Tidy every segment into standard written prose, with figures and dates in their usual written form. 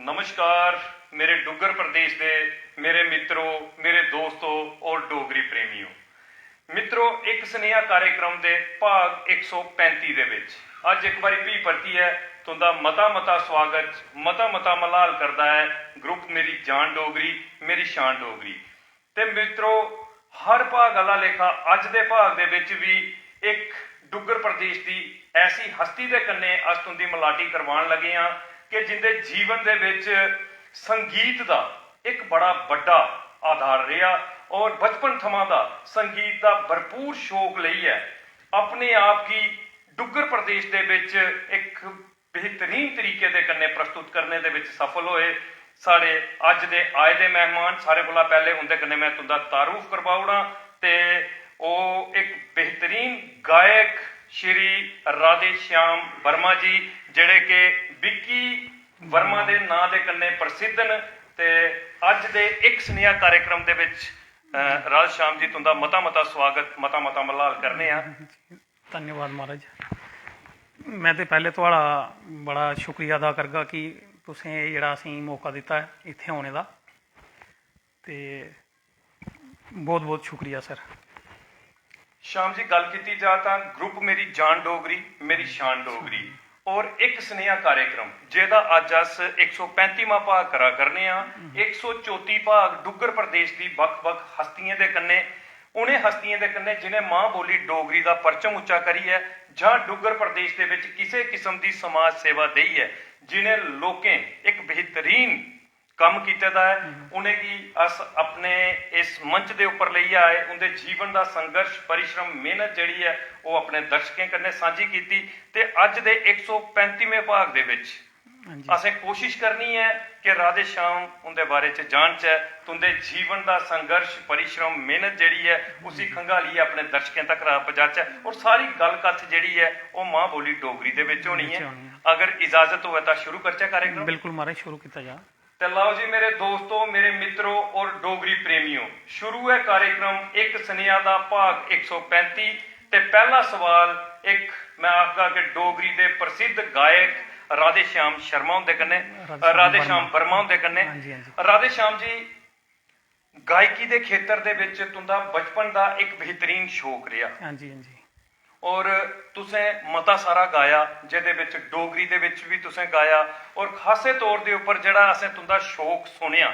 नमस्कार मेरे डुग्गर प्रदेश के मेरे मित्रों, मेरे दोस्तों और डोगरी प्रेमियों। मित्रों, एक स्नेहा कार्यक्रम के भाग 135 दे विच अज एक बारी भी परती है तुंदा मता मता स्वागत, मता मता मलाल करता है ग्रुप मेरी जान डोगरी, मेरी शान डोगरी। ते मित्रों, हर भाग वाला लेखा अज दे भाग दे विच भी एक डुग्गर प्रदेश की ऐसी हस्ती के कन्ने अस तुंदी मलाटी करवान लगे हाँ कि जिंदे जीवन दे विच संगीत का एक बड़ा बड़ा आधार रहा और बचपन थमां दा संगीत का भरपूर शौक लई है अपने आप की डुग्गर प्रदेश दे विच एक बेहतरीन तरीके दे कन्ने प्रस्तुत करने दे विच सफल होए। साढ़े अज दे आए दे मेहमान सारे कोला पहले उनके कन्ने मैं तुंदा तारुफ करवाउणा ते ओ एक बेहतरीन गायक श्री राधे श्याम वर्मा जी जिहड़े कि विक्की वर्मा के नां दे कन्ने प्रसिद्ध न। ते अज दे एक स्नेहा कार्यक्रम दे विच राधे श्याम जी तुंदा मता मता स्वागत, मता मता मलाल करने आ। धन्यवाद महाराज। मैं तो पहले थोड़ा बड़ा शुक्रिया अदा करगा कि तुसें जेह्ड़ा असेंगी मौका दिता है इत्थे आने का, ते बहुत बहुत शुक्रिया सर। श्याम जी, गल की जा तो ग्रुप मेरी जान डोगरी, मेरी शान डोगरी और एक स्नेहा कार्यक्रम जेदा अज अस 135वां भाग करा करने आ। 134 भाग डुग्गर प्रदेश की बख-बख हस्तियों के कन्ने, उन्हें हस्तियों के कन्ने जिन्हें मां बोली डोगरी का परचम उच्चा करी है, जहाँ डुग्गर प्रदेश के विच किसी किस्म की समाज सेवा दई है, जिन्हें लोकें एक बेहतरीन काम किया है, उन्हें की अस अपने इस मंच के उपर ले आए। उनके जीवन का संघर्ष, परिश्रम, मेहनत जी है वो अपने दर्शकों कन्ने साझी की। ते अज दे 135वें भाग दे विच असें कोशिश करनी है कि राधे श्याम उनके बारे च जान च तुंदे जीवन का संघर्ष, परिश्रम, मेहनत जी है उसी खंगालिए अपने दर्शकों तक पहुंचाचे और सारी गल कथ जी है वो मां बोली डोगरी दे विच होनी है। अगर इजाजत हो तो शुरू करचे कार्यक्रम। बिल्कुल महाराज, शुरू किया जा। तो लाओ जी मेरे दोस्तों, मेरे मित्रों और डोगरी प्रेमियों, शुरू है कार्यक्रम एक स्नेहा का भाग 135। ते पहला सवाल एक मैं आखगा कि डोगरी के प्रसिद्ध गायक राधे श्याम शर्मा होंदे कन्ने, राधे श्याम वर्मा होंदे कन्ने। राधे श्याम जी, गायकी के खेत्र दे विच तुंदा बचपन का एक बेहतरीन शौक रहा। हाँ जी, हाँ जी। और तुसें मता सारा गाया जिहदे विच डोगरी दे विच भी तुसें गाया और खासे तौर दे उपर जिहड़ा असें तुंदा शौक सुनिया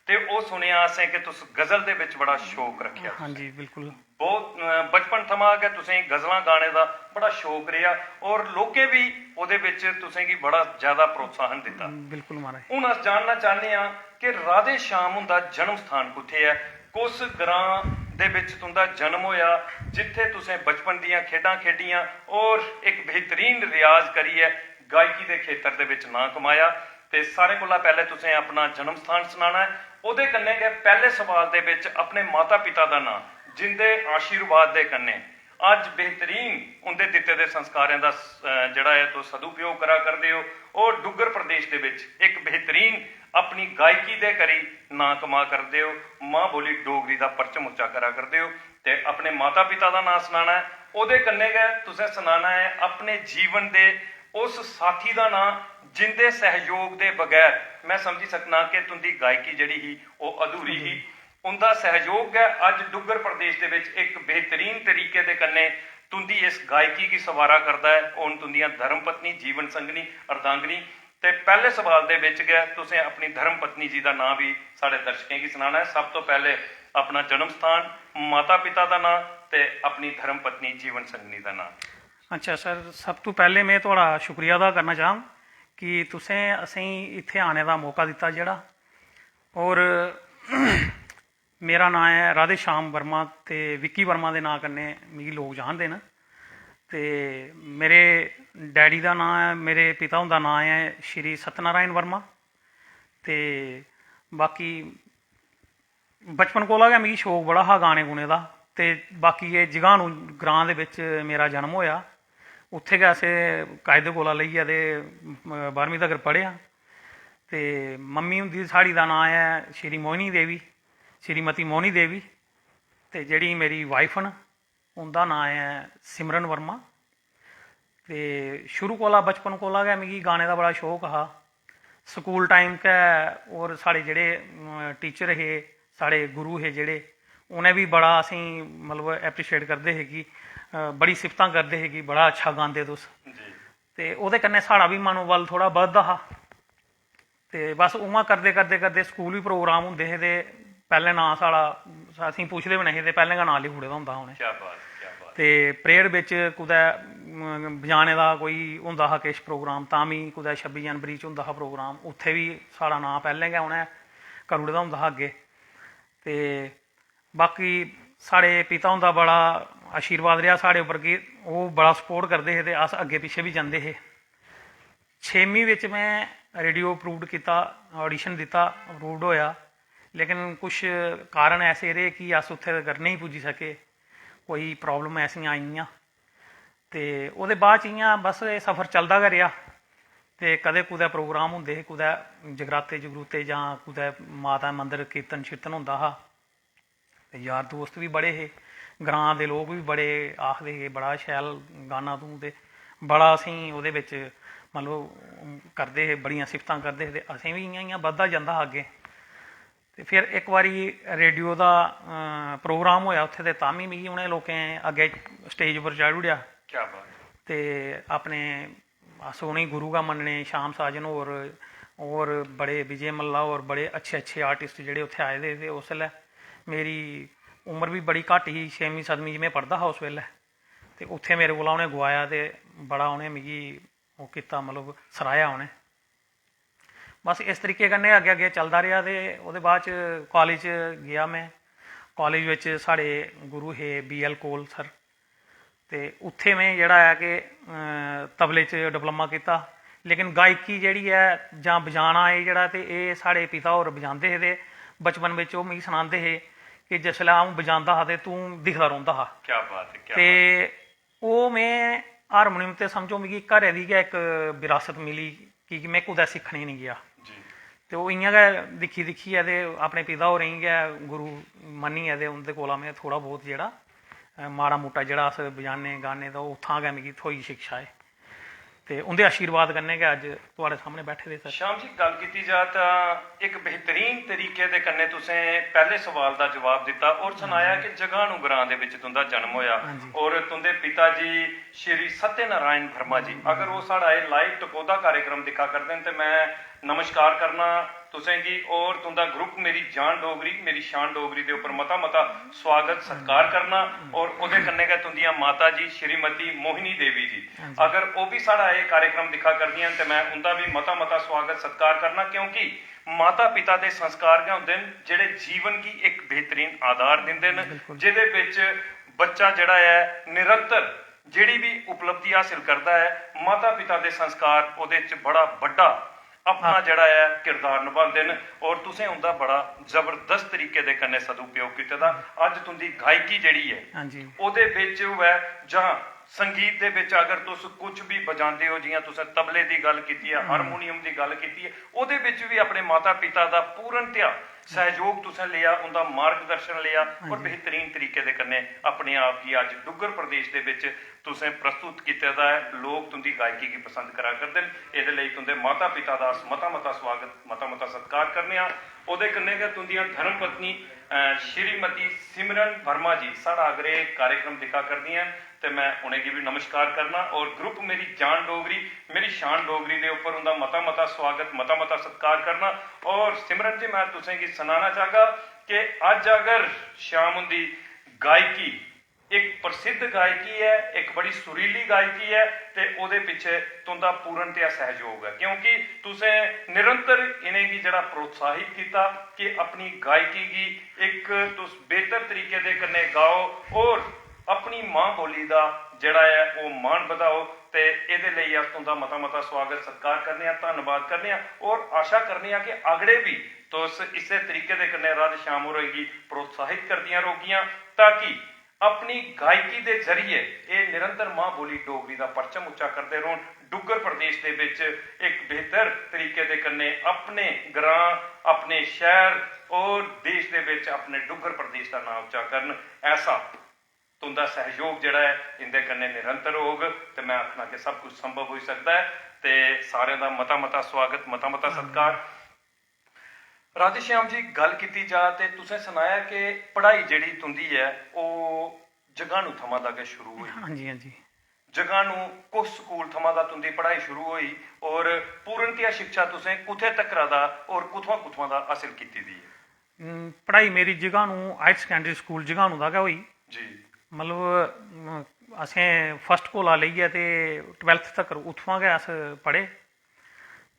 ते ओ सुनिया असें कि तुस गज़ल दे विच बड़ा शौक रखिया। हाँ जी, बिल्कुल। बहुत बचपन थमां गै तुसें गज़लां गाने का बड़ा शौक रहा और लोकें भी उहदे विच तुसें गी बड़ा ज़्यादा प्रोत्साहन दिता। बिल्कुल महाराज। हुण अस जानना चाहते हैं कि राधे श्याम हुंदा जन्म स्थान कुत्थे है, कुस ग्रां दे विच तुंदा जन्म होया जिथे तुसें बचपन दीयां खेडां खेडियां और एक बेहतरीन रियाज करिए गायकी के खेत्र दे विच नां कमाया। ते सारे कोला पहले तुसें अपना जन्म स्थान सुनाना है। उहदे कन्ने गै पहले सवाल दे विच अपने माता पिता का नाम जिंदे आशीर्वाद दे कन्ने अज बेहतरीन उनके दिते दे संस्कारों का जिहड़ा है तो सदुपयोग करा करदे हो और डुग्गर प्रदेश दे विच एक बेहतरीन अपनी गायकी दे करी नां कमा करदे हो, मां बोली डोगरी का परचम उच्चा करा करदे हो। ते अपने माता पिता का नाम सुनाना है, उहदे कन्ने गै तुसें सुनाना है अपने जीवन के उस साथी का नाम जिंदे सहयोग के बगैर मैं समझी सकना कि तुंदी गायकी जिहड़ी ही वो अधूरी ही। उनका सहयोग है अज डुग्गर प्रदेश के विच एक बेहतरीन तरीके दे कन्ने तुंदी इस गायकी की सवारा करता है। उन तुंदियां धर्म पत्नी, जीवन संगनी, अर्धांगनी। ते पहले सवाल दे विच गै तुसें अपनी धर्म पत्नी जी का नाम भी साढ़े दर्शकों की सुनाना है। सब तो पहले अपना जन्म स्थान, माता पिता का नाम ते अपनी धर्म पत्नी, जीवन संगनी का नाम। अच्छा सर, सब तो पहले मैं थोड़ा शुक्रिया अदा करना चाहां कि तुसें असेंगी इत्थे आने का मौका दिता जेड़ा। और मेरा नाम है राधे श्याम वर्मा ते विक्की वर्मा के नाम कन्ने मिगी लोग जानते हैं। ते मेरे डैडी का नाम है, मेरे पिता उनका नाम है श्री सत्यनारायण वर्मा। ते बाकी बचपन कोला गै मिगी शौक बड़ा हा गाने गुने का। ते बाकी ये जगानू ग्रां दे विच मेरा जन्म होया, उत्थे गै असें कायदे कोला लेइयै ते 12वीं तक पढ़ेआ। ते मम्मी हुंदी साढ़ी दा नाम है श्री मोहिनी देवी, श्रीमती मोहिनी देवी। ते जेह्ड़ी मेरी वाइफ न उनका नाम है सिमरन वर्मा। ते शुरू कोला बचपन कोला गै मिगी गाने का बड़ा शौक हा। स्कूल टाइम के और साढ़े जेह्ड़े टीचर हे, साढ़े गुरु हे जेह्ड़े, उ'नें भी बड़ा असेंगी मतलब एप्रीशिएट करदे हे कि बड़ी सिफतां करदे हे कि बड़ा अच्छा गांदे तुस। ते ओह्दे कन्नै साढ़ा भी मनोबल थोह्ड़ा बधदा हा। ते बस उ'आं करदे करदे करदे स्कूल भी प्रोग्राम होंदे हे ते पैह्लें नांऽ साढ़ा असेंगी पुछदे बी नेहे ते पैह्लें गै नांऽ लिखी ओड़े दा होंदा हा उ'नें। ते प्रेयर बिच कुदै बजाने दा कोई होंदा हा किश प्रोग्राम, तां बी कुदै 26 जनवरी च होंदा हा प्रोग्राम, उत्थै बी साढ़ा नांऽ पैह्लें गै उ'नें करी ओड़े दा होंदा हा अग्गें। ते बाकी साढ़े पिता हुंदा बड़ा आशीर्वाद रेहा साढ़े उप्पर कि ओह् बड़ा सपोर्ट करदे हे ते अस अग्गें पिच्छें बी जंदे हे। 6वीं बिच में रेडियो अप्रूव्ड कीता, ऑडिशन दित्ता, अप्रूव्ड होया, लेकिन कुछ कारण ऐसे रेह् कि अस उत्थै तगर नहीं पुज्जी सके, कोई प्रॉब्लम ऐसियां आइयां। ते ओह्दे बाद च इ'यां बस एह् सफर चलदा गै रेहा। ते कदें कुदै प्रोग्राम होंदे हे, कुदै जगराते जगरूते जां कुदै माता मंदर कीर्तन शीर्तन होंदा हा, ते यार दोस्त बी बड़े हे, ग्रांऽ दे लोग बी बड़े आखदे हे बड़ा शैल गाना तूं, ते बड़ा असेंगी ओह्दे बिच मतलब करदे हे, बड़ियां सिफतां करदे हे, ते असें बी इ'यां इ'यां बधदा जंदा हा अग्गें। ते फिर इक बारी रेडियो दा प्रोग्राम होया उत्थै, ते तां बी मिगी उ'नें लोकें अग्गें स्टेज उप्पर चाढ़ी ओड़ेआ। क्या बात। ते अपने अस उ'नेंगी गुरु गै मन्नने, शाम साजन होर बड़े विजय मल्ला होर बड़े अच्छे अच्छे आर्टिस्ट जेह्ड़े उत्थै आए दे हे। ते उसलै मेरी उमर भी बड़ी घट्ट ही, 6वीं 7वीं च में पढ़दा हा उस बेल्लै। ते उत्थै मेरे कोला उ'नें गोआया ते बड़ा उ'नें मिगी ओह् कीता, मतलब सराहेआ उ'नें। बस इस तरीके कन्नै अग्गें अग्गें चलदा रेहा। ते ओह्दे बाद च कॉलेज गेआ मैं। कॉलेज बिच साढ़े गुरु हे BL कोल सर, ते उत्थै में जेह्ड़ा ऐ कि तबले च डिप्लोमा कीता। लेकिन गायकी जेह्ड़ी ऐ जां बजाना एह् जेह्ड़ा, ते एह् साढ़े पिता होर बजांदे हे, ते बचपन बिच ओह् मिगी सनांदे हे कि जिसलै अ'ऊं बजांदा हा ते तूं दिखदा रौंह्दा हा। क्या बात है, क्या ते ओह् में हारमोनियम ते समझो मिगी घरै दी गै इक विरासत मिली कि में कुदै सिक्खने गी निं गेआ। ते ओह् इ'यां गै दिक्खी दिक्खियै ते अपने पिता होरें गी गै गुरु मन्नियै ते उं'दे कोला में थोह्ड़ा बहुत जेह्ड़ा माड़ा मुट्टा जेह्ड़ा अस बजाने गाने, ते ओह् उत्थां गै मिगी थ्होई शिक्षा ऐ। ते उं'दे आशीर्वाद कन्नै गै अज्ज थुआढ़े सामने बैठे दे सर। श्याम जी, गल कीती जा तां इक बेहतरीन तरीके दे कन्नै तुसें पैह्ले सवाल दा जवाब दित्ता और सनाया कि जगानू ग्रां दे बिच तुं'दा जन्म होया, और तुं'दे पिता जी श्री सत्यनारायण वर्मा जी, अगर वो साढ़ा एह् लाइव टकोह्दा कार्यक्रम दिक्खा करदे न ते मैं नमस्कार करना तुसेंगी, और तुं'दा ग्रुप मेरी जान डोगरी मेरी शान डोगरी दे उप्पर मता मता स्वागत सत्कार करना। और ओह्दे कन्नै गै तुं'दियां माता जी श्रीमती मोहिनी देवी जी, अगर ओह् बी साढ़ा एह् कार्यक्रम दिक्खा करदियां ते मैं उं'दा भी मता मता स्वागत सत्कार करना, क्योंकि माता पिता दे संस्कार गै होंदे न जेह्ड़े जीवन गी इक बेहतरीन आधार दिंदे न, जेह्दे बिच बच्चा जेह्ड़ा ऐ निरंतर जेह्ड़ी भी उपलब्धि हासिल करदा है, माता पिता दे संस्कार ओह्दे च बड़ा बड्डा अपना जेह्ड़ा ऐ किरदार निभांदे न। और तुसें उं'दा बड़ा जबरदस्त तरीके दे कन्नै सदुपयोग कीते दा। अज्ज तुं'दी गायकी जेह्ड़ी ऐ ओह्दे बिच होऐ जां संगीत दे बिच अगर तुस कुछ भी बजांदे हो, जियां तुसें तबले दी गल कीती है, हारमोनियम दी गल कीती है, ओह्दे बिच भी अपने माता पिता दा पूर्णतया सहयोग तुसें लिया, उं'दा मार्गदर्शन लिया, और बेहतरीन तरीके दे कन्नै अपने आप गी अज्ज डुग्गर प्रदेश दे बिच तुसें प्रस्तुत कीते दा है। लोग तुं'दी गायकी गी पसंद करा करदे न, एह्दे लेई तुं'दे माता पिता दा अस मता मता स्वागत मता मता सत्कार करने आं। ओह्दे कन्नै गै तुं'दियां धर्म पत्नी श्रीमती सिमरन वर्मा जी साढ़ा अगर एह् कार्यक्रम दिक्खा करदियां ते मैं उनेंगी भी नमस्कार करना, और ग्रुप मेरी जान डोगरी मेरी शान डोगरी दे उप्पर उं'दा मता मता स्वागत मता मता सत्कार करना। और सिमरन जी, मैं तुसेंगी सनाना चाहगा कि अज्ज अगर श्याम हुंदी गायकी एक प्रसिद्ध गायकी है, एक बड़ी सुरीली गायकी है, ते ओह्दे पिछे तुं'दा पूर्णतया सहयोग है, क्योंकि तुसें निरंतर इनेंगी जेह्ड़ा प्रोत्साहित किया कि अपनी गायकी गी एक तुस बेहतर तरीके दे कन्नै गाओ, और अपनी मां बोली दा जेह्ड़ा है ओह् मान बधाओ। ते एह्दे लेई अस तुं'दा मता मता स्वागत सत्कार करने आं, धन्नवाद करने आं, और आशा करने आं कि अगड़े भी तुस इस्सै तरीके दे कन्नै राधे श्याम होरें गी प्रोत्साहित करदियां रौह्गियां, ताकि अपनी गायकी दे जरिए एह् निरंतर मां बोली डोगरी दा परचम उच्चा करदे रौह्न, डुग्गर प्रदेश दे बिच एक बेहतर तरीके दे कन्नै अपने ग्रां अपने शहर और देश दे बिच अपने डुग्गर प्रदेश दा नाम उच्चा करन। ऐसा तुं'दा सहयोग जेह्ड़ा है इंदे कन्नै निरंतर होग, ते मैं आखना कि सब कुछ संभव होई सकदा है। ਤੇ ਸਾਰਿਆਂ ਦਾ ਮਤਾ ਸਵਾਗਤ, ਮਤਾ ਸਤਿਕਾਰ। ਰਾਧੇ ਸ਼ਾਮ ਜੀ, ਗੱਲ ਕੀਤੀ ਜਾ ਤੇ ਤੁਸੀਂ ਸੁਣਾਇਆ ਕਿ ਪੜ੍ਹਾਈ ਜਿਹੜੀ ਤੁੰਦੀ ਹੈ ਉਹ ਜਗਾਣੂ ਥਮਾਂ ਦਾ ਕੇ ਸ਼ੁਰੂ ਹੋਈ। ਹਾਂਜੀ ਹਾਂਜੀ। जगह कुछ स्कूल थमां दा तुंदी पढ़ाई शुरू हुई और पूर्णतया शिक्षा तुसें कुत्थे तकरा दा और कुत्थों दा हासिल कीती दी है? पढ़ाई मेरी जगानू हायर सेकेंडरी स्कूल जगानू दा गै होई जी। मतलब असें फस्ट कोला लेइयै ते 12th तक उत्थुआं गै अस पढ़े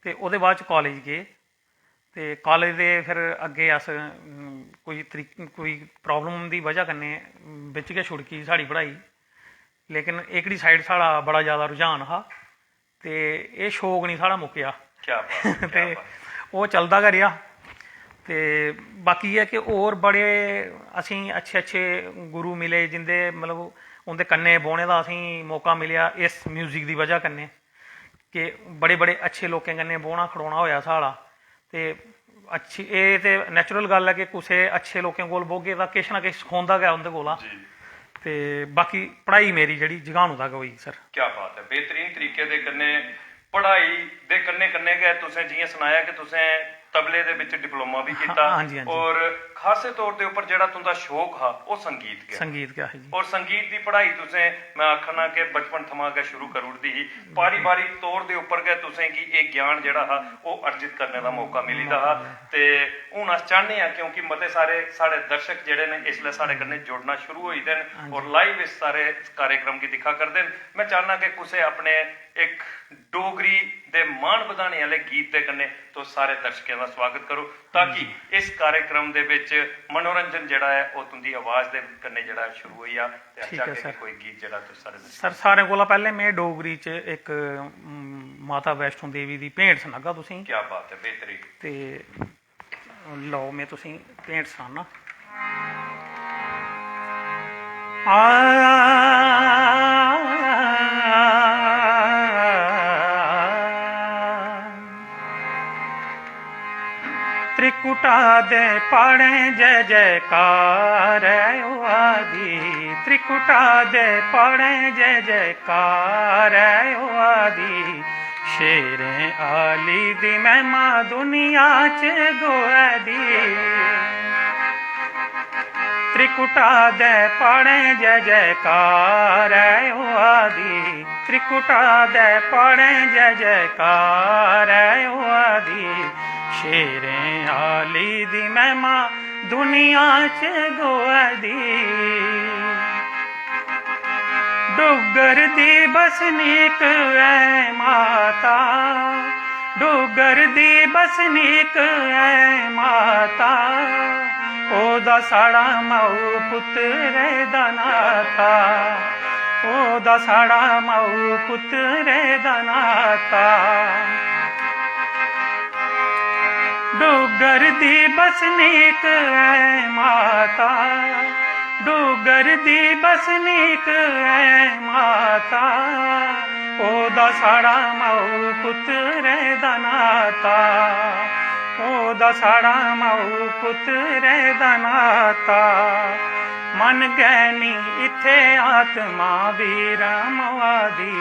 ते ओह्दे बाद च कॉलेज गे ते कॉलेज दे फिर अग्गे अस कोई प्रॉब्लम दी वजह कन्नै बिच गै छुड़की साढ़ी पढ़ाई, लेकिन एकड़ी साइड साढ़ा बड़ा ज़्यादा रुझान हा ते एह् शौक नहीं साढ़ा मुक्केआ। क्या बात, ते ओह् चलदा गै रेहा। ते बाकी एह् कि होर बड़े असें अच्छे गुरु मिले जिंदे मतलब उंदे कन्नै बौह्ने दा असें मौका मिलेआ इस म्यूजिक दी वजह कन्नै कि बड़े अच्छे लोकें कन्नै बौह्ना खड़ोना होएआ साढ़ा। ते अच्छी एह् ते नैचुरल गल्ल है कि कुसै अच्छे लोकें कोल बौह्गे तां किश ना किश सखोंदा गै उंदे कोला। ते बाकी पढ़ाई मेरी जेह्ड़ी जगानू तक होई सर। क्या बात है, बेहतरीन तरीके दे कन्नै पढ़ाई दे कन्नै गै तुसें जियां सनाया कि तुसें तबले दे विच डिप्लोमा भी कीता और खासे तौर दे उप्पर जेह्ड़ा तुंदा शौक हा ओह् संगीत गया जी। और संगीत दी पढ़ाई तुसें मैं आखना कि बचपन थमां गै शुरू करी ओड़दी ही, पारिवारिक तौर दे उप्पर गै तुसें गी एह् ज्ञान जेह्ड़ा हा ओह् अर्जित करने दा मौका मिली दा हा। ते हून अस चाहने आं क्योंकि मते सारे साढ़े दर्शक जेह्ड़े ने इसलै साढ़े कन्नै जुड़ना शुरू होई दे न और लाइव इस सारे कार्यक्रम गी दिक्खा करदे न। मैं चाहना कि कुसै अपने एक डोगरी दे मान बधाने आह्ले गीत दे कन्नै तुस सारे दर्शकें दा स्वागत करो ताकि इस कार्यक्रम दे विच मनोरंजन जेह्ड़ा है ओह् तुंदी आवाज़ दे कन्नै जेह्ड़ा शुरू होई जा। ते अच्छा कि कोई गीत जेह्ड़ा तुस सारे सर सारें कोला पैह्ले मैं डोगरी च एक माता वैष्णो देवी दी भेंट सनागा तुसें। क्या बात है, बेहतरीन। ते लो मैं तुसें भेंट सनाना। त्रिकुटा दे पढ़े जय जयकार ओ आदि, त्रिकुटा दे पढ़े जय जयकार ओ आदि, शेरें आली दी महिमा दुनिया च गोए दी। त्रिकुटा दे पढ़े जय जयकार ओ आदि, त्रिकुटा दे पढ़े जय जयकार ओ आदि, शेरें आली दी महिमा दुनिया च गोए दी। डुग्गर दी बसनीक ऐ माता, डुग्गर दी बसनीक ऐ माता, ओदा साड़ा माऊ पुत्तरे दा नाता, ओदा साड़ा माऊ पुत्तरे दा नाता। डुग्गर दी बसनीक ऐ माता, डुग्गर दी बसनीक ऐ माता, ओदा साड़ा माऊ पुत्तरे दा नाता, ओदा साड़ा माऊ पुत्तरे दा नाता। मन गैनी इत्थे आत्मा भी रमवा दी,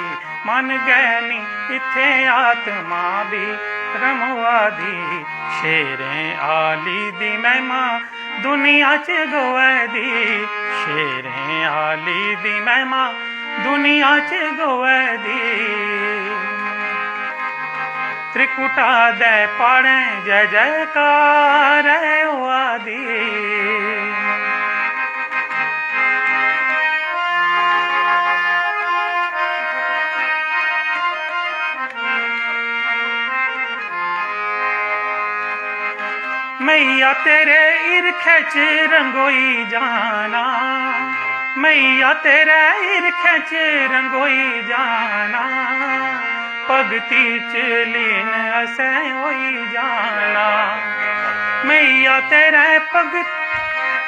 मन गैनी इत्थे आत्मा भी रमवा दी, शेरें आली दी महिमा दुनिया च गोए दी, शेरें आली दी महिमा दुनिया च गोए दी। त्रिकुटा दे पढ़े जय जयकार ओ आदि। मैया तेरे इरखे च रंगोई जाना, मैया तेरे इरखे च रंगोई जाना, भगती च लीन असें होई जाना। मैया तेरे भगत,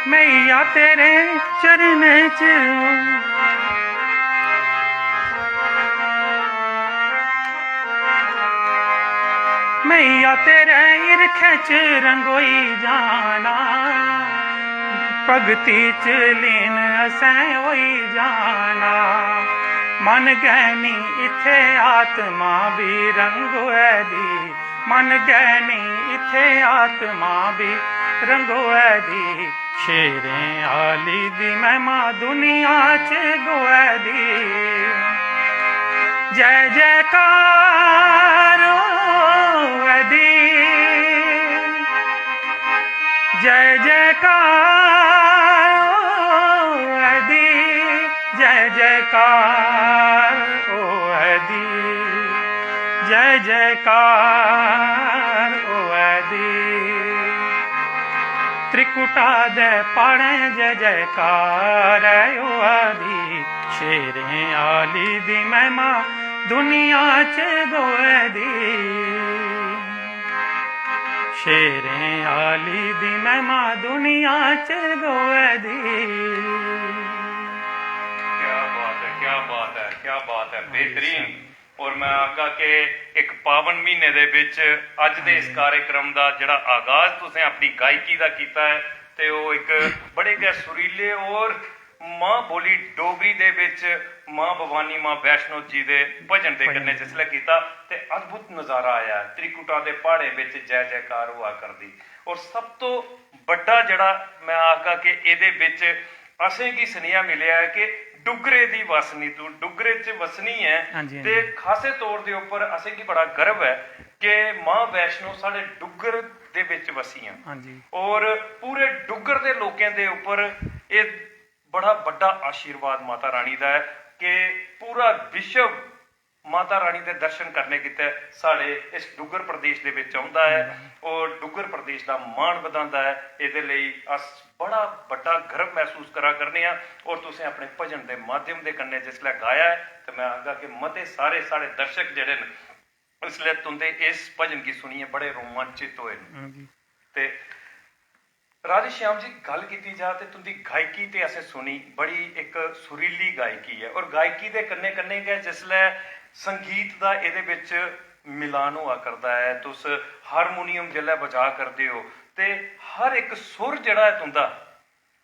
मैया तेरे चरणें च, मैया तेरे इरखे च रंगोई जाना, भगती च लीन असें होई जाना। मन गहनी इथे आत्मा भी रंगोए दी, मन गहनी इथे आत्मा भी रंगोए दी, शेरें आली दी महिमा दुनिया च गोए दी। जय जयकार होए दी, जय जयकार होए दी, जय जयकार होए दी, जय जयकार होए दी। त्रिकुटा दे पाड़े जय जयकार होए दी, शेरें आली दी महिमा दुनिया च गोए दी, शेरें आली दी महिमा दुनिया च गोए दी। क्या बात है, क्या बात है, क्या बात है, बेहतरीन। और मैं आखा कि एक पावन महीने दे विच अज दे इस कार्यक्रम का जिहड़ा आगाज तुसें अपनी गायकी का कीता है ते वो एक बड़े गै सुरीले और मां बोली डोगरी दे विच मां भवानी मां वैष्णो जी दे भजन दे कन्नै जिसलै कीता ते अद्भुत नज़ारा आया। त्रिकुटा दे पहाड़े विच जय जयकार हुआ करदी। और सब तो बड़ा जिहड़ा मैं आखा कि इहदे विच असेंगी सुनेहा मिलिया है कि डुगरे दी वसनी, तू डुगरे च वसनी है ते खासे तौर दे उपर असेंगी बड़ा गर्व है कि मां वैष्णो साढ़े डुगर दे विच वसीयां और पूरे डुगर दे लोकें दे उपर ये बड़ा बड़ा आशीर्वाद माता रानी का है कि पूरा विश्व माता रानी के दर्शन करने किते साढ़े इस डुगर प्रदेश दे विच आउंदा है और डुगर प्रदेश का मान वधांदा है। इहदे लई अस बड़ा बड़ा गर्व महसूस करा करने आ। और तुसें अपने भजन के माध्यम के कन्नै जिसलै गाया है तो मैं आखगा कि मते सारे साढ़े दर्शक जिहड़े न इसलै तुंदे इस भजन की सुनिए बड़े रोमांचित होए ते राधे श्याम जी गल की जाए तो तुंदी गायकी ते असें सुनी बड़ी एक सुरीली गायकी है और गायकी दे कन्ने कन्ने गै जिसलै संगीत दा इहदे विच मिलान हुआ करता है, तुस हारमोनीयम जिसलै बजा करदे हो ते हर एक सुर जिहड़ा है तुंदा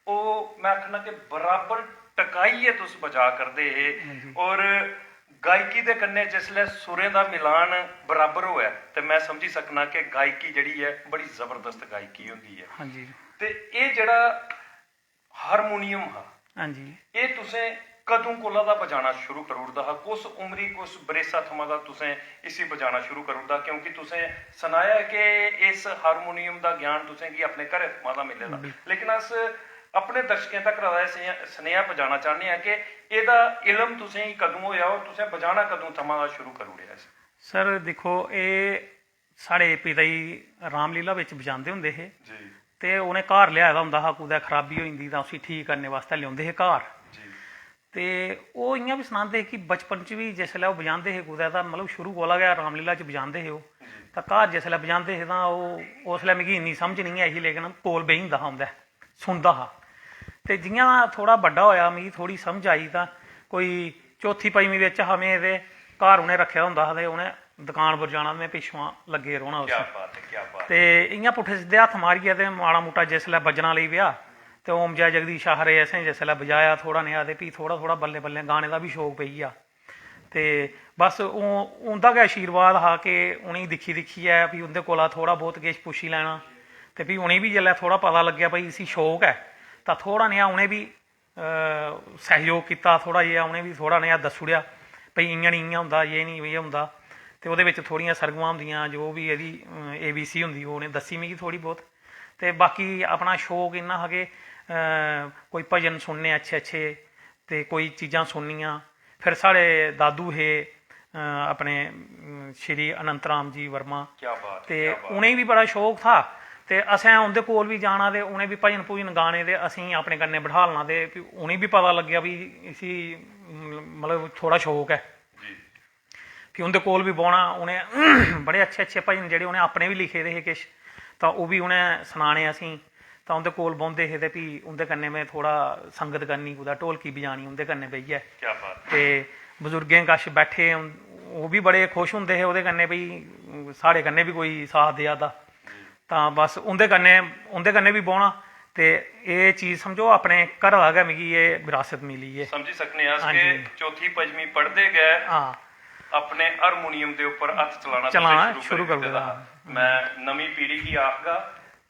ओह मैं आखना कि बराबर टकाइयै तुस बजा करदे हे और गायकी दे कन्ने जिसलै सुरें दा मिलान बराबर होया ते मैं समझी सकना कि गायकी जिहड़ी है बड़ी जबरदस्त गायकी हुंदी है। ते ये जिहड़ा हारमोनीयम हा ये तुसें कदों कोला दा बजाना शुरू करी ओड़दा हा, कुस उमरी कुस बरेसा थमां दा तुसें इसी बजाना शुरू करी ओड़दा? क्योंकि तुसें सनाया कि इस हारमोनीयम दा ज्ञान तुसें गी अपने घरै थमां दा मिले दा, लेकिन अस अपने दर्शकें तक सनेहा पजाना चाहते हैं कि एह्दा इलम तुसें कदों होया और तुसें बजाना कदों थमां दा शुरू करी ओड़ेआ? सर देखो ये साढ़े पिता जी रामलीला बिच बजांदे हुंदे हे ते उ'नें घर लिआए दा हुंदा हा, कुदै खराबी होई जंदी तां उसी ठीक करने वास्ते लिआंदे हे घर। ते ओह् इ'यां बी सनांदे हे कि बचपन च भी जिसलै ओह् बजांदे हे कुदै तां मतलब शुरू कोला गै रामलीला च बजांदे हे ओह्, तां घर जिसलै बजांदे हे तां ओह् उसलै मिगी इन्नी समझ नहीं आई ही, लेकिन कोल बेही जंदा हा उं'दे सुनदा हा। ते जि'यां थोह्ड़ा बड्डा होया मिगी थोह्ड़ी समझ आई तां कोई चौथी पंजवीं बिच हा में ते घर उ'नें रक्खे दा होंदा हा ते उ'नें दुकान पर जाना में पिच्छुआं लग्गे रौह्ना उसी ते इ'यां पुट्ठे सिद्धे हत्थ मारियै ते माड़ा मुट्टा जिसलै बज्जना लेई पेआ ते ओम जय जगदीश हरे असें जिसलै बजाया थोह्ड़ा नेहा ते फ्ही थोह्ड़ा थोह्ड़ा बल्लें बल्लें गाने दा बी शौक पेई गेआ। ते बस उं'दा गै आशीर्वाद हा कि उ'नेंगी दिक्खी दिक्खियै फ्ही उं'दे कोला थोह्ड़ा बहुत किश पुच्छी लैना ते फ्ही उ'नेंगी बी जेल्लै थोह्ड़ा पता लग्गेआ भाई इसी शौक है तां थोह्ड़ा नेहा उ'नें बी सैहयोग कीता, थोह्ड़ा जेहा उ'नें बी थोह्ड़ा नेहा दस्सी ओड़ेआ भाई इ'यां निं इ'यां होंदा, ये निं इ'यां होंदा। ते ओह्दे बिच थोह्ड़ियां सरगमां होंदियां जो भी एह्दी ABC होंदी ओह् उ'नें दस्सी मिगी थोह्ड़ी बहुत। ते बाकी अपना शौक इन्ना हा कि कोई भजन सुनने अच्छे अच्छे ते कोई चीज़ां सुननियां। फिर साढ़े दादू हे अपने श्री अनंत राम जी वर्मा, ते उ'नेंगी भी बड़ा शौक था ते असें उं'दे कोल भी जाना ते उ'नें भी भजन भुजन गाने ते असेंगी अपने कन्नै बठालना ते फ्ही उ'नेंगी भी पता लग्गेआ भी इसी मतलब थोह्ड़ा शौक है। फ्ही उं'दे कोल भी बौह्ना, उ'नें बड़े अच्छे अच्छे भजन जेह्ड़े उ'नें अपने भी लिखे दे हे किश तां ओह् भी उ'नें सनाने असेंगी, तां उं'दे कोल बौंह्दे हे ते फ्ही उं'दे कन्नै में थोह्ड़ा संगत करनी, कुदै ढोलकी बजानी उं'दे कन्नै बेहियै। ते बजुर्गें कश बैठे ओह् भी बड़े खुश होंदे हे ओह्दे कन्नै भाई साढ़े कन्नै भी कोई साथ देआ दा, तां बस उं'दे कन्नै बी बौह्ना ਤੇ ਇਹ ਚੀਜ਼ ਸਮਝੋ ਆਪਣੇ ਘਰ ਆ ਗਿਆ ਮਿगी ਇਹ ਵਿਰਾਸਤ ਮਿਲੀ ਹੈ ਸਮਝੀ ਸਕਨੇ ਆ ਹਾਂਜੀ। ਕਿ ਚੌਥੀ ਪੰਜਵੀਂ ਪੜ੍ਹਦੇ ਗਏ ਹਾਂ ਆਪਣੇ ਹਾਰਮੋਨੀਅਮ ਦੇ ਉੱਪਰ ਹੱਥ ਚਲਾਉਣਾ ਸ਼ੁਰੂ ਕਰ ਦਿੱਤਾ। ਮੈਂ ਨਵੀਂ ਪੀੜ੍ਹੀ ਕੀ ਆਖਗਾ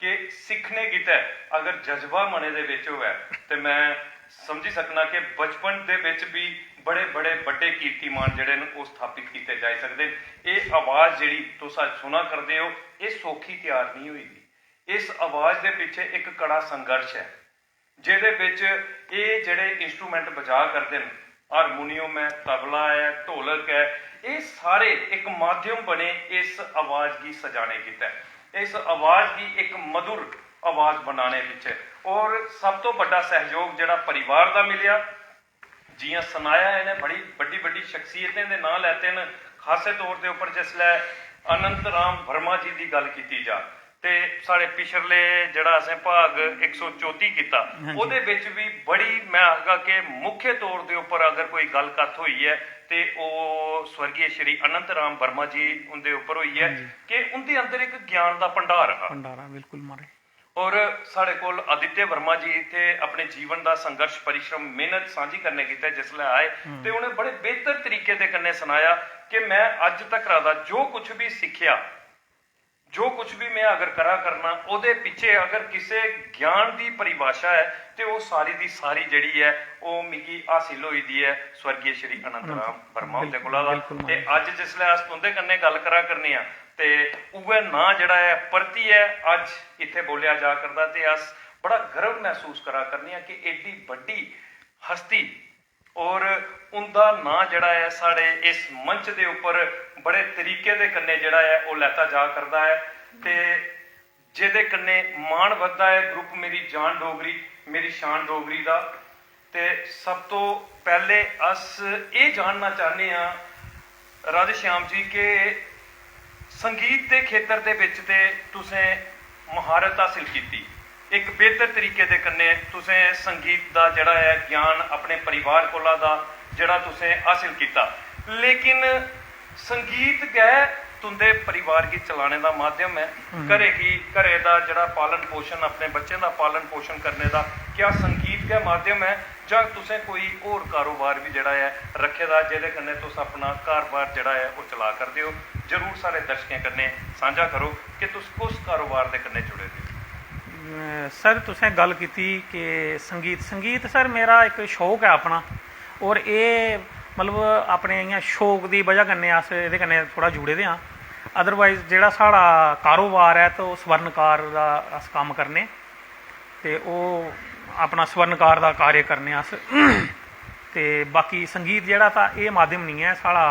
ਕਿ ਸਿੱਖਣੇ ਕੀਤਾ ਅਗਰ ਜਜ਼ਬਾ ਮਨੇ ਦੇ ਵਿੱਚ ਹੋਵੇ ਤੇ ਮੈਂ ਸਮਝੀ ਸਕਣਾ ਕਿ ਬਚਪਨ ਦੇ ਵਿੱਚ ਵੀ ਬੜੇ ਬੜੇ ਵੱਡੇ ਕੀਰਤੀਮਾਨ ਜਿਹੜੇ ਨੇ ਉਹ ਸਥਾਪਿਤ ਕੀਤੇ ਜਾ ਸਕਦੇ। ਇਹ ਆਵਾਜ਼ ਜਿਹੜੀ ਤੁਸੀਂ ਅੱਜ ਸੁਣਾ ਕਰਦੇ ਹੋ ਇਹ ਸੌਖੀ ਤਿਆਰ ਨਹੀਂ ਹੋਈ। ਇਸ ਆਵਾਜ਼ ਦੇ ਪਿੱਛੇ ਇੱਕ ਕੜਾ ਸੰਘਰਸ਼ ਹੈ ਜਿਹਦੇ ਵਿੱਚ ਇਹ ਜਿਹੜੇ ਇੰਸਟਰੂਮੈਂਟ ਵਜਾ ਕਰਦੇ ਨੇ, ਹਾਰਮੋਨੀਅਮ ਹੈ, ਤਬਲਾ ਹੈ, ਢੋਲਕ ਹੈ, ਇਹ ਸਾਰੇ ਇੱਕ ਮਾਧਿਅਮ ਬਣੇ ਇਸ ਆਵਾਜ਼ की सजाने ਕੀਤਾ, ਇਸ ਆਵਾਜ਼ की ਇੱਕ ਮధుਰ ਆਵਾਜ਼ ਬਣਾਉਣੇ ਪਿੱਛੇ। ਔਰ ਸਭ ਤੋਂ ਵੱਡਾ ਸਹਿਯੋਗ ਜਿਹੜਾ ਪਰਿਵਾਰ ਦਾ ਮਿਲਿਆ। जियां सुनाया इन्हें बड़ी बड़ी बड़ी शख्सियतें दे नाम लैते हैं। खासे तौर के उपर जिसलै अनंत राम वर्मा जी की गल की जा ते साढ़े पिछले जिहड़ा असें भाग 134 किया ਉਹਦੇ ਵਿੱਚ भी बड़ी मैं आखगा कि मुख्य तौर के उपर अगर कोई गल कथ हुई है तो वो स्वर्गीय श्री अनंत राम वर्मा जी उनके उपर हुई है कि उनके अंदर एक ज्ञान का भंडार है। बिल्कुल मारे। और साढ़े कोल आदित्य वर्मा जी इत्थे अपने जीवन का संघर्ष परिश्रम मेहनत साझी करने की जिसले आए तो उन्हें बड़े बेहतर तरीके के कन्ने सुनाया कि मैं अज तक दा जो कुछ भी सीखिया, जो कुछ भी मैं अगर करा करना ਉਹਦੇ ਪਿੱਛੇ अगर किसी ज्ञान की परिभाषा है तो वो सारी दी सारी जड़ी है वो मिगी हासिल हुई दी है स्वर्गीय श्री अनंत राम वर्मा उनके कोला ते अज जिसले अस तुंदे कन्ने गल करा करने आ ते उहे ना जड़ा है परती है अज इत्थे बोलिया जा करदा ते अस बड़ा गर्व महसूस करा करने आ कि एडी बड़ी हस्ती और उनका ना जड़ा है साढ़े इस मंच के उपर बड़े तरीके दे कन्ने जड़ा है वो लैता जा करदा है ते जिहदे कन्ने मान वधदा है ग्रुप मेरी जान डोगरी मेरी शान डोगरी दा। ते सब तो पहले अस ये जानना चाहते हैं राधे श्याम जी के संगीत के खेत्र दे विच ते तुसें महारत हासिल की, एक बेहतर तरीके दे कन्ने तुसें संगीत दा जड़ा है ज्ञान अपने परिवार कोला दा जड़ा तुसें हासिल किया, लेकिन संगीत गै तुंदे परिवार की चलाने का माध्यम है, घरे दा जड़ा पालन पोषण अपने बच्चे का पालन पोषण करने का क्या संगीत गै माध्यम है जां तुसें कोई होर कारोबार भी जड़ा है रखे दा जिहदे कन्नै तुस अपना कारोबार जड़ा है वो चला करदे हो। जरूर सारे दर्शकें कन्नै साझा करो कि तुस उस कारोबार दे कन्नै जुड़े दे। सर तुसें गल कीती कि संगीत सर मेरा एक शौक है अपना और ये मतलब अपने इ'यां शौक की वजह कन्नै अस एह्दे कन्नै थोड़ा जुड़े दे हाँ। अदरवाइज जेह्ड़ा साढ़ा कारोबार है तो स्वर्णकार दा अस कम्म करने ते ओह् अपना स्वर्णकार दा कार्य करने अस ते बाकी संगीत जेह्ड़ा तां एह् माध्यम नहीं है साढ़ा,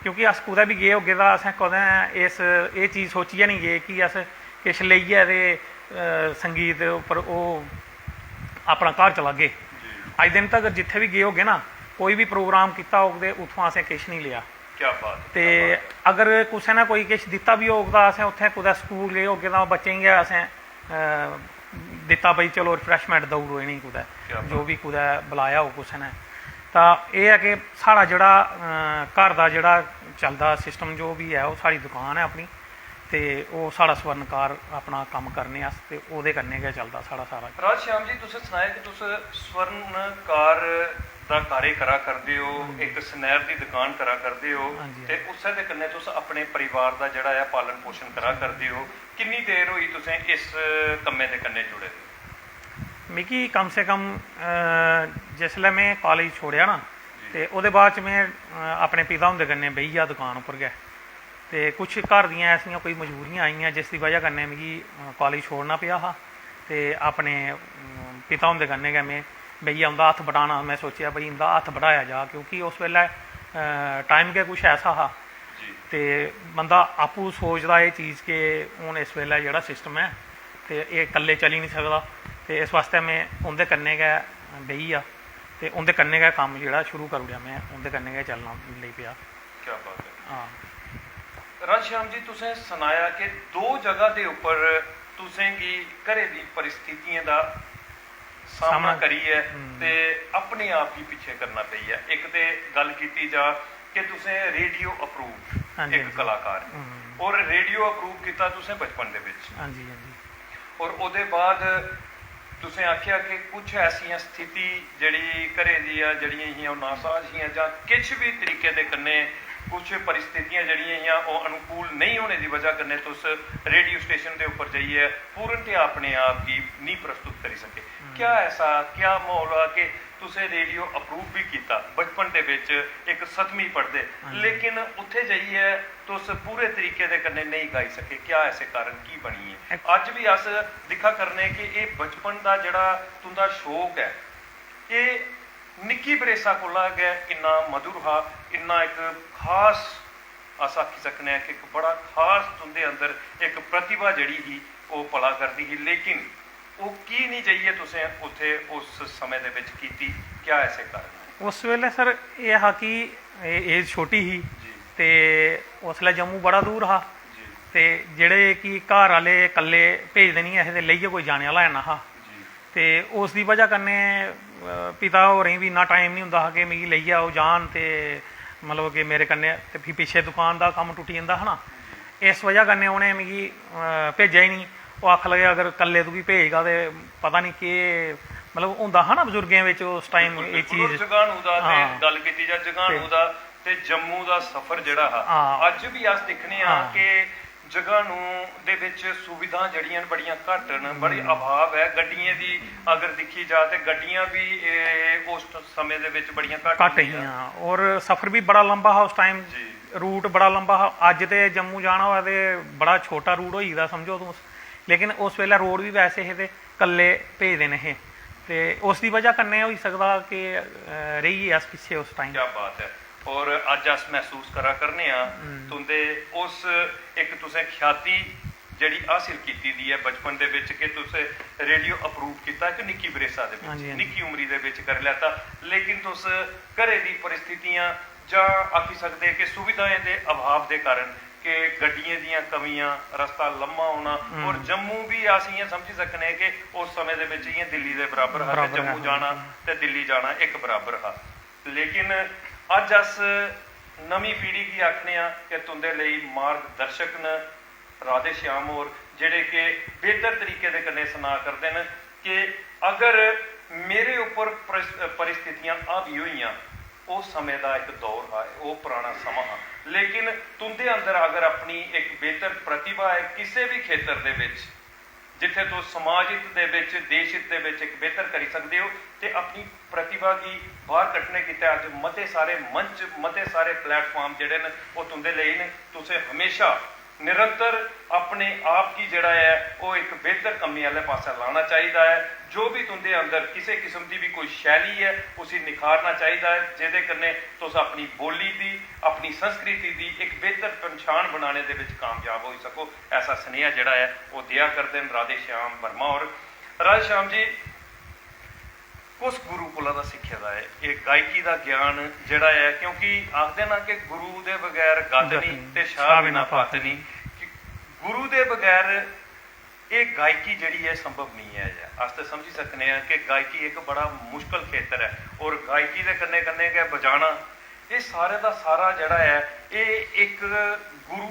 क्योंकि अस कुदै भी गे होगे तां असें कदें एह् चीज़ सोचियै नहीं गे कि अस किश लेइयै ते संगीत उप्पर ओह् अपना घर चलागे। अज दिन तक जित्थे भी गे होगे ना कोई भी प्रोग्राम किया होग ते उत्थुआं असें किश नहीं लिया। क्या बात ते अगर कुसै ने कोई किश दित्ता भी होग तां असें उत्थें कुदै स्कूल गे होगे तां बच्चें गी असें दित्ता भाई चलो रिफ्रैशमेंट देई ओड़ो इ'नेंगी कुदै जो भी कुदै बुलाया हो कुसै ने। तां एह् है कि साढ़ा जेह्ड़ा घर दा जेह्ड़ा चलदा सिस्टम जो भी है ओह् साढ़ी दुकान है अपनी ते ओह् साढ़ा स्वर्णकार अपना कम्म करने अस ते ओह्दे कन्नै गै चलदा साढ़ा सारा। राज श्याम जी तुसें सनाया कि तुस स्वर्णकार दा कार्य करा करदे हो, एक सनैर दी दुकान करा करदे हो ते उस्सै दे कन्नै तुस अपने परिवार दा जेह्ड़ा है पालन पोषण करा करदे हो। किन्नी देर होई तुसें इस कम्मे दे कन्नै जुड़े दे? मिगी कम से कम जिसलै मैं कॉलेज छोड़ेआ ना ते ओह्दे बाद च मैं अपने पिता हुंदे कन्नै बेही गेआ दुकान उप्पर गै ते कुछ घर दियां ऐसियां कोई मजबूरियां आइयां जिसदी वजह कन्नै मिगी कॉलेज छोड़ना पेआ हा ते अपने पिता हुंदे कन्नै गै मैं बेहियै उं'दा हत्थ बटाना मैं सोचेआ भाई इं'दा हत्थ बढ़ाया जा, क्योंकि उस वेल्लै टाइम गै कुछ ऐसा हा ते बंदा आपूं सोचदा एह् चीज़ कि हून इस वेल्लै जेह्ड़ा सिस्टम है ते एह् कल्ले चली नहीं सकदा ते इस वास्ते मैं उं'दे कन्नै गै बेही गेआ ते उं'दे कन्नै गै कम्म जेह्ड़ा शुरू करी ओड़ेआ, मैं उं'दे कन्नै गै चलना लेई पेआ। क्या बात है। हाँ राज श्याम जी तुसें सनाया कि दो जगह के उपर तुसें गी घरे दी परिस्थितियां दा सामना करिए ते अपने आप ही पिछे करना पई है। एक ते गल कीती जा कि तुसें रेडियो अप्रूव एक कलाकार और रेडियो अप्रूव किया तुसें बचपन दे विच और ओहदे बाद ਤੁਸੀਂ ਆਖਿਆ ਕਿ ਕੁਝ ਐਸੀਆਂ ਸਥਿਤੀ ਜਿਹੜੀ ਘਰੇ ਦੀ ਆ ਜਿਹੜੀਆਂ ਹੀ ਉਹ ਨਾਸਾਜ਼ ਹੀ ਜਾਂ ਕਿਛ ਵੀ ਤਰੀਕੇ ਦੇ ਕੰਨੇ कुछ परिस्थितियां जड़ियां हैं वो अनुकूल नहीं होने की वजह करने तुस रेडियो स्टेशन के उपर जाइए पूर्णतया अपने आप की नहीं प्रस्तुत करी सके। क्या ऐसा क्या माहौल आ कि तुसे रेडियो अप्रूव भी किया बचपन के विच एक 7वीं पढ़ते लेकिन उत्थे जाइए तुस पूरे तरीके दे कन्ने नहीं गाई सके, क्या ऐसे कारण की बनी है? अज भी अस दिखा करने कि ये बचपन का जड़ा तुंदा शौक है ये निक्की बरेसा कोला गया इन्ना मधुर हा, इन्ना एक खास अस आखी सकने हैं कि एक बड़ा खास तुंदे अंदर एक प्रतिभा जड़ी ही वो पला करती ही, लेकिन वो की नहीं चाहिए तुसें उत्थे उस समय दे विच कीती, क्या ऐसे कारण है? उस वेले सर ये हा कि एज छोटी ही ते उसले जम्मू बड़ा दूर हा ते जेड़े कि घर वाले कल्ले भेजदे नहीं ऐसे ते लेइयै कोई जाने वाला है ना हा ते उस दी वजह कन्नै पिता होरें भी इन्ना टाइम नहीं हुंदा हा कि मिगी लेइयै आओ जान ते मतलब कि मेरे कन्नै ते फ्ही पिच्छे दुकान दा कम्म टुटी जंदा हा ना, इस वजह कन्नै उ'नें मिगी भेजेआ ही नहीं। ओह् आखन लगे अगर कल्ले तुगी भेजगा ते पता नहीं केह् मतलब हुंदा हा ना बजुर्गें बिच उस टाइम एह् चीज। जगानू दा ते गल कीती जा जगानू दा ते जम्मू दा सफर जेड़ा हा अज भी अस दिक्खने आ कि जगानू दे विच सुविधा जड़ियां बड़ियां घट न, बड़ी अभाव है गड्डियां दी अगर दिखी जा ते गड्डियां भी उस समय दे विच बड़ियां घट ही और सफर भी बड़ा लंबा हा उस टाइम, रूट बड़ा लंबा हा। अज ते जम्मू जाना होऐ ते बड़ा छोटा रूट होई गेदा समझो तुस, लेकिन उस वेले रोड भी वैसे हे ते कल्ले भेजदे ने हे ते उस दी वजह कन्नै होई सकदा कि रेही अस पिच्छे उस टाइम। क्या बात है। और अज अस महसूस करा करने तुंदे उस एक तुसें ख्याति जड़ी हासिल कीती दी है बचपन दे विच कि तुसे रेडियो अप्रूव किया एक निक्की बरेसा दे विच निक्की उमरी दे विच कर लैता, लेकिन तुस घरे दी परिस्थितियां जां आखी सकदे कि सुविधाएं दे अभाव दे कारण कि गड्डियां दियां कमियां रस्ता लम्मा होना और जम्मू भी अस इयां समझी सकने कि उस समय दे विच इयां दिल्ली दे बराबर हा, जम्मू जाना ते दिल्ली जाना एक बराबर हा। लेकिन अज अस नवी पीढ़ी की आखने कि तुंदे लई मार्गदर्शक न राधे श्याम होर जेड़े कि बेहतर तरीके दे कन्नै सना करदे न कि अगर मेरे उपर परिस्थितियां आ भी होईयां उस समय का एक दौर है वो पुराना समा हा, लेकिन तुंदे अंदर अगर अपनी एक बेहतर प्रतिभा है किसी भी खेत्र दे विच जिथे तुस समाज हित दे विच देश हित दे विच एक बेहतर करी सकते हो ते अपनी प्रतिभा की बाहर कट्टने कीते अज मते सारे मंच मते सारे प्लेटफॉर्म जिहड़े न वो तुंदे लेई न, तुसें हमेशा निरंतर अपने आप की जड़ा है वो एक बेहतर कमी वाले पासे लाना चाहिए है। जो भी तुंदे अंदर किसी किस्म की भी कोई शैली है उसी निखारना चाहिए है जिहदे कन्नै तुस अपनी बोली दी अपनी संस्कृति की एक बेहतर पहचान बनाने दे विच कामयाब हो सको। ऐसा सुनेहा जड़ा है वो दिया करते हैं राधे श्याम वर्मा। और राधे श्याम जी उस गुरु कोला दा सिक्खे दा है ये गायकी का ज्ञान जड़ा है, क्योंकि आखदे ना कि गुरु दे बगैर गत नहीं ते शाह बिना पत नहीं, गुरु दे बगैर ये गायकी जड़ी है संभव नहीं है। अस तो समझी सकते हैं कि गायकी एक बड़ा मुश्किल खेत्र है और गायकी के कन्ने कन्ने के बजाना ये सारे का सारा जड़ा है ये एक गुरु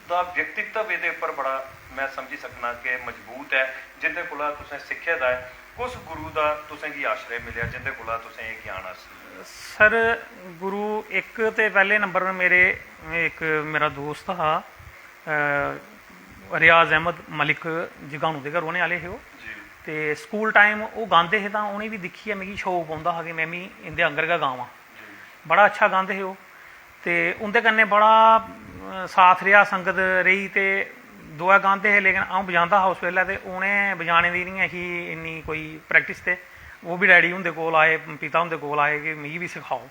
का व्यक्तित्व ये उपर बड़ा मैं समझी सकना कि मजबूत है जिंदे कोला तुसें सिक्खे दा है। उस गुरु का तुसें की आश्रय मिलिया जिंदे कोला तुसें ये ज्ञान हासिल? सर गुरु एक तो पहले नंबर मेरे एक मेरा दोस्त हा रियाज अहमद मलिक जगानू के घर रौहने वाले हे वो ते स्कूल टाइम वो गांदे हे तां उ'नें भी दिक्खियै मिगी शौक पौंदा हा कि मैं भी इंदे आंगर गै गावां। बड़ा अच्छा गांदे हे वो ते उंदे कन्नै बड़ा साथ रेहा संगत रेही ते दोऐ गांदे हे लेकिन अ'ऊं बजांदा हा उस वेल्लै ते उ'नें बजाने दी नहीं ही इन्नी कोई प्रैक्टिस ते वो भी डैडी हुंदे कोल आए पिता हुंदे कोल आए कि मिगी भी सिखाओ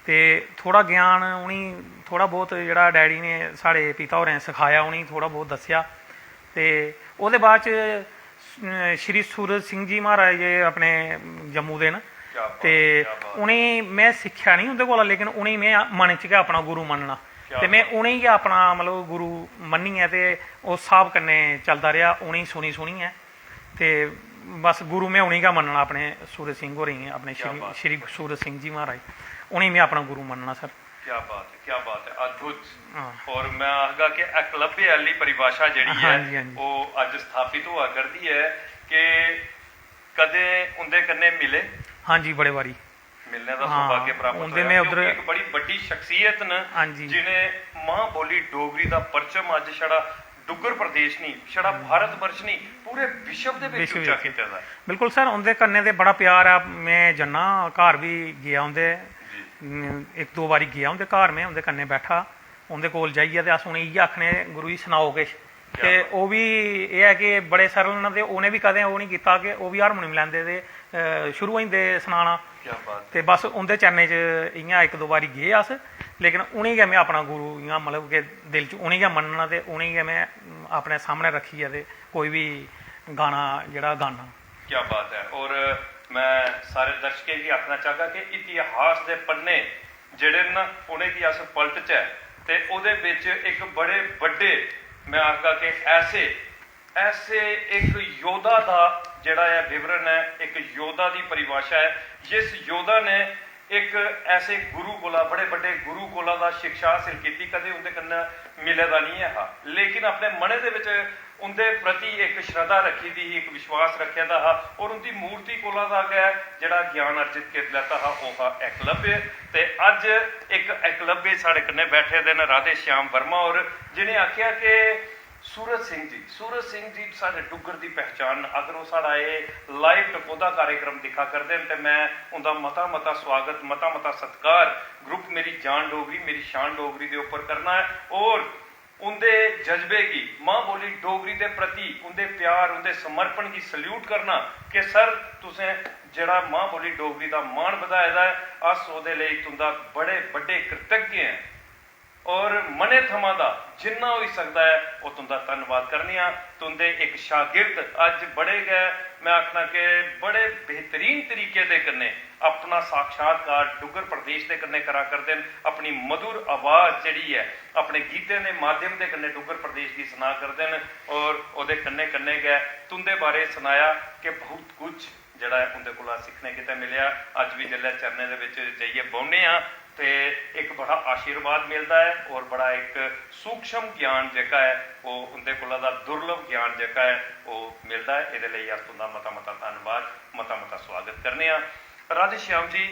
ते थोड़ा ज्ञान उ'नें थोड़ा बहुत जेह्ड़ा डैडी ने साढ़े पिता होरें सखाया उ'नें थोड़ा बहुत दस्सेआ ते ओह्दे बाद च श्री सूरज सिंह जी महाराज जे अपने जम्मू दे न ते उ'नें मैं सिक्खेआ नहीं उं'दे कोला लेकिन उ'नें मैं मन च गै अपना गुरु मन्नना ते मैं उ'नें गै अपना मतलब गुरु मन्नियै ते उस स्हाब कन्नै चलदा रेहा उ'नें सुनी सुनियै ते बस गुरु मैं उ'नें गै मन्नना अपने सूरज सिंह होरें गी अपने श्री सूरज सिंह जी महाराज उ'नें मैं अपना गुरु मन्नना सर। क्या बात है अद्भुत। और मैं आखगा कि एकलव्य आह्ली परिभाषा जिहड़ी है वो अज स्थापित हुआ करती है कि कदे उनके कन्ने मिले? हाँ जी, बड़े बारी मिलने का हाँ, सौभाग्य प्राप्त उनदे होया में क्योंकि उधर- एक बड़ी बड़ी शख्सियत न हाँ जी। जिन्हें मां बोली डोगरी का परचम अज छड़ा डुगर प्रदेश नहीं, छड़ा भारत वर्ष नहीं, पूरे विश्व दे विच विश्व उच्चा विच। कीता दा। बिल्कुल सर, उनके कन्ने ते बड़ा प्यार है। मैं जन्ना घर भी गया उनके, एक दो बारी गया उनके घर, में उनके कन्ने बैठा, उनके कोल जाइए ते अस उनें इयै आखने गुरु जी सनाओ किश। ते ओह भी एह् है कि बड़े सरल न, ते उ'नें भी कदें ओह् नहीं कीता कि ओह् भी हारमोनियम लैंदे ते शुरू होई जंदे सनाना। क्या बात। ते बस उं'दे चरणें च इ'यां एक दो बारी गे अस, लेकिन उ'नें गै में अपना गुरु इ'यां मतलब कि दिल च उ'नें गै मन्नना, ते उ'नें गै में अपने सामने रखियै ते कोई भी गाना जेह्ड़ा गाना। क्या बात है। और मैं सारे दर्शकें गी आखना चाहगा कि इतिहास दे पन्ने जेह्ड़े न उ'नें गी अस पलटचै ते ओह्दे बिच एक बड़े बड्डे, मैं आखगा कि ऐसे एक योद्धा दा जेह्ड़ा है विवरण है, एक योद्धा दी परिभाषा है, जिस योद्धा ने एक ऐसे गुरु कोला, बड़े बड़े गुरु कोला दा शिक्षा हासिल की, कदे उंदे कन्नै मिले दा नहीं है, लेकिन अपने मने दे विच उंदे प्रति एक श्रद्धा रखी दी, एक विश्वास रखे दा हा, और उनकी मूर्ति कोला दा गै जेह्ड़ा ज्ञान अर्जित कर लैता हा ओह हा एकलव्य। ते अज एक एकलव्य साढ़े कन्नै बैठे दे न राधे श्याम वर्मा, और जिन्हें आख्या कि सूरज सिंह जी साढ़े डुग्गर की पहचान। अगर वो साढ़ा ये लाइव टकोदा कार्यक्रम दिखा करते हैं तो मैं उनका मता स्वागत, मता सत्कार ग्रुप मेरी जान डोगरी मेरी शान डोगरी के उपर करना है, और उनके जज्बे की, मां बोली डोगरी के प्रति उनके प्यार, उनके समर्पण की सल्यूट करना कि सर तुसें जेड़ा मां बोली डोगरी का मान बधाए दा है, अस ओहदे लेई तुंदा बड़े बड़े कृतज्ञ हैं, और मने थमां दा जिन्ना होई सकता है वो तुंदा धन्नवाद करने आ। तुंदे एक शागिर्द अज बड़े गै, मैं आखना कि बड़े बेहतरीन तरीके दे कन्नै अपना साक्षात्कार डुग्गर प्रदेश दे कन्नै करा करदे न, अपनी मधुर आवाज़ जेह्ड़ी है अपने गीतें दे माध्यम दे कन्नै डुग्गर प्रदेश दी सना करदे न, और ओहदे कन्नै कन्नै गै तुंदे बारे सनाया कि बहुत कुछ जेह्ड़ा है उंदे कोला सिक्खने गितै मिलेआ। अज भी जेल्लै चरणें दे विच जाइयै बौह्ने आ तो एक बड़ा आशीर्वाद मिलता है, और बड़ा एक सूक्ष्म ज्ञान जेका है वो उनके कोला दा दुर्लभ ज्ञान जेका है वो मिलता है। ये लिए अस तुंदा मता धन्नवाद, मता स्वागत करने। राधे श्याम जी,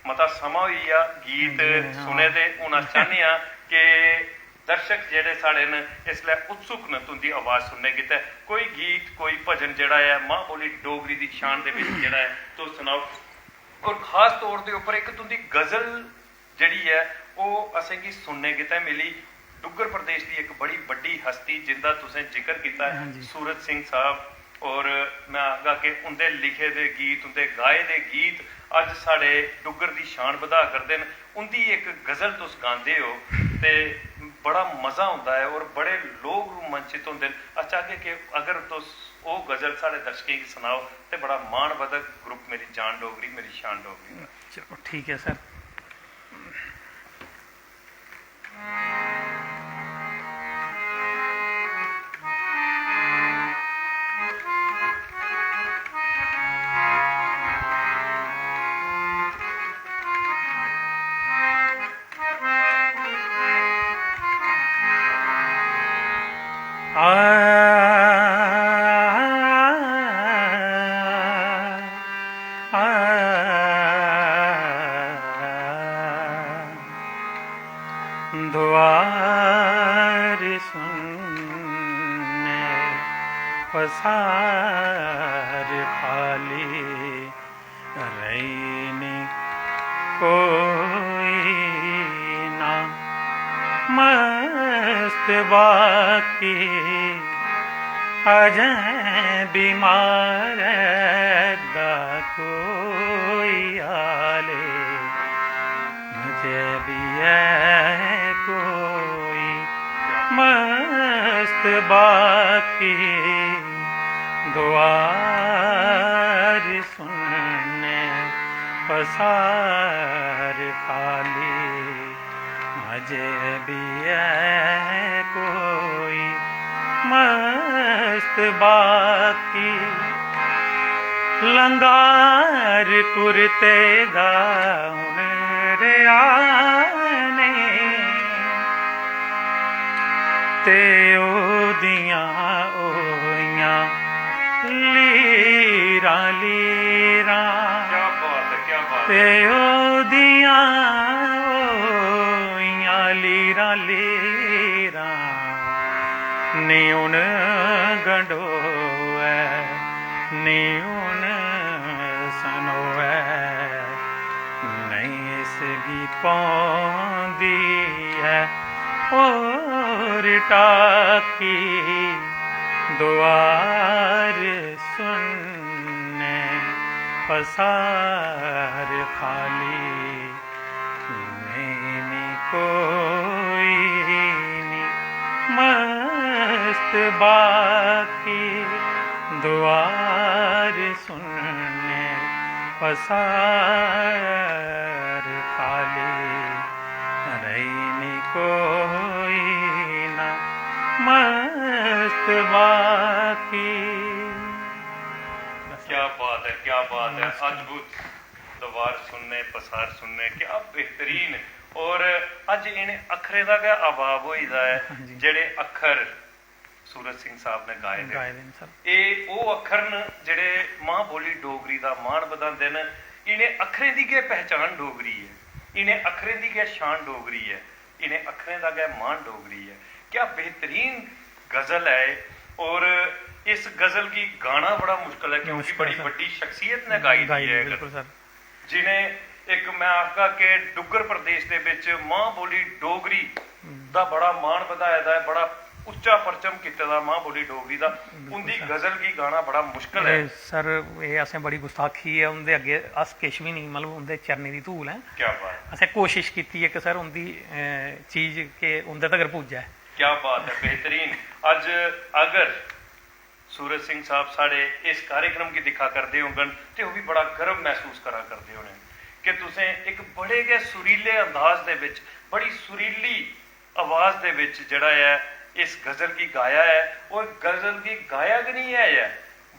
मता समा होई गया गीत सुने दे, हूँ अस चाहने कि दर्शक जेड़े साढ़े न इसलिए उत्सुक न तुंदी आवाज़ सुनने गितै, कोई गीत कोई भजन जेड़ा है मां बोली डोगरी दी शान दे विच जेड़ा है तो सुनाओ। और खास तौर के उपर एक तुंदी गज़ल जिहड़ी है वो असेंगी सुनने गितै मिली। डुग्गर प्रदेश की एक बड़ी बड़ी हस्ती जिंदा तुसें जिक्र किया सूरज सिंह साहब, और मैं आखगा कि उनके लिखे दे गीत, उनके गाए दे गीत अज साढ़े डुग्गर की शान बधा करते हैं। उनकी एक गज़ल तुस गाते हो तो बड़ा मज़ा आता है, और बड़े लोग रोमांचित होंगे। अच्छा कि अगर तुस वो गज़ल साढ़े दर्शकों की सुनाओ तो बड़ा मान बधक ग्रुप मेरी जान डोगरी मेरी शान डोगरी। चलो ठीक है सर। द्वार सुनने पसार खाली रैनी कोई ना, मस्त बाकी अजय बीमार गा कोई आले, मुझे भी है कोई मस्त बाकी द्वार सुनने पसार खाली, मुझे भी है कोई मस्त बाकी। लंगार कुर्ते गाउन रे आने ते ओदियां ओइयां लीर ਲੀਰਾ क्या बात है, क्या बात है। ਤੇ ਉਹਦੀਆਂ ਹੋਈਆਂ ਲੀਰਾਂ ਲੀਰਾਂ ਨੀ ਹੁਣ ਗੰਢੋਐ ਨੀ ਹੁਣ ਸਨੋਐ ਨਹੀਂ ਇਸ ਗੀ ਪਾਉਂਦੀ ਹੈ और टाकी द्वार सुनने पसार खाली नहीं कोई नहीं मस्त बाकी द्वार सुनने पसार खाली रही कोई ना मस्त बाकी। क्या बात है, क्या बात है। अद्भुत दवार सुनने पसार सुनने, क्या बेहतरीन। और अज इन्हें अखरे का क्या अभाव होईदा है जेड़े अखर सूरज सिंह साहब ने गाए गाए ने सर। ये वो अखर न जेड़े मां बोली डोगरी का मान बधाते हैं। इन्हें अखरे की क्या पहचान डोगरी है, इन्हें अखरे की क्या शान डोगरी है, इन्हें अखरे का क्या मान डोगरी है। क्या बेहतरीन गजल है। और इस गजल की गाना बड़ा मुश्किल है क्योंकि बड़ी बड़ी शख्सियत ने गाई दी है, जिन्हें एक मैं आपका के डुगर प्रदेश के विच मां बोली डोगरी का बड़ा मान बधाया है, बड़ा उच्चा परचम किते दा मां बोली डोगरी दा। उनकी गजल की गाना बड़ा मुश्किल है सर। ये असें बड़ी गुस्ताखी है उनके अगे, अस किश भी नहीं, मतलब उनके चरने की धूल है। क्या बात। असें कोशिश की है कि सर उनकी चीज के उनके तक पुज्जे। क्या बात है, बेहतरीन। अज अगर सूरज सिंह साहब साढ़े इस कार्यक्रम की दिखा करते होगन तो वह भी बड़ा गर्व महसूस करा करते होने कि तुसें एक बड़े गै सुरीले अंदाज दे विच, बड़ी सुरीली आवाज़ दे विच जड़ा है इस गज़ल की गाया है। और गज़ल की गाया कि नहीं है,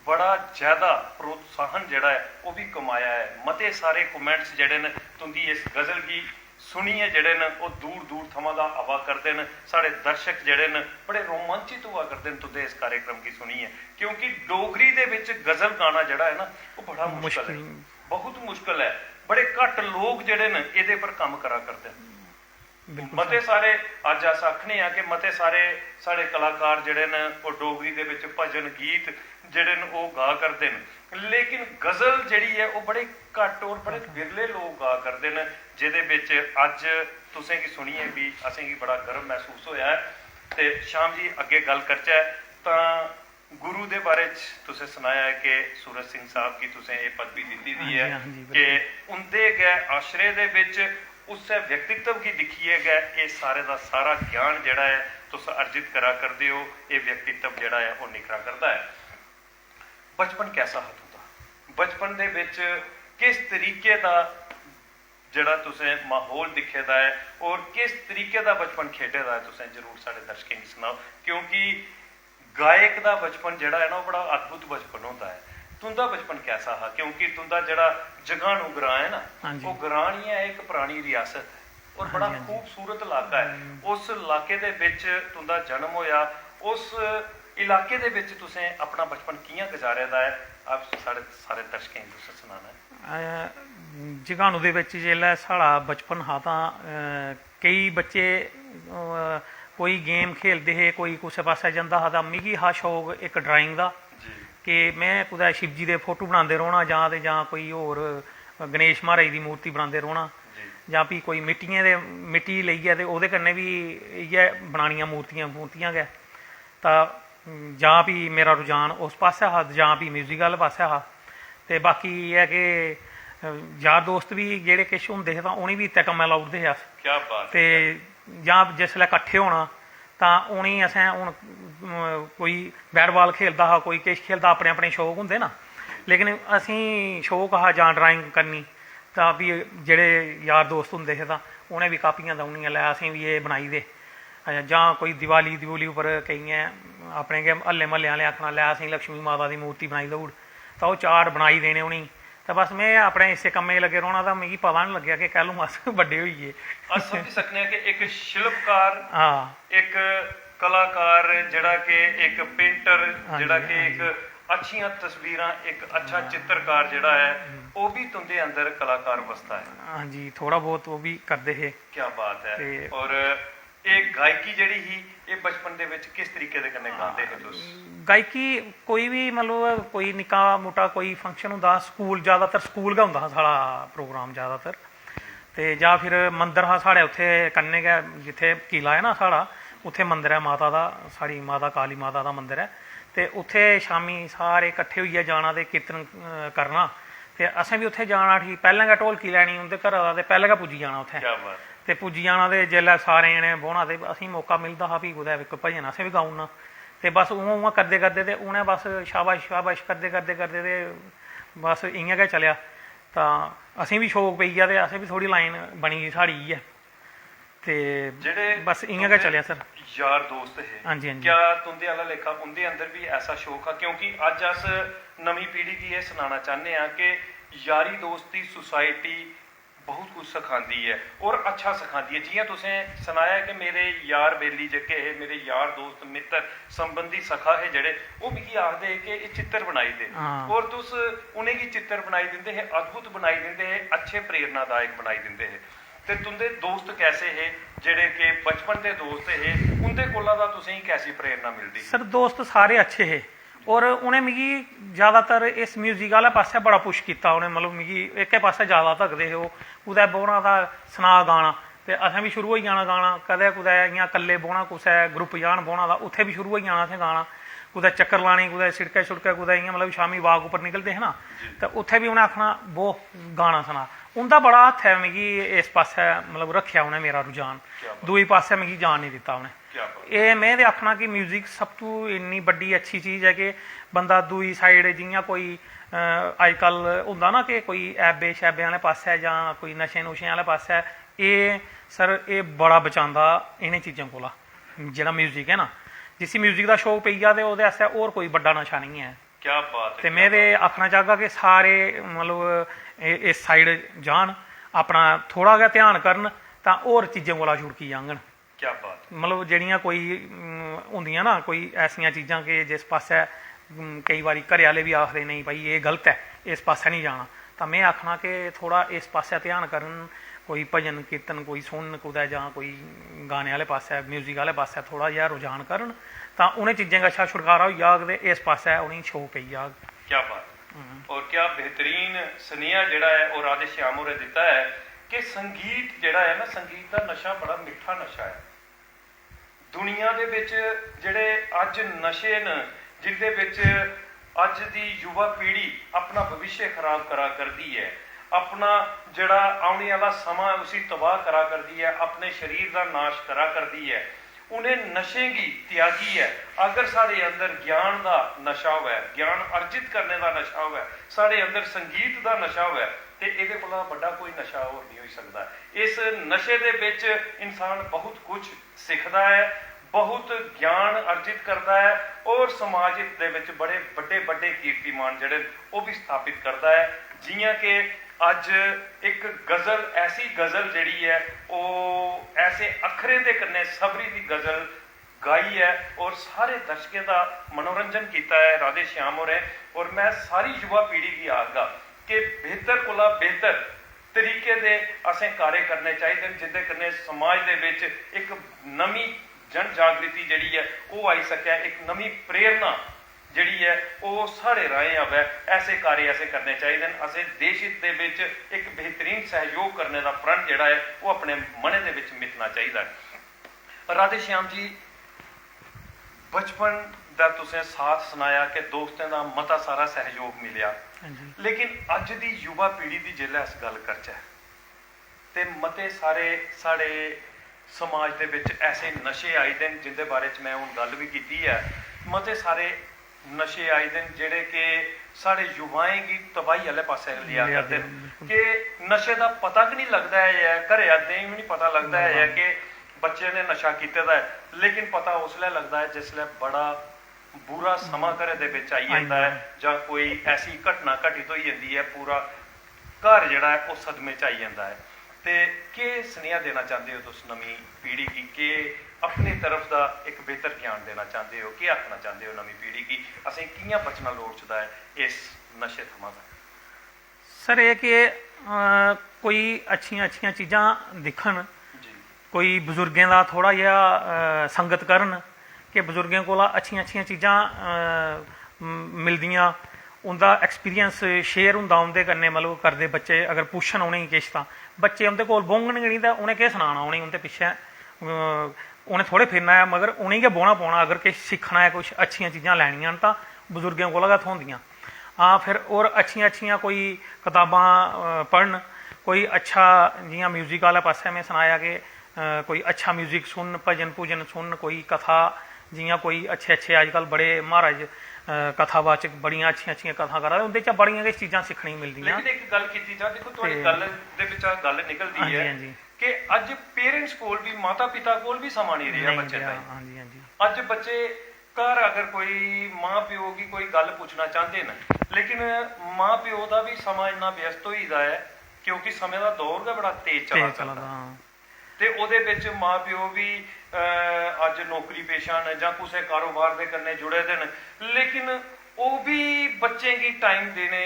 बड़ा ज़्यादा प्रोत्साहन जड़ा है वह भी कमाया है। मते सारे कमेंट्स जड़े न तुंदी इस गज़ल की सुनिए जड़े न वो दूर दूर थमां दा आवा करते हैं। साढ़े दर्शक जड़े न बड़े रोमांचित हुआ करते हैं तुंदे इस कार्यक्रम की सुनिए, क्योंकि डोगरी दे विच गज़ल गाना जड़ा है ना वो बड़ा मुश्किल है, बहुत मुश्किल है। बड़े घट लोग जड़े न इहदे पर काम करा करते हैं। मते सारे अज अस आखने कि मते सारे साढ़े कलाकार जड़े न वो डोगरी दे विच भजन गीत जड़े न वो गा करते हैं, लेकिन गज़ल जड़ी है वो बड़े घट और बड़े बिरले लोग गा करते हैं, जिहदे विच अज तुसें की सुनिए भी असें की बड़ा गर्व महसूस होया है। ते शाम जी अगे गल करचै तां गुरु दे बारे च तुसें सुनाया है कि सूरज सिंह साहब की तुसें ये पदवी दी दी है कि उनदे गै आश्रय दे विच उस व्यक्तित्व की दिखिए गए ये सारे का सारा ज्ञान जड़ा है तुस अर्जित करा करते हो, ये व्यक्तित्व जड़ा है वो निखरा करता है। बचपन कैसा हा तुंदा, बचपन दे विच किस तरीके का जड़ा तुसें माहौल दिखे दा है और किस तरीके का बचपन खेडे दा है, तुसें जरूर साढ़े दर्शकें गी सुनाओ। क्योंकि गायक का बचपन जड़ा है ना वो बड़ा अद्भुत बचपन होता है। तुंदा बचपन कैसा हा, क्योंकि तुंदा जड़ा जगानू ग्रां है ना वो ग्रां नहीं है, एक पुरानी रियासत है और बड़ा खूबसूरत इलाका है। उस इलाके दे विच तुंदा जन्म होया, उस इलाके दे विच तुसें अपना बचपन कियां गुजारे दा है, आप सारे दर्शकें गी तुसें सुनाना है। जगानू दे विच जेल्लै साढ़ा बचपन हा तां कई बच्चे कोई गेम खेलते हे, कोई कुसै पास्सै जंदा हा, तां मिगी हा शौक एक ड्राइंग दा कि मैं कुदै शिवजी दे फोटो बनांदे रौह्ना जां कोई होर गणेश महाराज दी मूर्ति बनांदे रौह्ना जां फ्ही कोई मिट्टी लेइयै ते ओह्दे कन्नै भी इ'यै बनानियां मूर्तियां गै। तां जां फ्ही मेरा रुझान उस पास्सै हा जां फ्ही म्यूजिक आह्ले पास्सै हा। ते बाकी एह् है कि यार दोस्त भी जेह्ड़े किश होंदे हे तां उ'नेंगी बी इत्तै कम्मै लाई ओड़दे हे अस। क्या बात। ते जां जिसलै कट्ठे होना तां उ'नेंगी असें हून कोई बैट बॉल खेलदा हा, कोई किश खेलदा, अपने अपने शौक होंदे ना, लेकिन असें शौक हा जां ड्राइंग करनी। तां फ्ही जेह्ड़े यार दोस्त होंदे हे तां उ'नें बी कापियां देई ओड़नियां, लै असें बी एह् बनाई दे। जां कोई दिवाली उप्पर केइयें अपने गै हल्ले म्हल्ले आह्ले आखना लै असें लक्ष्मी माता दी मूर्ति बनाई देई ओड़, तां ओह् चार बनाई देने उ'नेंगी। तो बस मैं अपने इस्से कम्मे लगे रौह्ना, तां मिगी पता नहीं लग्गेआ कि कैलूं अस बड्डे होई गे। अस समझी सकने कि एक शिल्पकार, हाँ, एक कलाकार जड़ा कि एक पेंटर जड़ा कि एक ਅੱਛੀਆਂ ਤਸਵੀਰਾਂ, ਇੱਕ ਅੱਛਾ ਚਿੱਤਰਕਾਰ ਜਿਹੜਾ ਹੈ ਉਹ ਵੀ ਤੁੰਦੇ ਅੰਦਰ ਕਲਾਕਾਰ ਅਵਸਥਾ ਹੈ। ਹਾਂਜੀ, ਥੋੜਾ ਬਹੁਤ ਉਹ ਵੀ ਕਰਦੇ ਹੈ। ਕੀ ਬਾਤ ਹੈ। ਤੇ ਔਰ ਇਹ ਗਾਇਕੀ ਜਿਹੜੀ ਹੀ ਇਹ ਬਚਪਨ ਦੇ ਵਿੱਚ ਕਿਸ ਤਰੀਕੇ ਦੇ ਕन्नै ਗਾਉਂਦੇ ਹੋ ਤੁਸੀਂ? ਗਾਇਕੀ ਕੋਈ ਵੀ ਮਤਲਬ ਕੋਈ ਨਿੱਕਾ ਮੋਟਾ ਕੋਈ ਫੰਕਸ਼ਨ ਹੁੰਦਾ, ਸਕੂਲ ਜ਼ਿਆਦਾਤਰ ਸਕੂਲ ਗਾ ਹੁੰਦਾ ਸਾਡਾ प्रोग्राम ਜ਼ਿਆਦਾਤਰ, ਤੇ ਜਾਂ ਫਿਰ ਮੰਦਰ ਹਾਂ साढ़े उत्थे कन्नै गै जित्थे किला है ना साढ़ा, उत्थे मंदिर है माता दा, साढ़ी माता काली माता दा मंदिर है, ते उत्थे शामी सारे इकट्ठे होइयै जाना ते कीर्तन करना, ते असें भी उत्थे जाना। ठीक पैह्लें गै ढोलकी लैनी उं'दे घरा दा, ते पैह्लें गै पुज्जी जाना उत्थे, क्या बात। ते पुज्जी जाना, ते जेल्लै सारे जने बौह्ना ते असें मौका मिलदा हा, फ्ही कुदै इक भजन असें बी गाई ओड़ना, ते बस उ'आं उ'आं करदे करदे ते उ'नें बस शाबाश शाबाश करदे करदे करदे ते बस इ'यां गै चलेआ। तां असें बी शौक पेई गेआ, ते असें बी थोह्ड़ी लाइन बनी गेई साढ़ी इ'यै, ते जेह्ड़े बस इ'यां गै चलेआ सर। यार दोस्त है, हाँ जी, हाँ जी। क्या तुंदे आह्ला लेखा उंदे अंदर भी ऐसा शौक है? क्योंकि अज अस नवीं पीढ़ी गी एह् सनाना चाहते हैं कि यारी दोस्ती सोसाइटी बहुत कुछ सिखाती है और अच्छा सिखाती है। जियां तुसें सनाया कि मेरे यार बेली जेह्के हे, मेरे यार दोस्त मित्र संबंधी सखा हे जेह्ड़े, ओह् मिगी आखदे हे कि एह् चित्तर बनाई दे, और तुस उ'नेंगी चित्तर बनाई दिंदे हे, अद्भुत बनाई दिंदे हे, अच्छे प्रेरणादायक बनाई दिंदे हे। ते तुंदे दोस्त कैसे हे जेह्ड़े कि बचपन दे दोस्त हे, उं'दे कोला दा तुसेंगी कैसी प्रेरणा मिलदी? सर दोस्त सारे अच्छे हे, और उ'नें मिगी ज़्यादातर इस म्यूजिक आह्ले पास्सै बड़ा पुश कीता। उ'नें मतलब मिगी एह्के पास्सै ज़्यादा धकदे हे। ओह् कुदै बौह्ना था सना गाना, ते असें बी शुरू होई जाना गाना, कदें कुदै इ'यां कल्ले बौह्ना, कुसै ग्रुप जान बौह्ना था, उत्थै बी शुरू होई जाना असें गाना, कुदै चक्कर लाने, कुदै शिड़कै शुड़कै कुदै इ'यां मतलब शामी वाक उप्पर निकलदे हे ना, ते उत्थै बी उ'नें आखना बो गाना सना। उं'दा बड़ा हत्थ है मिगी इस पास्सै मतलब रक्खेआ उ'नें मेरा रुझान, दूई पास्सै मिगी जान नहीं दित्ता उ'नें। एह् में ते आखना कि म्यूजिक सब तू इन्नी बड्डी अच्छी चीज़ है कि बंदा दूई साइड जियां कोई अजकल होंदा ना कि कोई ऐबे शैबे आह्ले पास्सै जां कोई नशे नुशे आह्ले पास्सै, एह् सर एह् बड़ा बचांदा इ'नें चीज़ें कोला। जेह्ड़ा म्यूजिक है ना, जिसी म्यूजिक दा शौक पेई जा ते ओह्दे आस्तै होर कोई बड्डा नशा नहीं है। क्या बात है। ते मैं ते आखना चाहगा कि सारे मतलब इस साइड जान, अपना थोड़ा गै ध्यान करन तां होर चीज़ें कोला छुड़की जाङन। क्या बात। मतलब जेह्ड़ियां कोई होंदियां ना कोई ऐसियां चीज़ां कि जिस पास्सै केई बारी घरै आह्ले बी आखदे नहीं भाई एह् गलत है, इस पास्सै नहीं जाना, तां में आखना कि थोड़ा इस पास्सै ध्यान करन, कोई भजन कीर्तन कोई सुनन कुदै, जां कोई गाने आह्ले पास्सै म्यूजिक आह्ले पास्सै थोड़ा जेहा रुझान करन, तां उ'नें चीज़ें कशा छुटकारा होई जाग ते इस पास्सै उ'नेंगी शौक पेई जाग। क्या बात। और क्या बेहतरीन सनेहा जेह्ड़ा है ओह् राधे श्याम होरें दित्ता है कि संगीत जेह्ड़ा है ना, संगीत दा नशा बड़ा मिट्ठा नशा है। दुनिया दे विच जेह्ड़े अज नशे न, जिंदे विच अज दी युवा पीढ़ी अपना भविष्य खराब करा करदी है, अपना जेह्ड़ा औने आह्ला समां उसी तबाह करा करदी है, अपने शरीर दा नाश करा करदी है, उन्हें नशे गी त्यागी है। अगर साढ़े अंदर ज्ञान का नशा होवे, ज्ञान अर्जित करने का नशा होवे, साढ़े अंदर संगीत का नशा होवे, तो ये कोला बड़ा कोई नशा होर नहीं हो सकता। इस नशे दे विच इंसान बहुत कुछ सीखता है, बहुत ज्ञान अर्जित करता है, और समाज दे विच बड़े बड़े बड़े कीर्तिमान जेहड़े वो भी स्थापित करता है। जियां कि अज एक गज़ल, ऐसी गज़ल जिहड़ी है वो ऐसे अखरे दे कन्नै सबरी दी गज़ल गाई है और सारे दर्शकें का मनोरंजन किया है राधे श्याम होरें। और मैं सारी युवा पीढ़ी की आखगा कि बेहतर कोला बेहतर तरीके दे असें कार्य करने चाहिए, जिंदे कन्नै समाज दे विच एक नवीं जन जागृति जिहड़ी है वो आई सकै, एक नवीं प्रेरणा जिहड़ी है वो साढ़े राहें आवे। ऐसे कार्य ऐसे करने चाहिए। असें देश हित दे विच एक बेहतरीन सहयोग करने का प्रण जिहड़ा है वो अपने मने दे विच मिथना चाहिए। राधे श्याम जी, बचपन का तुसें साथ सुनाया कि दोस्तें का मता सारा सहयोग मिलिया, लेकिन अज दी युवा पीढ़ी की जिल्लै अस गल करचै ते मते सारे साढ़े समाज दे विच ऐसे नशे आए दे जिंदे बारे च मैं हुण गल भी कीती है। मते सारे नशे आए दे जेहड़े कि साढ़े युवाएं की तबाही आह्ले पास्से लिया करदे कि नशे का पता गै नहीं लगता है, घरे आदे भी नहीं पता लगता है कि बच्चे ने नशा कीते दा है, लेकिन पता उसलै लगता है जिसलै बड़ा बुरा समा घरे दे विच आई जाता है, जां कोई ऐसी घटना घटित हो जाती है, पूरा घर जिहड़ा है वो सदमे च आई जाता है। ਤੇ ਕੀ ਸੁਨੇਹਾ ਦੇਣਾ ਚਾਹੁੰਦੇ ਹੋ ਤੁਸੀਂ ਨਵੀਂ ਪੀੜ੍ਹੀ ਕੀ, ਕਿ ਆਪਣੀ ਤਰਫ ਦਾ ਇੱਕ ਬਿਹਤਰ ਗਿਆਨ ਦੇਣਾ ਚਾਹੁੰਦੇ ਹੋ, ਕੀ ਆਖਣਾ ਚਾਹੁੰਦੇ ਹੋ ਨਵੀਂ ਪੀੜ੍ਹੀ ਕੀ ਅਸੀਂ ਕਿ'यां ਬਚਣਾ ਲੋੜਚਦਾ ਹੈ ਇਸ ਨਸ਼ੇ ਥਮਾਂ ਦਾ? ਸਰ ਇਹ ਕਿ ਕੋਈ ਅੱਛੀਆਂ ਚੀਜ਼ਾਂ ਦਿਖਣ, ਜੀ ਕੋਈ ਬਜ਼ੁਰਗਾਂ ਦਾ ਥੋੜਾ ਜਿਹਾ ਸੰਗਤ ਕਰਨ ਕਿ ਬਜ਼ੁਰਗਾਂ ਕੋਲ ਅੱਛੀਆਂ ਚੀਜ਼ਾਂ ਮਿਲਦੀਆਂ, उनका एक्सपीरियंस शेयर होंदा उंदे कन्नै, मतलब करदे बच्चे अगर पुछन उनेंगी किश तां बच्चे उंदे कोल बौंहणगे नहीं, तां उनें केह् सनाना, उनेंगी उंदे पिच्छे उनें थोड़े फिरना है, मगर उनेंगी गै बौह्ना पौना। अगर किश सिक्खना है, कुछ अच्छियां चीज़ां लैनियां न तां बजुर्गें कोला गै थ्होंदियां। हाँ फिर होर अच्छियां कोई कताबां पढ़न, कोई अच्छा जियां म्यूजिक आह्ले पास्से में सनाया कि कोई अच्छा म्यूजिक सुन, भजन भुजन सुन, कोई कथा जियां कोई अच्छे अजकल बड़े महाराज कथावाचक बड़ियां अच्छियां कथा करा दे, उंदे च बड़ियां किश चीज़ां सिक्खने मिलदियां। लेकिन एक गल कीती जा, देखो तुहाडी गल दे विच आ गल निकलदी है कि अज पेरेंट्स कोल भी, माता पिता कोल भी समा नहीं रहा बच्चे दा। अज बच्चे घर अगर कोई माँ प्यो की कोई गल पूछना चाहते न, लेकिन माँ प्यो का भी समा इन्ना व्यस्त होई दा है क्योंकि समय का दौर गै बड़ा तेज चला ते ओहदे विच माँ प्यो भी अज नौकरी पेशा न जां कुसै कारोबार दे कन्नै जुड़े दे न, लेकिन ओह भी बच्चें गी टाइम देने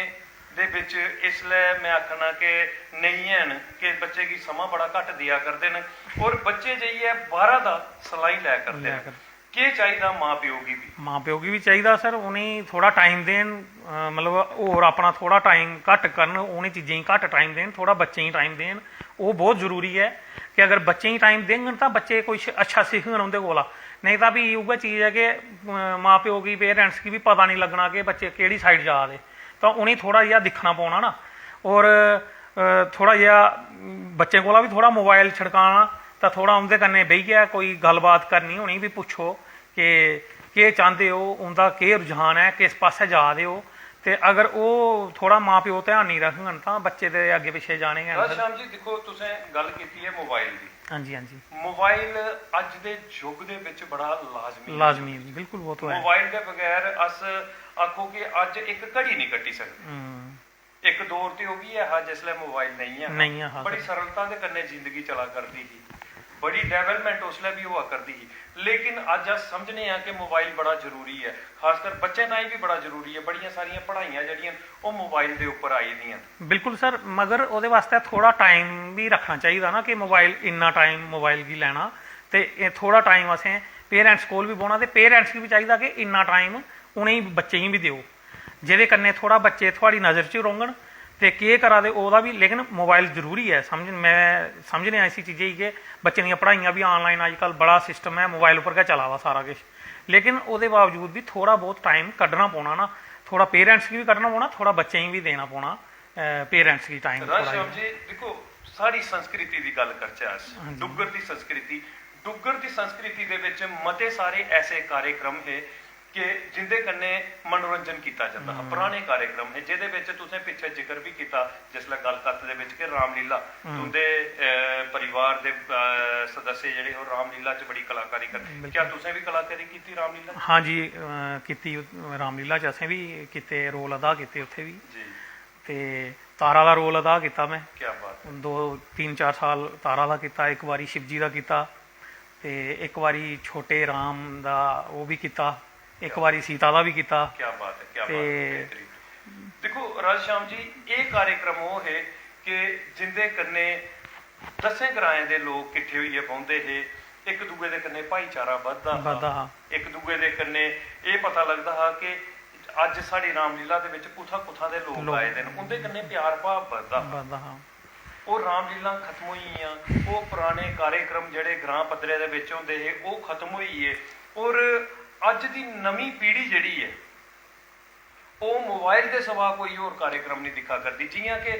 दे विच इसलै मैं आखना कि नहीं हैन, कि बच्चे गी समा बड़ा घट दिया करदे न और बच्चे जाइयै बाहरा दा सलाई लै करदे न। केह् चाहिदा माँ प्यो गी भी चाहिदा सर, उनेंगी थोड़ा टाइम देन, मतलब होर अपना थोड़ा टाइम घट्ट करन, उनें चीज़ें गी घट्ट टाइम देन, थोड़ा बच्चें गी टाइम देन, वो बहुत जरूरी है कि अगर बच्चें गी टाइम देङन तां बच्चे कुछ अच्छा सिक्खङन उंदे कोला। नहीं तां भी उ'ऐ चीज़ है कि माँ प्यो गी, पेरेंट्स गी भी पता नहीं लग्गना कि बच्चे केह्ड़ी साइड जा दे, तां उनेंगी थोड़ा जेहा दिक्खना पौना ना। और थोड़ा जेहा बच्चें कोला भी थोड़ा मोबाइल छड़काना, तां थोड़ा उंदे कन्नै बेहियै कोई गल्लबात करनी, उनेंगी भी पुच्छो कि केह् चांह्दे हो, उंदा केह् रुझान है, किस पास्सै जा दे हो। ते अगर वो थोड़ा माँ प्यो ध्यान नहीं रखङन तां बच्चे दे अग्गे पिच्छे जाने गै न। श्याम जी देखो, तुसें गल कीती है मोबाइल दी। हां जी मोबाइल अज दे युग दे विच बड़ा लाजमी बिल्कुल वो तो है। मोबाइल दे बगैर अस आखो कि अज एक घड़ी नहीं कट्टी सकदे। एक दौर ते ओह भी है जिसलै मोबाइल नहीं है, बड़ी सरलता दे कन्नै जिंदगी चला करदी ही, बड़ी डेवलपमेंट उसलै भी होआ करदी ही। लेकिन अज अस समझने कि मोबाइल बड़ा जरूरी है, खासकर बच्चें ताईं भी बड़ा जरूरी है। बड़ियां सारियां पढ़ाइयां जेहड़ियां ओह मोबाइल दे उप्पर आई दियां। बिल्कुल सर, मगर ओहदे वास्ते थोड़ा टाइम भी रखना चाहिए ना कि मोबाइल इन्ना टाइम मोबाइल गी लैना, ते थोड़ा टाइम असें पेरेंट्स कोल भी बौह्ना, ते पेरेंट्स गी भी चाहिए कि इन्ना टाइम उनेंगी बच्चें गी भी देओ, जेह्दे कन्नै थोड़ा बच्चे थुआढ़ी नज़र च रौह्ङन ते केह् करा दे ओह्दा भी। लेकिन मोबाइल जरूरी है, मैं समझने ऐसी चीज़ें ही कि बच्चें दियां पढ़ाइयां भी ऑनलाइन अजकल बड़ा सिस्टम है, मोबाइल उप्पर गै चला दा सारा किश। लेकिन ओह्दे बावजूद भी थोड़ा बहुत टाइम कड्ढना पौना ना, थोड़ा पेरेंट्स गी भी कड्ढना पौना, थोड़ा बच्चें गी भी देना पौना, पेरेंट्स गी टाइम। राजश्याम जी देखो, साड़ी संस्कृति की गल करचै अस, डुग्गर की संस्कृति, डुग्गर की संस्कृति दे विच मते सारे ऐसे कार्यक्रम है कि जिंदे कन्नै मनोरंजन किया जाता है। पुराने कार्यक्रम है जिहदे विच तुसें पिछे जिक्र भी किया जिसलै गल कत्थ दे विच कि रामलीला, तुंदे परिवार दे सदस्य जेहड़े ओह रामलीला च बड़ी कलाकारी करदे, क्या तुसें भी कलाकारी की रामलीला? हाँ जी कीती, रामलीला च असें भी कीते, रोल अदा कीते उत्थे भी जी। ते तारा दा रोल अदा किया मैं, क्या बात है। 2-3-4 साल तारा दा किया, एक बारी शिवजी दा किया, ते एक बारी छोटे राम दा वो भी किया, एक बारी सीता का भी किया। क्या बात है, क्या बात है। देखो राजश्याम जी, ये कार्यक्रम वो है कि जिंदे कन्ने 10 ग्राएं दे लोग किट्ठे होइए बौंहदे हे, एक दूए दे कन्ने भाईचारा बधदा हा, एक दूए दे कन्ने ये पता लगदा हा कि अज साड़ी रामलीला दे विच कुत्थां दे लोग आए दे न, उंदे कन्ने प्यार भाव बधदा हा। वो रामलीला खत्म होइयां, वो पुराने कार्यक्रम जेहड़े ग्रां पद्धरे दे विच होंदे हे वो खत्म होइए, और अज दी नवीं पीढ़ी जिहड़ी है वो मोबाइल के सवा कोई होर कार्यक्रम नहीं दिखा करती। जियां कि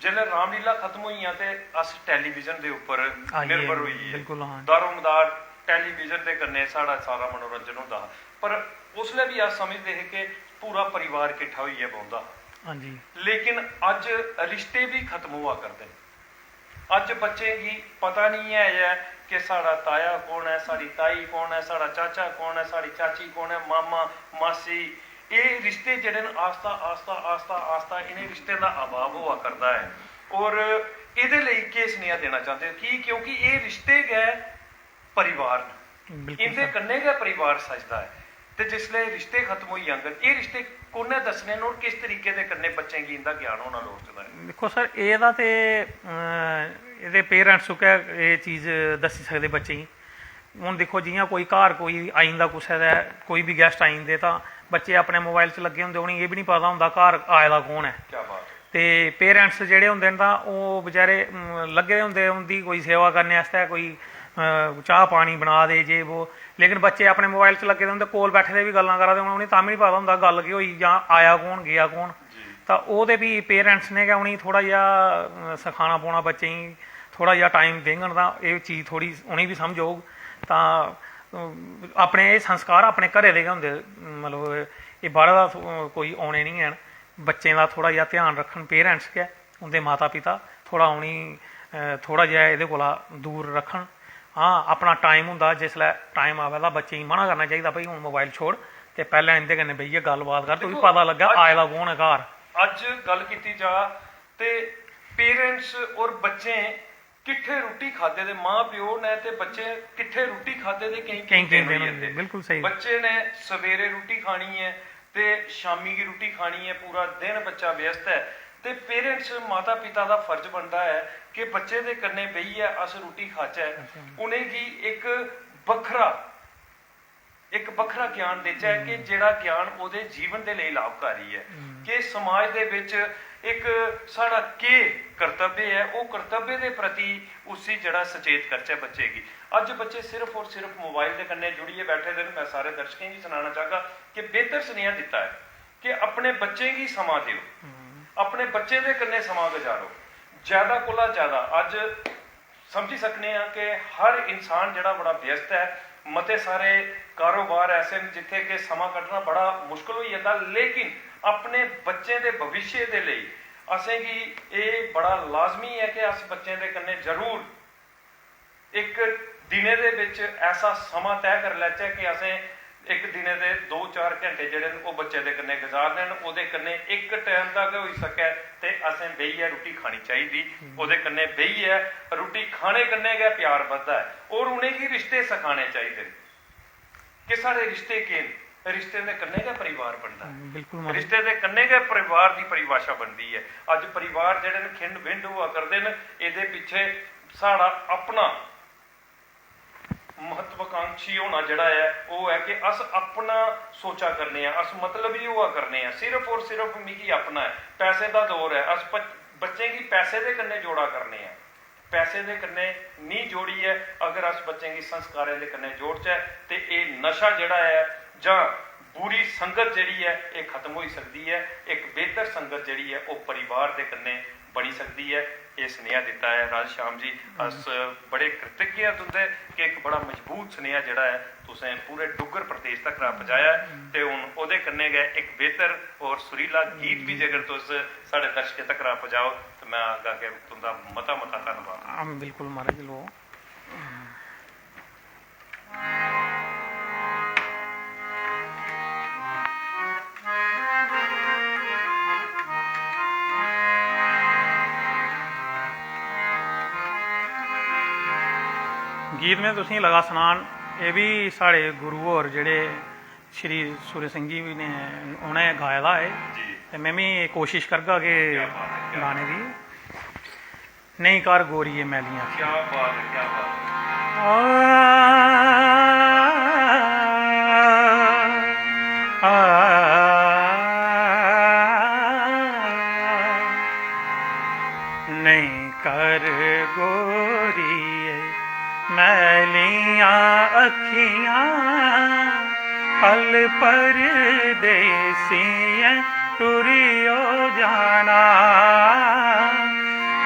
जिसलै रामलीला खत्म होइयां ते अस टैलीविजन के उपर निर्भर होइए, दारोमदार टैलीविजन के कन्नै साढ़ा सारा मनोरंजन होंदा हा, पर उसलै भी अस समझते हैं कि पूरा परिवार किट्ठा होइए बौंहदा। लेकिन अज रिश्ते भी खत्म हुआ करते हैं। अज बच्चे गी पता नहीं है कि साड़ा ताया कौन है, साड़ी ताई कौन है, साड़ा चाचा कौन है, साड़ी चाची कौन है, मामा मासी, ये रिश्ते जेहड़े न आस्ता आस्ता आस्ता आस्ता इन्हें रिश्ते का अभाव हुआ करता है। ਔਰ ਇਹਦੇ ਲਈ ਕੀ ਸੁਨੇਹਾ ਦੇਣਾ ਚਾਹੁੰਦੇ ਹੋ ਕੀ, ਕਿਉਂਕਿ ਇਹ ਰਿਸ਼ਤੇ ਗਏ परिवार इंदे कन्ने गै परिवार सजदा है ते जिसले रिश्ते खत्म होई जांगन ये रिश्ते कोने दसने न और किस तरीके दे कन्ने बच्चें गी इंदा ज्ञान होना लोड़दा है। देखो सर एह्दा ते एह्दे पेरेंट्स गै एह् चीज़ दस्सी सकदे बच्चें गी। हून दिक्खो जियां कोई घर कोई आई जंदा कुसै दा कोई भी गेस्ट आई जंदे तां बच्चे अपने मोबाइल च लग्गे होंदे उ'नेंगी एह् बी निं पता होंदा घर आए दा कौन है। क्या बात है। ते पेरेंट्स जेह्ड़े होंदे न तां ओह् बेचारे लग्गे दे होंदे उं'दी कोई सेवा करने आस्तै कोई चाह् पानी बना दे जे वो, लेकिन बच्चे अपने मोबाइल च लग्गे दे होंदे कोल बैठे दे बी गल्लां करा दे होन उ'नेंगी तां बी निं पता होंदा गल्ल केह् होई जां आया कौन गेआ कौन। तां ओह् ते भी पेरेंट्स ने गै उ'नेंगी थोह्ड़ा जेहा सखाना पौना बच्चें गी, थोह्ड़ा जेहा टाइम देङन तां एह् चीज़ थोह्ड़ी उ'नेंगी बी समझ औग। तां अपने एह् संस्कार अपने घरै दे गै होंदे, मतलब एह् बाह्रा दा कोई औने निं हैन। बच्चें दा थोह्ड़ा जेहा ध्यान रक्खन पेरेंट्स गै, उं'दे माता पिता थोह्ड़ा उ'नेंगी थोह्ड़ा जेहा एह्दे कोला दूर रक्खन। हाँ अपना टाइम होंदा जिसलै टाइम आवे तां बच्चें गी मना करना चाहिदा भाई हून मोबाइल छोड़ ते पैह्लें इंदे कन्नै बेहियै गल्लबात कर तुगी पता लग्गा आए दा कौन है घर। अज्ज गल कीती जा ते पेरेंट्स और बच्चे किट्ठे रुट्टी खादे दे मां प्यो ने ते बच्चे किट्ठे रुट्टी खादे दे केईं दिन होई जंदे। बिल्कुल सही। बच्चे ने सवेरे रुट्टी खानी है ते शामी की रुट्टी खानी है, पूरा दिन बच्चा व्यस्त है ते पेरेंट्स माता पिता का फर्ज बनता है कि बच्चे दे कन्ने बेहियै अस रुट्टी खाचै, उ'नेंगी एक बखरा ज्ञान देचै कि जेह्ड़ा ज्ञान ओह्दे जीवन दे लेई लाभकारी है कि समाज दे विच एक साढ़ा केह् कर्तव्य है, ओह् कर्तव्य दे प्रति उसी जेह्ड़ा सचेत करचै बच्चे गी। अज्ज बच्चे सिर्फ और सिर्फ मोबाइल दे कन्नै जुड़ियै बैठे दे न। मैं सारे दर्शकें गी सनाना चाहगा कि बेहतर सुनेहा दित्ता है कि अपने बच्चे गी समां दिओ, अपने बच्चे दे कन्नै समां गुजारो ज़्यादा कोला ज़्यादा। अज समझी सकने हैं कि हर इंसान जिहड़ा बड़ा व्यस्त है, मते सारे कारोबार ऐसे न जिथे कि समां कड्ढना बड़ा मुश्किल होई जाता, लेकिन अपने बच्चे दे भविष्य दे लई असेंगी एह् बड़ा लाजमी है कि अस बच्चें दे कन्नै जरूर एक दिने दे विच ऐसा समां तय कर लैचै कि असें एक दिने दे 2-4 घंटे जेह्ड़े न ओह् बच्चे दे कन्नै गुजारने न। ओह्दे कन्नै एक टाइम दा गै होई सकै ते असें बेहियै रुट्टी खानी चाहिदी, ओह्दे कन्नै बेहियै रुट्टी खाने कन्नै गै प्यार बधदा है और उ'नेंगी रिश्ते सखाने चाहिदे कि साढ़े रिश्ते केह् न। रिश्ते दे कन्नै गै परिवार बनदा है, रिश्ते दे कन्नै गै परिवार दी परिभाशा बनदी है। अज परिवार जेह्ड़े न खिंड बिंड होआ करदे न, एह्दे पिच्छे साढ़ा अपना महत्वाकांक्षी होना जड़ा है वो है कि अस अपना सोचा करने, अस मतलब ही हुआ करने, सिर्फ और सिर्फ मिगी अपना है। पैसे का दौर है, अस बच्चे की पैसे दे कन्ने जोड़ा करने, पैसे दे कन्ने नहीं जोड़ी है। अगर अस बच्चे की संस्कारें दे कन्ने जोड़चै ते ये नशा जड़ा है जां बुरी संगत जिहड़ी है ये खत्म हो सकती है। एक बेहतर संगत जिहड़ी है वो परिवार दे कन्ने बनी सकती है। ये सुनेहा दिता है राज श्याम जी, अस बड़े कृतज्ञ हैं तुंदे कि एक बड़ा मजबूत सुनेहा जिहड़ा है तुसें पूरे डुग्गर प्रदेश तक पहुँचाया ते हुण ओहदे कन्नै गै एक बेहतर और सुरीला गीत भी जेकर तुस साढ़े दर्शकें तक पहुँचाओ तो मैं आगा कि तुंदा मता मता धन्नवाद। बिल्कुल महाराज लो गीत में तुसें लगा सनान, ये भी साढ़े गुरु होर जेह्ड़े श्री सूर्य सिंह जी ने उ'नें गाए दा है ते मैं भी कोशिश करगा कि गाने दी। नहीं कर गोरिये मैलियां। क्या बात है, क्या बात है। नहीं कर गोरिये मैलियां अखियां कल परदेसियां टुरियो जाना,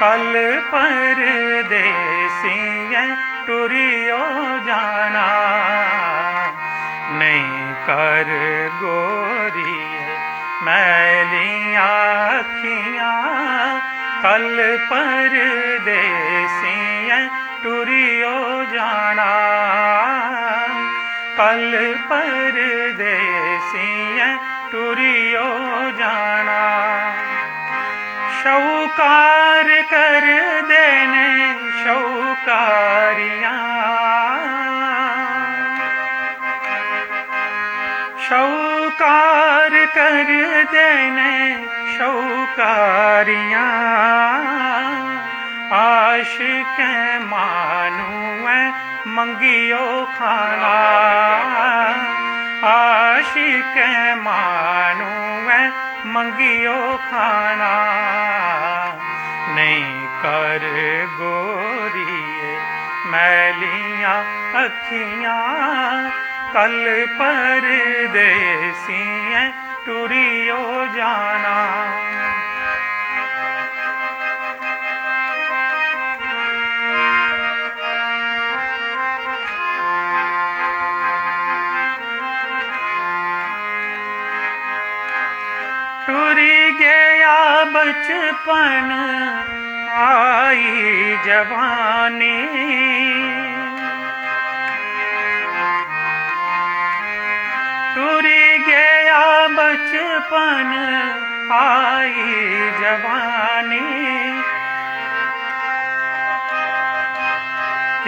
कल परदेसियां टुरियो जाना। नहीं कर गोरिये मैलियां अखियां कल परदेसियां टुरियो जाना, कल परदेसियां टुरियो जाना। शौकार कर देने शौकारियां, शौकार कर देने शौकारियां, आशिक मानू है मंगियो खाना, आशिक मानू है मंगियो खाना, नहीं कर गोरिए मैलियां अखियां, कल परदेसी है टुरियो जाना। टुरी गया बचपन आई जवानी, टुरी गया बचपन आई जवानी,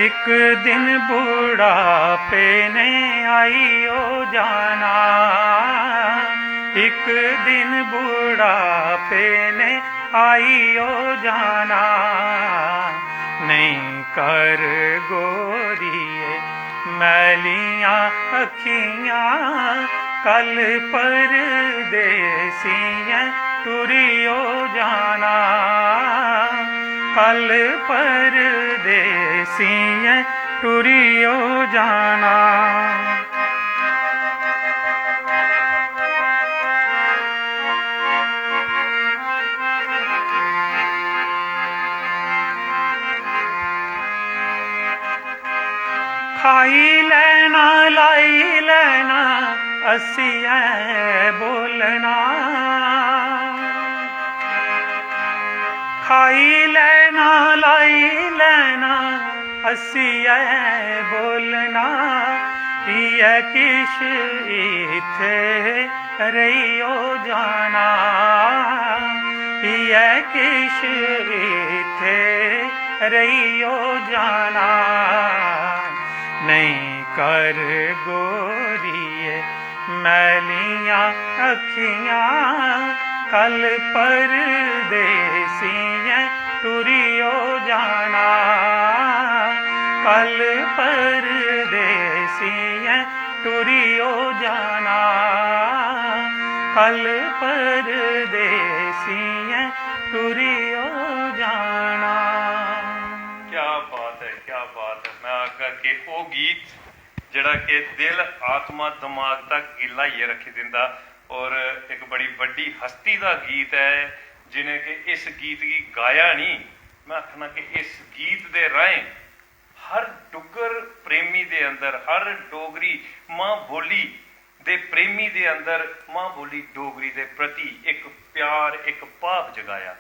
एक दिन बुढ़ापे ने आई ओ जाना, एक दिन बुढ़ापे ने आई ओ जाना, नहीं कर गोरिए मैलियां अखियां, कल परदेसी है टुरियो जाना, कल परदेसी है टुरियो जाना। खाई लेना लाई लेना असी है बोलना, खाई लेना लाई लेना असी है बोलना, ये किश इथे रहियो जाना, ये किश इथे रहियो जाना, नहीं कर गोरिए मैलियां अखियां, कल परदेसी है टुरियो जाना, कल परदेसी है टुरियो जाना, कल परदेसी है टुरियो जाना। क्या बात है, क्या बात है। मैं आखा कि वो गीत जड़ा कि दिल आत्मा दिमाग तक गिलाइए रखी दिंदा, और एक बड़ी वड्डी हस्ती का गीत है जिन्हें कि इस गीत की गाया नहीं, मैं आखना कि इस गीत दे राहें हर डुगर प्रेमी दे अंदर, हर डोगरी मां बोली दे प्रेमी दे अंदर मां बोली डोगरी दे प्रति एक प्यार, एक भाव जगाया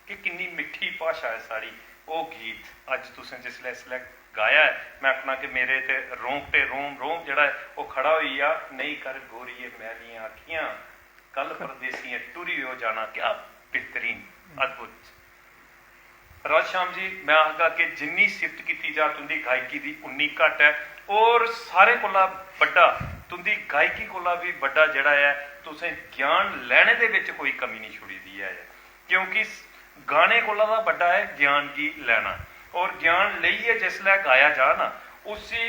कि किन्नी मिठी भाषा है साड़ी। वो गीत अज तुसें जिसलै इसलै गाया है, मैं आखना कि मेरे ते रोंगटे रोम रोम जड़ा है वो खड़ा हुई आ, नहीं कर गोरिए मैलियां अखियां, कल परदेसी टुरी हो जाना। क्या बेहतरीन, अद्भुत। राजश्याम जी, मैं आखगा कि जिन्नी सिफत की जा तुंदी गायकी दी उन्नी घट है, और सारे कोला बड़ा तुंदी गायकी कोला भी बड़ा जड़ा है तुसें ज्ञान लैने दे विच कोई कमी नहीं छुड़ी दी है, क्योंकि गाने कोला दा बड़ा है ज्ञान की लैना, और ज्ञान लईए जिसलै गाया जा ना उसी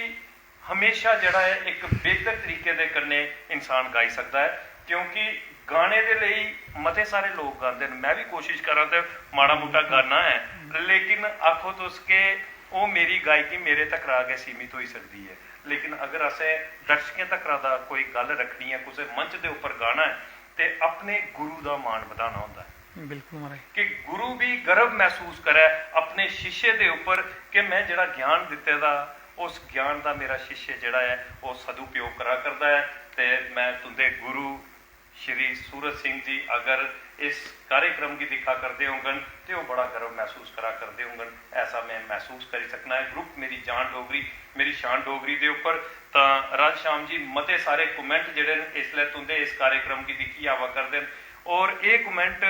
हमेशा जड़ा है एक बेहतर तरीके दे कन्ने इंसान गाई सकता है, क्योंकि गाने दे लई मते सारे लोग गाते हैं। मैं भी कोशिश करा तो माड़ा मोटा गाना है, लेकिन आखो तुस के वो मेरी गायकी मेरे तक रह के सीमित हो सकती है, लेकिन अगर असें दर्शकें तक दा कोई गल रखनी है, कुछ मंच के उपर गाना है, तो अपने गुरु का मान बढ़ाना होता है। बिल्कुल महाराज, कि गुरु भी गर्व महसूस करे अपने शिष्य के उपर कि मैं जड़ा ज्ञान दिते दा उस ज्ञान का मेरा शिष्य जड़ा है वो सदुपयोग करा करता है। तो मैं तुंदे गुरु श्री सूरज सिंह जी अगर इस कार्यक्रम की दिखा करते होंगन तो वो बड़ा गर्व महसूस करा करते होंगन, ऐसा मैं महसूस कर सकना है। ग्रुप मेरी जान डोगरी मेरी शान डोगरी के उपर तो राजश्याम जी मते सारे कमेंट जोड़े इसलिए तुंदे इस कार्यक्रम की दिखी आवा करते हैं, और ये कमेंट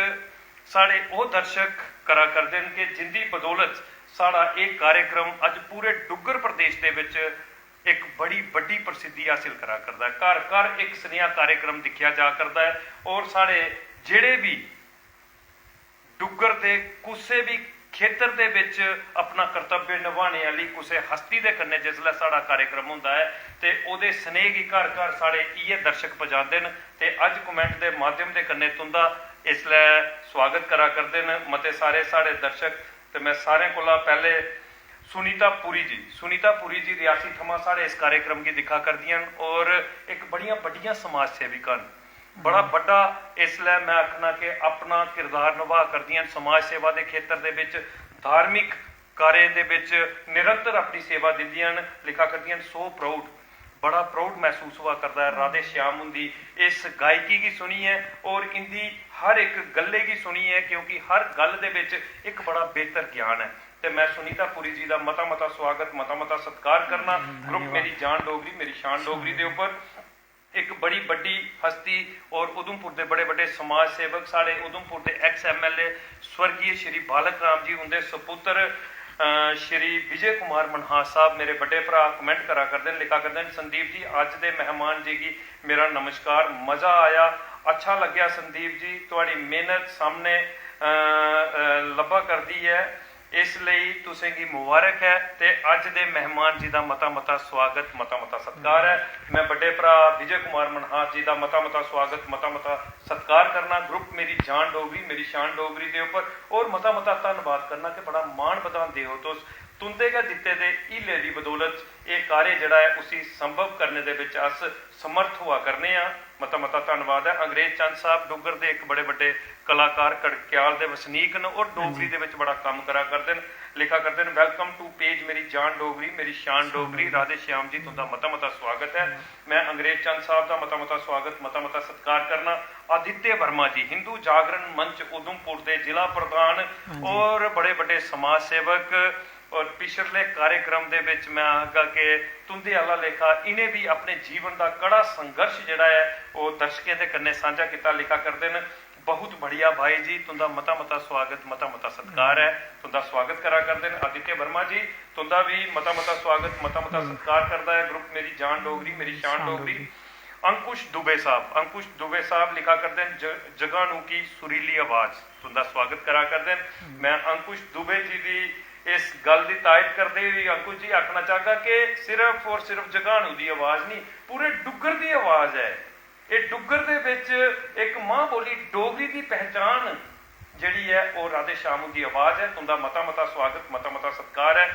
साढ़े वो दर्शक करा करते हैं कि जिंदी बदौलत साड़ा ये कार्यक्रम अज पूरे डुग्गर प्रदेश के विच एक बड़ी वड्डी प्रसिद्धि हासिल करा करता है। घर घर एक स्नेहा कार्यक्रम दिखा जा करता है और साढ़े जेड़े भी डुग्गर के कुसे भी खेतर दे विच अपना कर्तव्य निभाने वाली कुसे हस्ती दे कन्ने जिसलै साड़ा कार्यक्रम होंदा है ते ओदे स्नेह गी घर घर साढ़े इये दर्शक पजांदे न ते अज कमेंट दे माध्यम दे कन्ने तुंदा इसलै स्वागत करा करदे न मते सारे साढ़े दर्शक। ते मैं सारें कोला पहले सुनीता पुरी जी रियासी थमां साढ़े इस कार्यक्रम की दिखा करदियां और एक बड़ियां वड्डियां समाज सेविका न, बड़ा बड़ा इसलै मैं आखना कि अपना किरदार निभा करदियां समाज सेवा के खेत्र दे विच धार्मिक कार्य दे विच निरंतर अपनी सेवा दिंदियां न। लिखा करदियां सो प्राउड, बड़ा प्राउड महसूस हुआ करता है राधे श्याम उनकी इस गायकी की सुनी है और इनकी हर एक गल्ले की सुनी है, क्योंकि हर गल दे विच एक बड़ा बेहतर ज्ञान है। तो मैं सुनीता पुरी जी का मता स्वागत मता सत्कार करना। ग्रुप मेरी जान डोगरी मेरी शान डोगरी के उपर एक बड़ी वड्डी हस्ती और उधमपुर के बड़े बड़े समाज सेवक साढ़े उधमपुर के एक्स MLA स्वर्गीय श्री बालक राम जी उनके सपुत्र श्री विजय कुमार मनहास साहब मेरे बड़े भरा कमेंट करा करते हैं। लिखा करते हैं संदीप जी अज दे मेहमान जी की मेरा नमस्कार, मज़ा आया, अच्छा लग्या संदीप जी, थोड़ी मेहनत सामने लभा करती है, इसलिए तुसें गी मुबारक है। ते अज दे मेहमान जी का मता स्वागत मता सत्कार है। मैं बड़े भरा विजय कुमार मनहास जी का मता स्वागत मता सत्कार करना। ग्रुप मेरी जान डोगरी मेरी शान डोगरी के उपर और मता धन्यवाद करना कि बड़ा मान बधाते हो तुस तुंदे गै दिते दे हीले की बदौलत ये कार्य जड़ा है उसी संभव करने दे विच अस समर्थ हुआ करने मता धन्यवाद है। अंग्रेज चंद साहब डुग्गर के एक बड़े बड़े कलाकार कड़क्याल के वसनीक न और डोगरी दे विच बड़ा काम करा करते हैं। लिखा करते हैं वेलकम टू पेज मेरी जान डोगरी मेरी शान डोगरी राधे श्याम जी तुंदा मता स्वागत है। मैं अंग्रेज चंद साहब का मता स्वागत मता सत्कार करना। आदित्य वर्मा जी हिंदू जागरण मंच उधमपुर के जिला प्रधान और बड़े बड़े समाज सेवक और पिछले कार्यक्रम दे विच मैं आगा कि तुंदे आला लेखा इन्हें भी अपने जीवन का कड़ा संघर्ष जिहड़ा है वो दर्शकों के कन्ने साझा किया। लिखा करते हैं बहुत बढ़िया भाई जी तुंदा मता स्वागत मता सत्कार है, तुंदा स्वागत करा करते हैं। आदित्य वर्मा जी तुंदा भी मता स्वागत मता सत्कार करता है। ग्रुप मेरी जान डोगरी मेरी शान डोगरी। अंकुश दुबे साहब लिखा करते हैं जगानू की सुरीली आवाज तुंदा स्वागत करा करते हैं। मैं अंकुश दुबे जी की इस गल की तायद करते हुए अंकुश जी आखना चाहगा कि सिर्फ और सिर्फ जगानू की आवाज़ नहीं पूरे डुग्गर की आवाज़ है। ये डुग्गर दे विच एक मां बोली डोगरी की पहचान जिहड़ी है वो राधे श्याम की आवाज़ है। तुंदा मता स्वागत मता सत्कार है।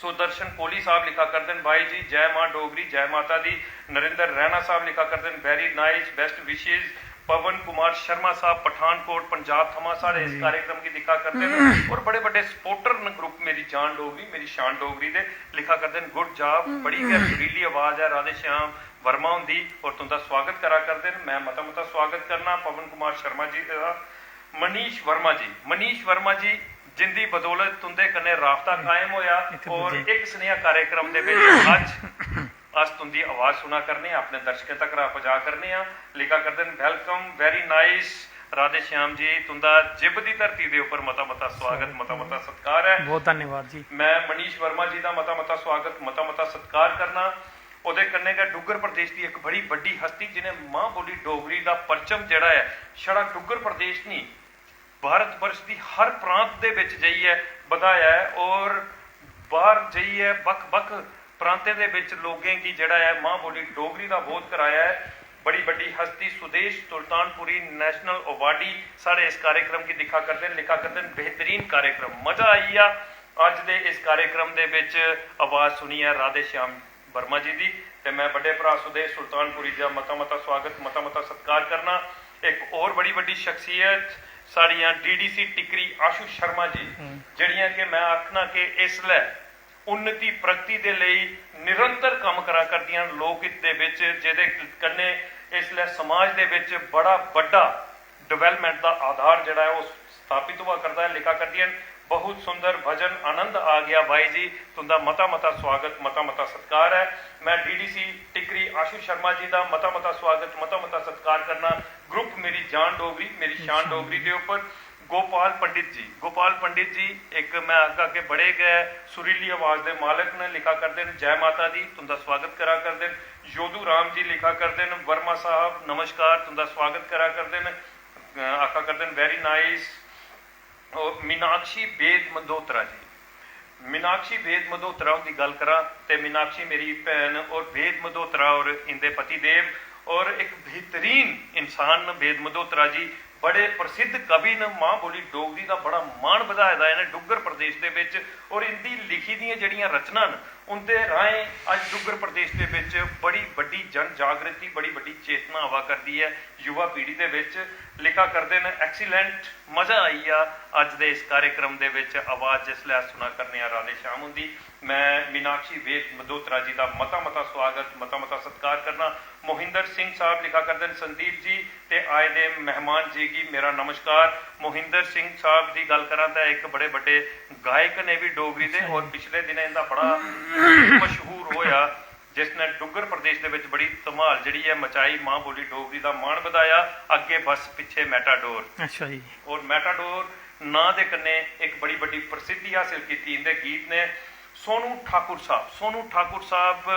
सुदर्शन कोहली साहब लिखा करते हैं भाई जी जय मां डोगरी जय माता दी। नरेंद्र रैना साहब लिखा करते हैं वेरी नाइस बेस्ट विशेज। पवन कुमार शर्मा साहब पठानकोट पंजाब थमा सारे इस कार्यक्रम की दिखा करते हैं और बड़े बड़े सपोर्टर न ग्रुप मेरी जान डोगरी मेरी शान डोगरी दे। लिखा करते हैं गुड जॉब बड़ी गै सुरीली आवाज़ है राधे श्याम वर्मा होंदी और तुंदा स्वागत करा करते हैं। मैं मता स्वागत करना पवन कुमार शर्मा जी का। मनीष वर्मा जी जिंदी बदौलत तुंदे कन्ने राबता कायम होया और एक स्नेहा कार्यक्रम दे विच अस तुंदी आवाज़ सुना करने अपने दर्शकों तक पहुँचा करने। लिखा करते हैं welcome very nice Radhe Shyam ji तुंदा जिब की धरती के उपर मता स्वागत मता सत्कार है। बहुत धन्यवाद जी। मैं मनीष वर्मा जी का मता स्वागत मता सत्कार करना। ਉਹਦੇ कन्ने गै डुग्गर प्रदेश की एक बड़ी वड्डी हस्ती जिन्हें मां बोली डोगरी का परचम जिहड़ा है छड़ा डुग्गर प्रदेश नहीं भारत वर्ष की हर प्रांत दे विच जाइए बधाया है और बाहर जाइए बख प्रांतें दे विच लोगों की जिहड़ा है मां बोली डोगरी का बोध कराया है। बड़ी बड़ी हस्ती सुदेश सुल्तानपुरी नेशनल अवार्डी साढ़े इस कार्यक्रम की दिखा करते हैं। लिखा करते हैं बेहतरीन कार्यक्रम मज़ा आई आ अज दे इस कार्यक्रम दे विच आवाज़ सुनी है राधे श्याम वर्मा जी की। तो मैं बड़े भरा सुदेश सुल्तानपुरी का मता स्वागत मता सत्कार करना। एक और बड़ी बड़ी शख्सियत साड़ियाँ DDC टिकरी आशु शर्मा जी जड़ियाँ कि मैं आखना कि इसलै उन्नति प्रगति के लिए निरंतर काम करा करदियां लोकहित दे विच जिहदे कन्ने इसलै समाज दे विच बड़ा बड़ा डिवेलपमेंट का आधार जिहड़ा है वो स्थापित हुआ करता है। लिखा करदियां बहुत सुंदर भजन आनंद आ गया भाई जी तुंदा मता स्वागत मता सत्कार है। मैं DDC टिकरी आशु शर्मा जी का मता स्वागत मता सत्कार करना। ग्रुप मेरी जान डोगरी मेरी शान डोगरी के उपर गोपाल पंडित जी एक मैं आगा के बड़े गए सुरीली आवाज के मालिक ने लिखा करते हैं जय माता दी तुंदा स्वागत करा करते हैं। योधू राम जी लिखा करते हैं वर्मा साहब नमस्कार तुंदा स्वागत करा करते हैं आखा करते हैं वेरी नाइस। और मीनाक्षी वेद मल्होत्रा जी मीनाक्षी वेद मल्होत्रा की गल करा तो मीनाक्षी मेरी भैन और वेद मल्होत्रा और इंदे पति देव और एक बेहतरीन इंसान वेद मल्होत्रा जी बड़े प्रसिद्ध कवि ने मां बोली डोगरी का बड़ा मान ਵਧਾਇਆ ਦਾ ਇਹਨੇ ਡੁੱਗਰ ਪ੍ਰਦੇਸ਼ ਦੇ ਵਿੱਚ ਔਰ ਇੰਦੀ ਲਿਖੀ ਦੀਆਂ ਜਿਹੜੀਆਂ ਰਚਨਾ ਨੇ ਉਹਦੇ ਰਾਹੀਂ ਅੱਜ ਡੁੱਗਰ ਪ੍ਰਦੇਸ਼ ਦੇ ਵਿੱਚ ਬੜੀ ਵੱਡੀ ਜਨ ਜਾਗਰਤੀ ਬੜੀ ਵੱਡੀ ਚੇਤਨਾ ਆਵਾ ਕਰਦੀ ਹੈ ਯੁਵਾ ਪੀੜ੍ਹੀ ਦੇ ਵਿੱਚ ਲਿਖਾ ਕਰਦੇ ਨੇ ਐਕਸੀਲੈਂਟ ਮਜ਼ਾ ਆਈ ਆ ਅੱਜ ਦੇ ਇਸ ਕਾਰਜਕ੍ਰਮ ਦੇ ਵਿੱਚ ਆਵਾਜ਼ ਜਿਸ ਲਈ ਸੁਣਾ ਕਰਨੇ ਆ ਰਾਧੇ ਸ਼ਾਮ ਹੁੰਦੀ मैं मीनाक्षी वेद मल्होत्रा जी का मता स्वागत मता सत्कार करना। मोहिंदर सिंह साहब लिखा करते हैं संदीप जी ते आए दे मेहमान जी की मेरा नमस्कार। मोहिंदर सिंह साहब की गल करा तो एक बड़े बड़े गायक ने भी डोगरी दे और पिछले दिन इनका बड़ा मशहूर होया जिसने डुग्गर प्रदेश के बड़ी धमाल जी है मचाई मां बोली डोगरी का मान ਵਧਾਇਆ अगे बस पिछे मैटाडोर। अच्छा जी। और मैटाडोर ना दे कन्ने एक बड़ी बड़ी प्रसिद्धि हासिल की इनके गीत ने सोनू ठाकुर साहब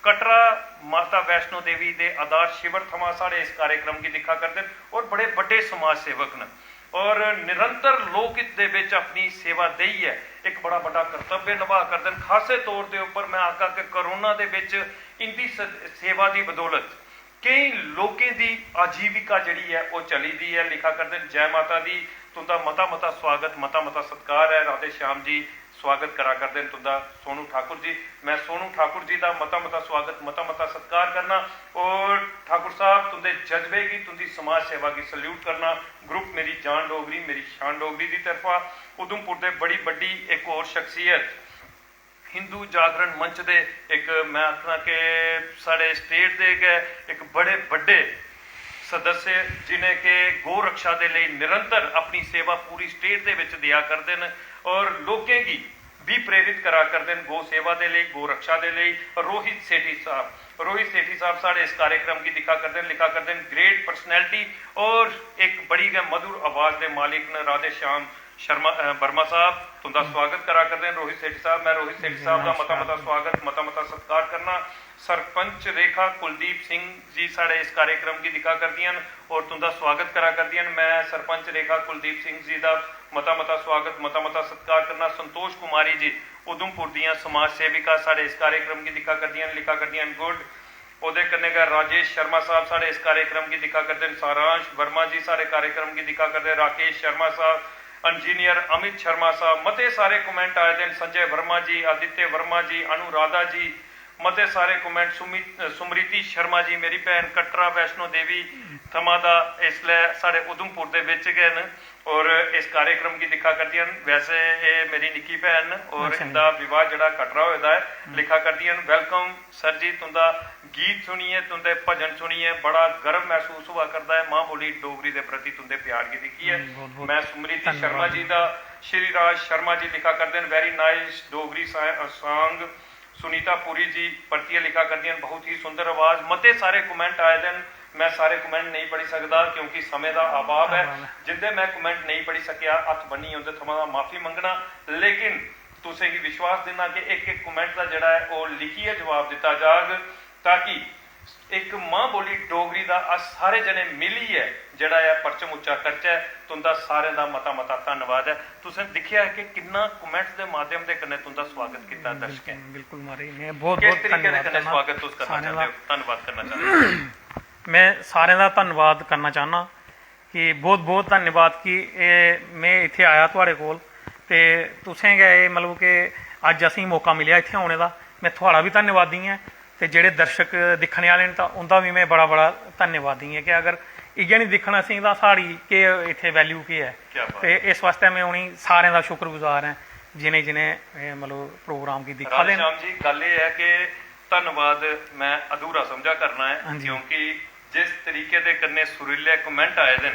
कटरा माता वैष्णो देवी के आधार शिविर थमा साढ़े इस कार्यक्रम की दिखा करते हैं और बड़े बड़े समाज सेवक ने और निरंतर लोकहित दे विच अपनी सेवा दई है एक बड़ा बड़ा कर्तव्य निभा करते हैं। खासे तौर के उपर मैं आखा कि करोना दे विच इनकी सेवा की बदौलत कई लोगों की आजीविका जिहड़ी है वो चली दी है। लिखा करते हैं जय माता दी तुंदा मता स्वागत मता सत्कार है राधे श्याम जी स्वागत करा करते हैं तुंदा सोनू ठाकुर जी। मैं सोनू ठाकुर जी का मता स्वागत मता सत्कार करना और ठाकुर साहब तुंदे जज्बे की तुंदी समाज सेवा की सल्यूट करना। ग्रुप मेरी जान डोगरी मेरी शान डोगरी की तरफा उधमपुर के बड़ी बड़ी एक और शख्सियत हिंदू जागरण मंच के एक मैं आखना कि साढ़े स्टेट के एक बड़े बड़े सदस्य जिन्हें कि गौ रक्षा के लिए निरंतर अपनी सेवा पूरी स्टेट के विच दिया करते हैं और लोगों की भी प्रेरित करा करते हैं गौ सेवा के लिए गौ रक्षा के लिए। रोहित सेठी साहब साढ़े इस कार्यक्रम की दिखा करते हैं लिखा करते हैं ग्रेट पर्सनैलिटी और एक बड़ी मधुर आवाज़ के मालिक ने राधे श्याम शर्मा वर्मा साहब तुंदा स्वागत करा करते हैं रोहित सेठी साहब। मैं रोहित सेठी साहब का मता स्वागत मता सत्कार करना। सरपंच रेखा कुलदीप सिंह जी साढ़े इस कार्यक्रम की दिखा करती हैं और तुंदा स्वागत करा करती हैं। मैं सरपंच रेखा कुलदीप सिंह जी का मता स्वागत मता सत्कार करना। संतोष कुमारी जी उधमपुर दियां समाज सेविका साढ़े इस कार्यक्रम की दिखा करती हैं लिखा करती हैं गुड। ਉਹਦੇ कन्ने का राजेश शर्मा साहब साढ़े इस कार्यक्रम की दिखा करते हैं। सारांश वर्मा जी सारे कार्यक्रम की दिखा करते हैं। राकेश शर्मा साहब इंजीनियर अमित शर्मा साहब मते सारे कमेंट आए थे। संजय वर्मा जी आदित्य वर्मा जी अनुराधा जी मते सारे कमेंट सुमृति शर्मा जी मेरी भैन कटरा वैष्णो देवी थमा दा इसलिए साढ़े उधमपुर के विच गए न और इस कार्यक्रम की दिखा करती हैं। वैसे ये मेरी निक्की भैन और इनका विवाह जड़ा कटरा होता है लिखा करती हैं। वेलकम सर जी तुंदा गीत सुनिए तुंदे भजन सुनिए बड़ा गर्व महसूस हुआ करता है मां बोली डोगरी के प्रति तुंदे प्यार की दिखी है। मैं सुमृति शर्मा जी का श्री राज शर्मा जी लिखा करते हैं very nice Dogri song. Sunita Puri ji परतिया लिखा करती हैं बहुत ही सुंदर आवाज़। मते सारे कमेंट आए थे मैं सारे कमेंट नहीं पढ़ी सकता क्योंकि समय का अभाव है। जिंदे मैं कमेंट नहीं पढ़ी सकिया हथ बनी उनके थमां माफ़ी मंगना लेकिन तुसें गी विश्वास देना कि एक एक कमेंट का जड़ा है वो लिखिए जवाब दिता जाग ताकि एक मां बोली डोगरी का अस सारे जने मिली है जड़ा है परचम उच्चा करचै। तुंदा सारे का मता धन्नवाद है। तुसें दिखिया है कि कितना कमेंट्स के माध्यम के कन्ने तुंदा स्वागत किया दर्शक बिल्कुल मारे मैं बहुत किस तरीके दे कन्ने स्वागत तुस करना चाहते हो धन्नवाद करना चाहते हो। मैं सारे का धन्नवाद करना चाहना कि बहुत धन्यवाद कि मैं इत्थे आया तुहाडे कोल ते तुसें गै मतलब कि अज असीं मौका मिलिया इत्थे आने का मैं थोड़ा भी धन्नवादी है तो जेडे दर्शक दिखने वाले तो उनका भी मैं बड़ा धन्यवादी है कि अगर इयै नहीं दिखना सी तो साड़ी के इत्थे वैल्यू के है तो इस वास्ते मैं उन्हीं सारे का शुक्रगुजार हैं जिन्हें जिन्हें मतलब प्रोग्राम की दिखा दें। श्याम जी गल ये है कि धन्यवाद मैं अधूरा समझा करना है क्योंकि जिस तरीके दे कन्ने सुरीले कमेंट आए थे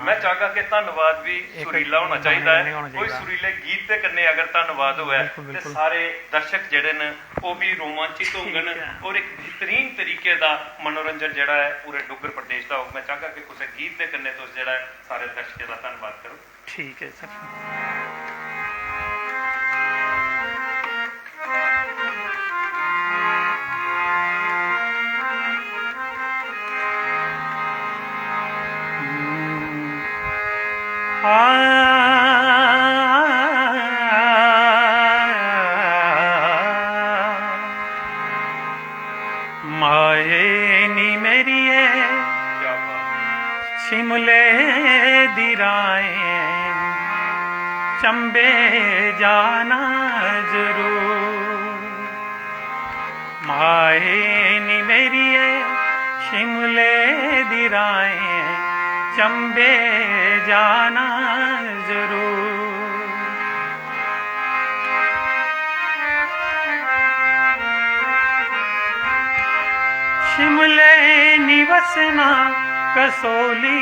मैं चाहगा कि धन्यवाद भी सुरीला होना चाहिए है। कोई सुरीले गीत के कन्ने अगर धन्यवाद हुआ तो सारे दर्शक जेडे ने वो भी रोमांचित होंगे और एक बेहतरीन तरीके का मनोरंजन जड़ा है पूरे डुग्गर प्रदेश का हो। मैं चाहगा कि कुछ गीत के कन्ने तुस जड़ा है सारे दर्शकों का धन्यवाद करो। ठीक है सर। माए नी मेरिए क्या बात। शिमले दी राएं चंबे जाना जरूर। माए नी मेरिए शिमले दी राएं चंबे जाना जरूर। शिमले निवसना कसोली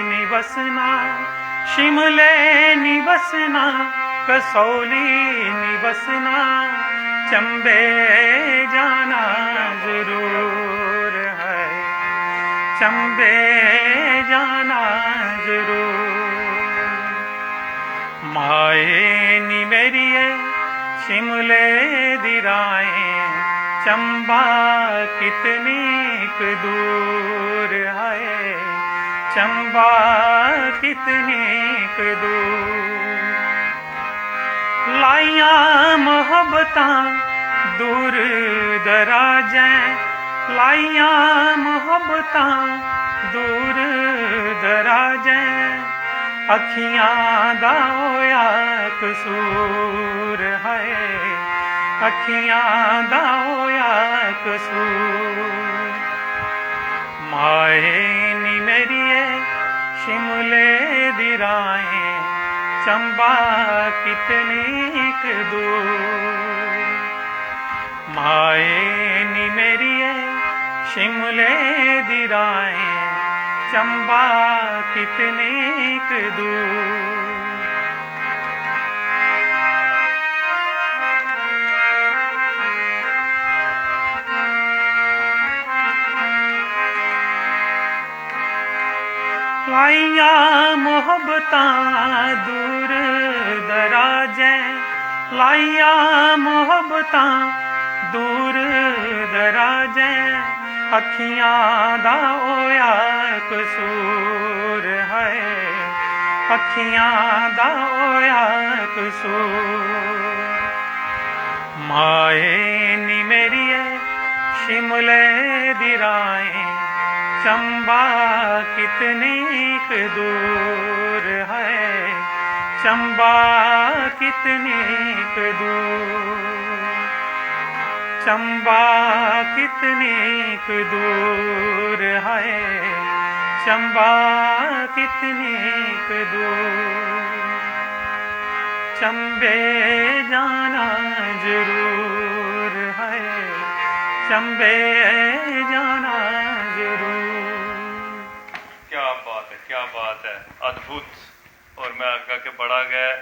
निवसना, शिमले निवसना कसोली निवसना, चंबे जाना जरूर है, चंबे जाना जरूर। माए नी मेरिए शिमले दी राएं चंबा कितनी क दूर है, चंबा कितनी क दूर। लाइया मोहब्बतां दूर दराजें, लाइया मोहब्बतां दूर दराजें, अखियां दा होया कसूर है, अखियां दा होया कसूर। माए नी मेरिए शिमले दी राएं चंबा कितनी क दूर। माए नी मेरिए शिमले दी राएं चंबा कितनी क दूर। लाइया मोहब्बतां दूर दराजें, लाइया मोहब्बतां दूर दराजें, अखियां दा होया कसूर है, अखियां दा होया कसूर। माए नी मेरिए शिमले दी राएं चंबा कितनी क दूर है, चंबा कितनी क दूर, चंबा कितनी क दूर है, चंबा कितनी क दूर। चंबे जाना जरूर है, चंबे जाना जरूर। क्या बात है, क्या बात है, अद्भुत। और मैं आगा के बड़ा गए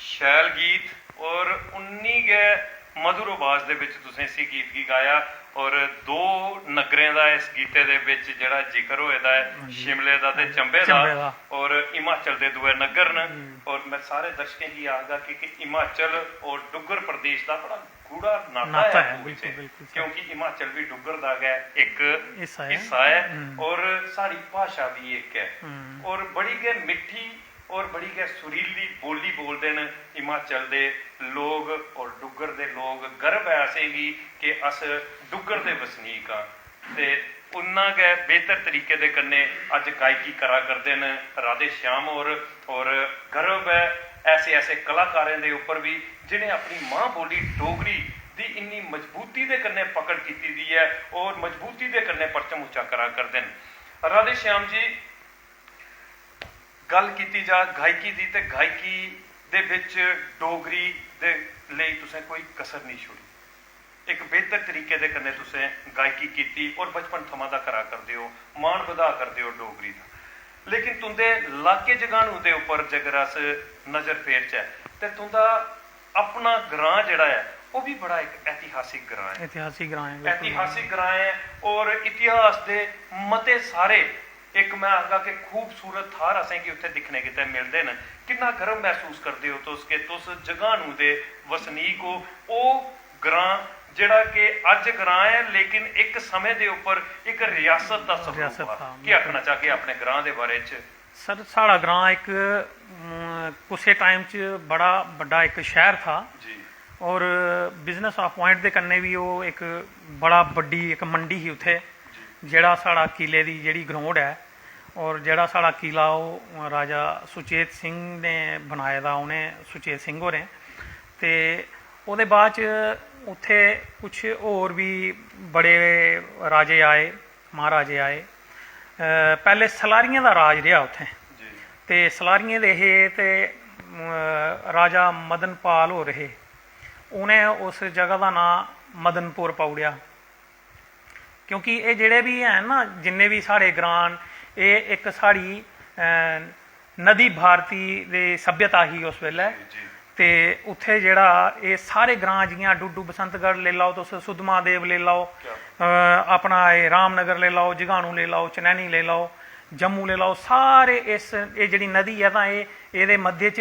शैल गीत और उन्नी गए मधुर आवाज दे विच तुसें इसी गीत गी गाया। और दो नगरें दा इस गीते दे विच जेड़ा जिक्र होए दा है, शिमले दा ते चंबे दा, और हिमाचल दे दुए नगर न। और मैं सारे दर्शकें गी आगा कि हिमाचल और डुग्गर प्रदेश दा बड़ा गूढ़ा नाता है, बिल्कुल, बिल्कुल, क्योंकि हिमाचल भी डुग्गर दा गै एक हिस्सा है और साड़ी भाषा भी एक है और बड़ी गै मिठी और बड़ी गै सुरीली बोली बोलते हैं हिमाचल दे लोग और डुग्गर दे लोग। गर्व है असेंगी कि अस डुग्गर दे वसनीक हाँ ते उन्ना गै बेहतर तरीके दे कन्नै अज गायकी करा करते हैं राधे श्याम और गर्व है ऐसे ऐसे कलाकारें दे उपर भी जिन्हें अपनी मां बोली डोगरी दी इन्नी मजबूती दे कन्नै पकड़ कीती दी है और मजबूती दे कन्नै परचम उच्चा करा करते हैं। राधे श्याम जी, गल कीती जा गायकी दी ते गायकी दे विच डोगरी दे लई तुसें कोई कसर नहीं छोड़ी। एक बेहतर तरीके दे कन्नै तुसें गायकी कीती और बचपन थमां दा करा करदे हो, मान बधा करदे हो डोगरी दा। लेकिन तुंदे लाके जगानू दे उपर जेकर अस नज़र फेरचै ते तुंदा अपना ग्रां जेड़ा है वह भी बड़ा एक ऐतिहासिक ग्रां है। ऐतिहासिक ग्रां है, ऐतिहासिक ग्रां है और इतिहास दे मते सारे एक मैं आखगा कि खूबसूरत थार असेंगी उत्थे दिखने किते मिलते हैं। कितना गर्व महसूस करते हो तुस कि तुस जगानू दे वसनीक हो। वो ग्रां ਜਿਹੜਾ कि अज ग्रां है लेकिन एक समय के उपर एक रियासत का स्वरूप है। क्या आखना चाहे अपने ग्रां के बारे च? सर साड़ा ग्रां एक कुछ टाइम च बड़ा बड़ा एक शहर था जी। और बिजनेस ऑफ पॉइंट के कन्ने भी वो एक बड़ा बड़ी एक मंडी ही उत्थे जेड़ा साड़ा किले की जेड़ी ग्राउंड है और जेड़ा साड़ा किला वो राजा सुचेत सिंह ने बनाए दा उन्हें सुचेत सिंह होरें ते ਉਹਦੇ ਬਾਅਦ 'ਚ ਉੱਥੇ कुछ होर भी बड़े राजे आए महाराजे आए। पहले सलारियां दा राज रहा उत्थे ते सलारियां दे हे ते राजा मदनपाल हो रहे उन्हें उस जगह का नाम मदनपुर पाउड़िया क्योंकि ये जेड़े भी हैं ना जिन्ने भी साढ़े ग्रां ये एक साड़ी नदी भारती दे सभ्यता ही उस वेले ते उत्थे जेड़ा ये सारे ग्रां जियां डुडू बसंतगढ़ ले लाओ तुस सुद्धमहादेव ले लाओ अपना ये रामनगर ले लाओ जगानू ले लाओ चनैनी ले लाओ जम्मू ले लाओ सारे इस ये जिहड़ी नदी है तां ये मध्य च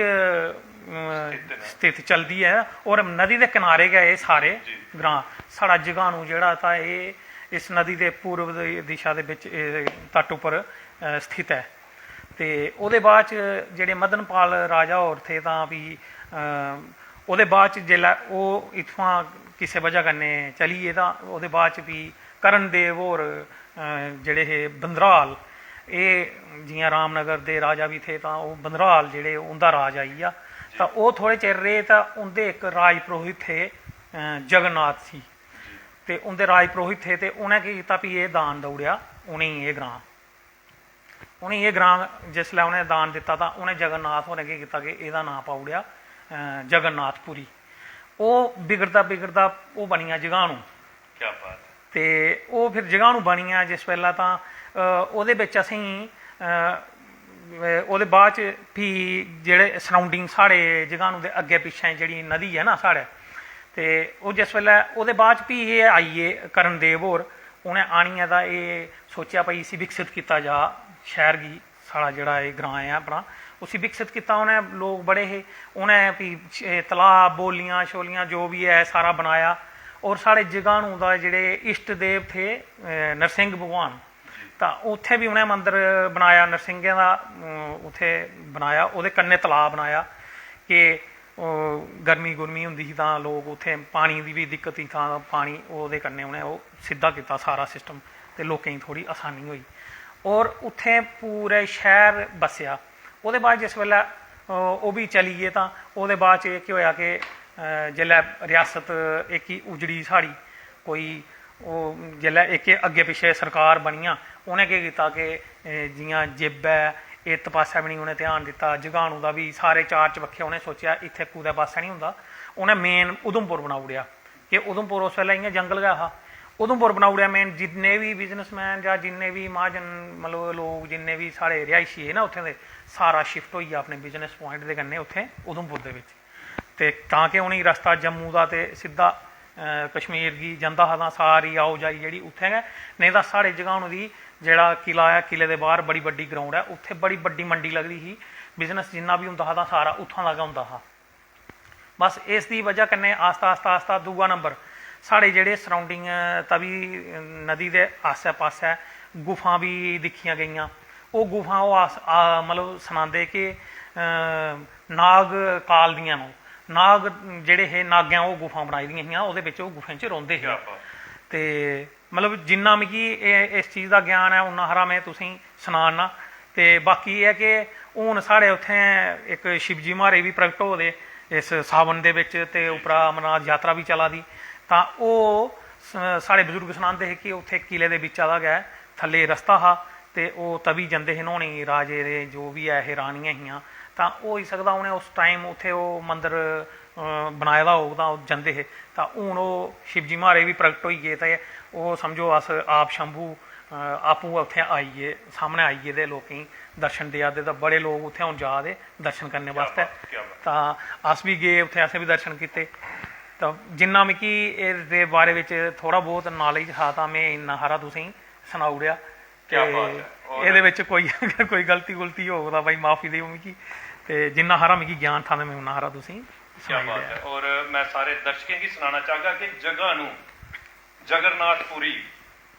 स्थित चलती है और नदी के किनारे गए ये सारे ग्रां। साड़ा जगानू जेड़ा था ये इस नदी के पूर्व दिशा दे विच तट उपर स्थित है। ते ਉਹਦੇ बाद च जेड़े मदनपाल राजा होर थे तां भी ਉਹਦੇ बाद च जेल्लै ओह् इत्थुआं किसे वजह कन्नै चली गे तां ਉਹਦੇ बाद च भी करणदेव होर जेड़े हे बंदराल ये जियां रामनगर दे राजा भी थे तां ओह् बंदराल जेड़े उंदा राज आई गया तां ओह् थोड़े चिर रेह् तां उंदे एक राज पुरोहित थे जगन्नाथ सी ते उंदे राज पुरोहित थे ते उ'नें केह् कीता भी एह् दान देई ओड़ेआ उ'नेंगी एह् ग्रां उ'नें ये ग्रां जिसलै उ'नें दान दिता तां उ'नें जगन्नाथ होरें केह् कीता कि एह्दा नांऽ पाई ओड़ेआ जगन्नाथपुरी। ओह् बिगड़दा बिगड़दा ओह् बनी गेआ जगानू। क्या बात। ते ओह् फिर जगानू बनी गेआ जिस बेल्लै तां ओह्दे बिच असेंगी ओह्दे बाद च फ्ही जेह्ड़े सराउंडिंग साढ़े जगानू दे अग्गे पिच्छें जेह्ड़ी नदी है ना साढ़े ते ओह् जिस बेल्लै ओह्दे बाद च फ्ही एह् आई गे करणदेव होर उ'नें आनियै तां एह् सोचेआ भाई इसी विकसित कीता जा शहर गी साढ़ा जेड़ा एह् ग्रां है अपना उसी विकसित किया उन्हें लोग बड़े हे उन्हें भी तलाब बोलियां शोलियां जो भी है सारा बनाया और साढ़े जगानू का जेड़े इष्ट देव थे नरसिंह भगवान तो उत्थे भी उन्हें मंदिर बनाया नरसिंहें का उत्थे बनाया वो कन्ने तलाब बनाया कि गर्मी गुरमी होंदी ही तां लोग उत्थे पानी की भी दिक्कत ही तां पानी वो कन्ने उन्हें वो सीधा किया सारा सिस्टम तो लोकें थोड़ी आसानी हुई और उत्थे पूरे शहर बसया। ਉਹਦੇ बाद जिस वेल्लै वो भी चली गे तां ਉਹਦੇ बाद च केह् होया कि जेल्लै रियासत एक ही उजड़ी साड़ी कोई जेल्लै एक अग्गे पिछे सरकार बनियां उ'नें केह् कीता कि जियां जिब है इत पास्सै भी नहीं उ'नें ध्यान दित्ता जगानू का भी सारे चार चबक्खे उ'नें सोचेआ इत्थै कुदै पास्सै नहीं होंदा उ'नें मेन उधमपुर बनाई ओड़ेआ कि उधमपुर उस वेल्लै इ'यां जंगल गै हा उधमपुर बनाई ओड़ेआ मेन जिन्ने भी बिजनसमैन या जिन्ने भी महाजन मतलब लोग जिन्ने भी साढ़े रिहायशी है ना उत्थें दे सारा शिफ्ट होई गया अपने बिजनस पॉइंट के कन्नै उत्थें उधमपुर दे विच ते तां कि उ'नेंगी रस्ता जम्मू का ते सिद्धा कश्मीर गी जंदा हा तां सारी आओ जाई जेह्ड़ी उत्थें गै नहीं तां साढ़े जगानू दी जेह्ड़ा किला है किले दे बाहर बड़ी बड्डी ग्राउंड है उत्थे बड़ी बड्डी मंडी लगदी ही बिजनस जिन्ना भी होंदा हा तां सारा उत्थां दा गै होंदा हा। बस इस दी वजह कन्नै आस्ता आस्ता आस्ता दूआ नंबर साढ़े जेह्ड़े सराउंडिंग तवी नदी दे आस्सै पास्सै गुफां भी दिक्खियां गेइयां वो गुफां मतलब सनांदे कि नाग काल दियां न नाग जेड़े हे नागें वो गुफां बनाई दियां हियां ओह्दे बिच ओह् गुफें च रौंह्दे हे ते मतलब जिन्ना मिगी इस चीज़ का ज्ञान है उन्ना हारा मैं तुसेंगी सनाना ते बाकी एह् है कि हून साढ़े उत्थें एक शिवजी म्हारे भी प्रगट होए दे इस सावन दे बिच ते उप्परा अमरनाथ यात्रा भी चला दी तां ओह् साढ़े बजुर्ग सनांदे हे कि उत्थे किले दे बिच्चा दा गै थल्ले रस्ता हा ते ओह् तवी जंदे हे न्हौने गी राजे दे जो भी है हे रानियां हियां तां होई सकदा उ'नें उस टाइम उत्थे ओह् मंदर बनाए दा होग तां ओह् जंदे हे तां हून ओह् शिवजी म्हारे भी प्रगट होई गे ते ओह् समझो अस आप शंभू आपूं उत्थें आई गे सामने आई गेदे लोकें गी दर्शन देआ दे तां बड़े लोग उत्थें हून जा दे दर्शन करने वास्ते तां अस भी गे उत्थें असें भी दर्शन कीते तो जिन्ना मिगी इसदे बारे में थोड़ा बहुत नॉलेज था तां मैं इन्ना हारा तुसेंगी सनाई ओड़ेआ ਕਿਆ ਬਾਤ ਹੈ। ਔਰ ਇਹਦੇ ਵਿੱਚ ਕੋਈ ਅਗਰ ਕੋਈ ਗਲਤੀ ਹੋਵੇ ਤਾਂ ਬਾਈ ਮਾਫੀ ਦਿਓ ਮਿਕੀ, ਤੇ ਜਿੰਨਾ ਹਾਰਾ ਮਿਕੀ ਗਿਆਨ ਥਾ ਮੈਂ ਉਨਾ ਹਾਰਾ ਤੁਸੀਂ क्या बात है। और मैं सारे दर्शकों की सुनाना चाहगा कि जगह नू जगन्नाथपुरी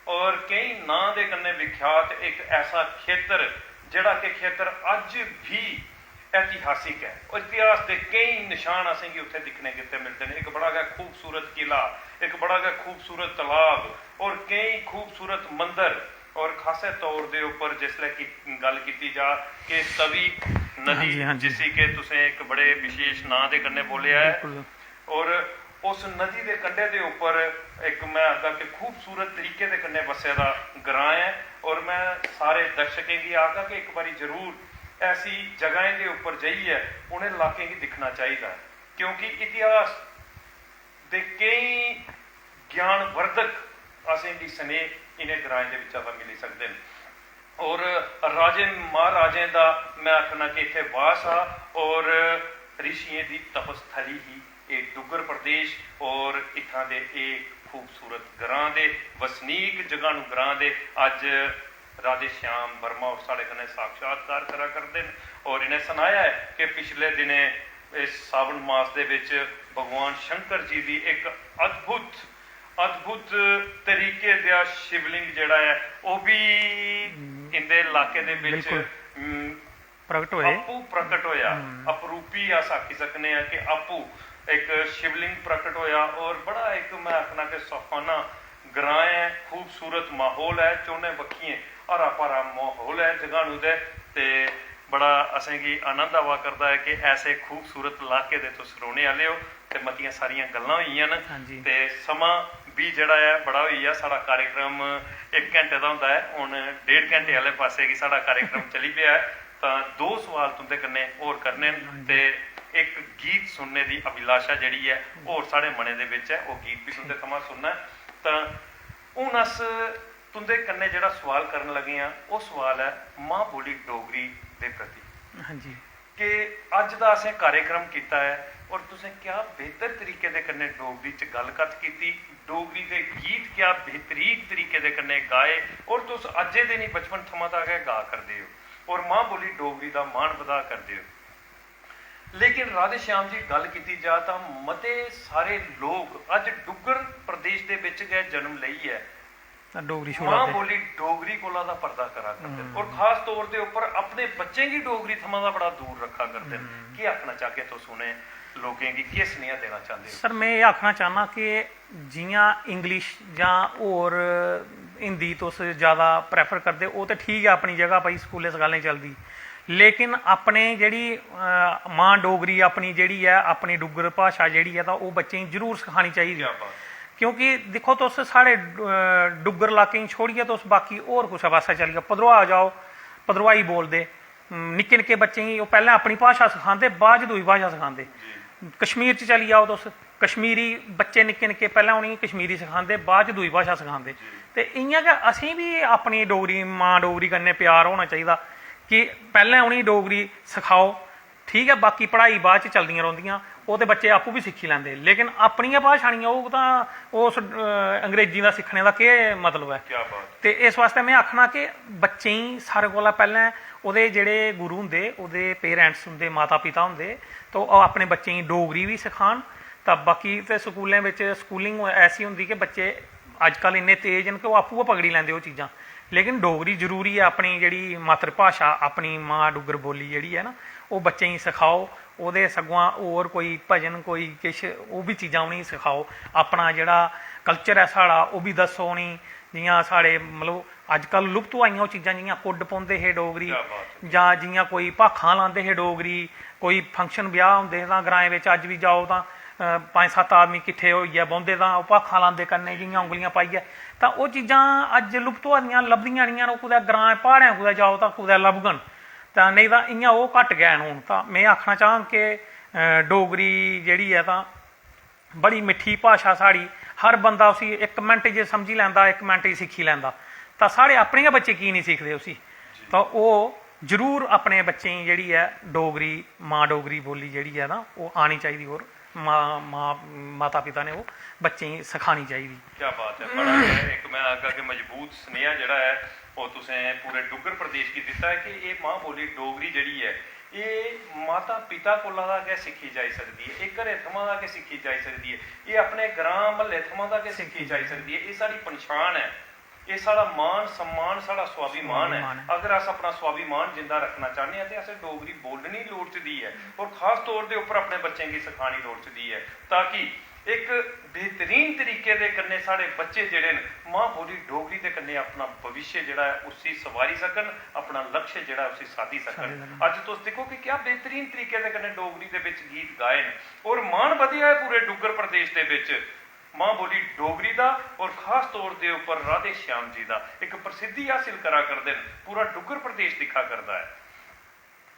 और कई नां दे कन्ने विख्यात एक ऐसा खेतर जिहड़ा कि खेतर अज भी ऐतिहासिक है और इतिहास के कई निशान असें उत्थे दिखने कितने मिलते हैं। एक बड़ा गै खूबसूरत किला, एक बड़ा गै खूबसूरत तालाब और कई खूबसूरत मंदिर और खासे तौर के उपर जिसले की गल की जा कि तवी नदी जिसी के तुसें एक बड़े विशेष नां दे कन्ने बोलिया है और उस नदी के कंढे के उपर एक मैं आखा कि खूबसूरत तरीके के कन्ने बसे दा ग्रां है। और मैं सारे दर्शकों की आखा कि एक बारी जरूर ऐसी जगह के उपर जाइए उन्हें इलाके की दिखना चाहिए, क्योंकि इतिहास के कई ज्ञानवर्धक असें की स्नेह इन्हें ग्रां के विचार मिल सकते हैं। और राजे महाराजे का मैं आखना कि इतने वास आ और ऋषियों की तपस्थली ही ये डुगर प्रदेश और इत्थां दे एक खूबसूरत ग्रां दे वसनीक जगह नूं ग्रां दे अज राधे श्याम वर्मा और साढ़े कन्ने साक्षात्कार करा करते हैं। और इन्हें सुनाया है कि पिछले दिने इस सावन मास दे विच भगवान शंकर जी की एक अद्भुत तरीके दा शिवलिंग जिहड़ा है वो भी इंदे इलाके दे विच प्रगट होए, आपू प्रकट होया। अपरूपी अस आखी सकने हैं कि आपू एक शिवलिंग प्रकट होया और बड़ा एक मैं आखना कि सुहाना ग्रां है, खूबसूरत माहौल है, चौने बखिए हरा भरा माहौल है जगह नूं दे ते बड़ा असें की आनंद आवा करता है कि ऐसे खूबसूरत इलाके दे तुस रौहने वाले हो। ते मतियां सारियां गल्लां होईयां न ते समा भी जिहड़ा है बड़ा होई आ। साडा कार्यक्रम 1 घंटे का हुंदा है, हुण 1.5 घंटे वाले पासे की साडा कार्यक्रम चली पिया है। तां 2 सवाल तुंदे कन्ने होर करने न ते एक गीत सुनने की अभिलाषा जिहड़ी है होर साडे मने दे विच है, वो गीत भी तुंदे थमां सुनना है। तां हुण अस तुंदे कन्ने जिहड़ा सवाल करन लगे हां वो सवाल है मां बोली डोगरी दे प्रति। हाँ जी, कि अज दा असें कार्यक्रम किया है और तुसें क्या बेहतर तरीके दे कन्ने डोगरी च गलकत की, डोगरी के गीत क्या बेहतरीन तरीके दे कन्ने गाए और तुस अज्जे दे नहीं बचपन थमां तक गा करदे हो और मां बोली डोगरी दा मान वधा करदे हो। लेकिन राधे श्याम जी गल की जा तां मते सारे लोग अज डुगर प्रदेश दे विच गए जन्म लई है डोगरी मां बोली डोगरी कोला दा पर्दा करा करदे और खास तौर दे उपर अपने बच्चे की डोगरी थमां दा बड़ा दूर रखा करदे। की आखना चाहके तो सुने लोगों की किस स्नेहा देना चाहते हो? सर मैं ये आखना चाहना कि जियां इंग्लिश जां होर हिंदी तुस ज़्यादा प्रैफर करदे वो तो ठीक है अपनी जगह भाई स्कूलें सकालें चलदी, लेकिन अपने जेह्ड़ी मां डोगरी अपनी जेह्ड़ी है अपनी डुग्गर भाशा जेह्ड़ी है तां ओह् बच्चें गी जरूर सखानी चाहिदी। क्योंकि दिक्खो तुस साढ़े डुग्गर इलाकें छोड़िए तुस बाकी होर कुसै पास्सै चली जाओ, भद्रवाह जाओ भद्रवाही बोलदे निक्के निक्के बच्चें गी ओह् पैह्लें अपनी भाशा सखांदे बाद च दूई भाशा सखांदे। कश्मीर च चली जाओ तुस कश्मीरी बच्चे निक्के निक्के पैह्लें उ'नेंगी कश्मीरी सखांदे बाद च दूई भाशा सखांदे। ते इ'यां गै असें भी अपनी डोगरी मां डोगरी कन्नै प्यार होना चाहिदा कि पैह्लें उ'नेंगी डोगरी सखाओ, ठीक है बाकी पढ़ाई बाद च चलदियां रौंह्दियां ओह् ते बच्चे आपूं भी सिक्खी लैंदे, लेकिन अपनी गै भाशा निं होग तां उस अंग्रेजी दा सिक्खने दा केह् मतलब है। ते इस वास्ते में आखना कि बच्चें गी सारें कोला पैह्लें ओह्दे जेह्ड़े गुरु होंदे ओह्दे पेरेंट्स होंदे माता पिता होंदे तो ओह् अपने बच्चें गी डोगरी भी सखान। तां बाकी ते स्कूलें बिच स्कूलिंग ऐसी होंदी कि बच्चे अजकल इन्ने तेज न कि ओह् आपूं गै पकड़ी लैंदे ओह् चीज़ां, लेकिन डोगरी जरूरी है अपनी जेह्ड़ी मातर भाशा अपनी मां डुग्गर बोली जेह्ड़ी है ना ओह् बच्चें गी सखाओ। ओह्दे सगुआं होर कोई भजन कोई किश ओह् भी चीज़ां उ'नेंगी सखाओ, अपना जेह्ड़ा कल्चर है साढ़ा ओह् भी दस्सो उ'नेंगी। जियां साढ़े मतलब अजकल लुप्त होआ दियां ओह् चीज़ां जियां कुड्ड पौंदे हे डोगरी जां जियां कोई भाखां लांदे हे डोगरी, कोई फंक्शन ब्याह होंदे हे तां ग्राएं बिच अज्ज भी जाओ तां 5-7 आदमी किट्ठे होइयै बौंह्दे तां ओह् भाखां लांदे कन्नै जियां उंगलियां पाइयै, तां ओह् चीज़ां अज्ज लुप्त होआ दियां लभदियां निं हैन। कुदै ग्राएं प्हाड़ें कुदै जाओ तां कुदै लभगन, तां नेईं तां इ'यां ओह् घट्ट गै न हून। तां में आखना चाह्ङ कि डोगरी जेह्ड़ी है तां बड़ी मिट्ठी भाशा साढ़ी, हर बंदा उसी 1 मिनट च समझी लैंदा 1 मिनट च सिक्खी लैंदा। तां साढ़े अपने गै बच्चे की नहीं सिखदे उसी, तां ओह् जरूर अपने बच्चें गी जेह्ड़ी है डोगरी मां डोगरी बोली जेह्ड़ी है ना ओह् आनी चाहिदी और माता पिता ने वो बच्चे गी सखानी चाहिदी। क्या बात है, बड़ा एक मैं आखा कि मजबूत स्नेहा जिहड़ा है वो तुसें पूरे डुग्गर प्रदेश गी दित्ता है कि ये मां बोली डोगरी जिहड़ी है ये माता पिता कोला दा गै सिक्खी जाई सकदी है, ये घरे थमां दा गै सिक्खी जाई सकदी है, ये अपने ग्रां म्हल्ले थमां दा गै सिक्खी जाई सकदी है। ये साडी पन्छान है, ये साढ़ा मान सम्मान, साढ़ा स्वाभिमान है। अगर अस अपना स्वाभिमान जिंदा रखना चाहते हैं तो असें डोगरी बोलनी लोड़चदी है और खास तौर के उपर अपने बच्चों की सिखानी लोड़चदी है ताकि एक बेहतरीन तरीके दे कन्नै साढ़े बच्चे जिहड़े न मां बोली डोगरी दे कन्नै अपना भविष्य जिहड़ा है उसी सवारी सकन, अपना लक्ष्य जिहड़ा उसी साधी सकन। अज तुस देखो कि क्या बेहतरीन तरीके दे कन्नै डोगरी दे विच गीत गाए न और मान वधिया है पूरे डुग्गर प्रदेश दे विच मां बोली डोगरी दा और खास तौर के उपर राधे श्याम जी का एक प्रसिद्धि हासिल करा करते हैं, पूरा डुग्गर प्रदेश दिखा करता है।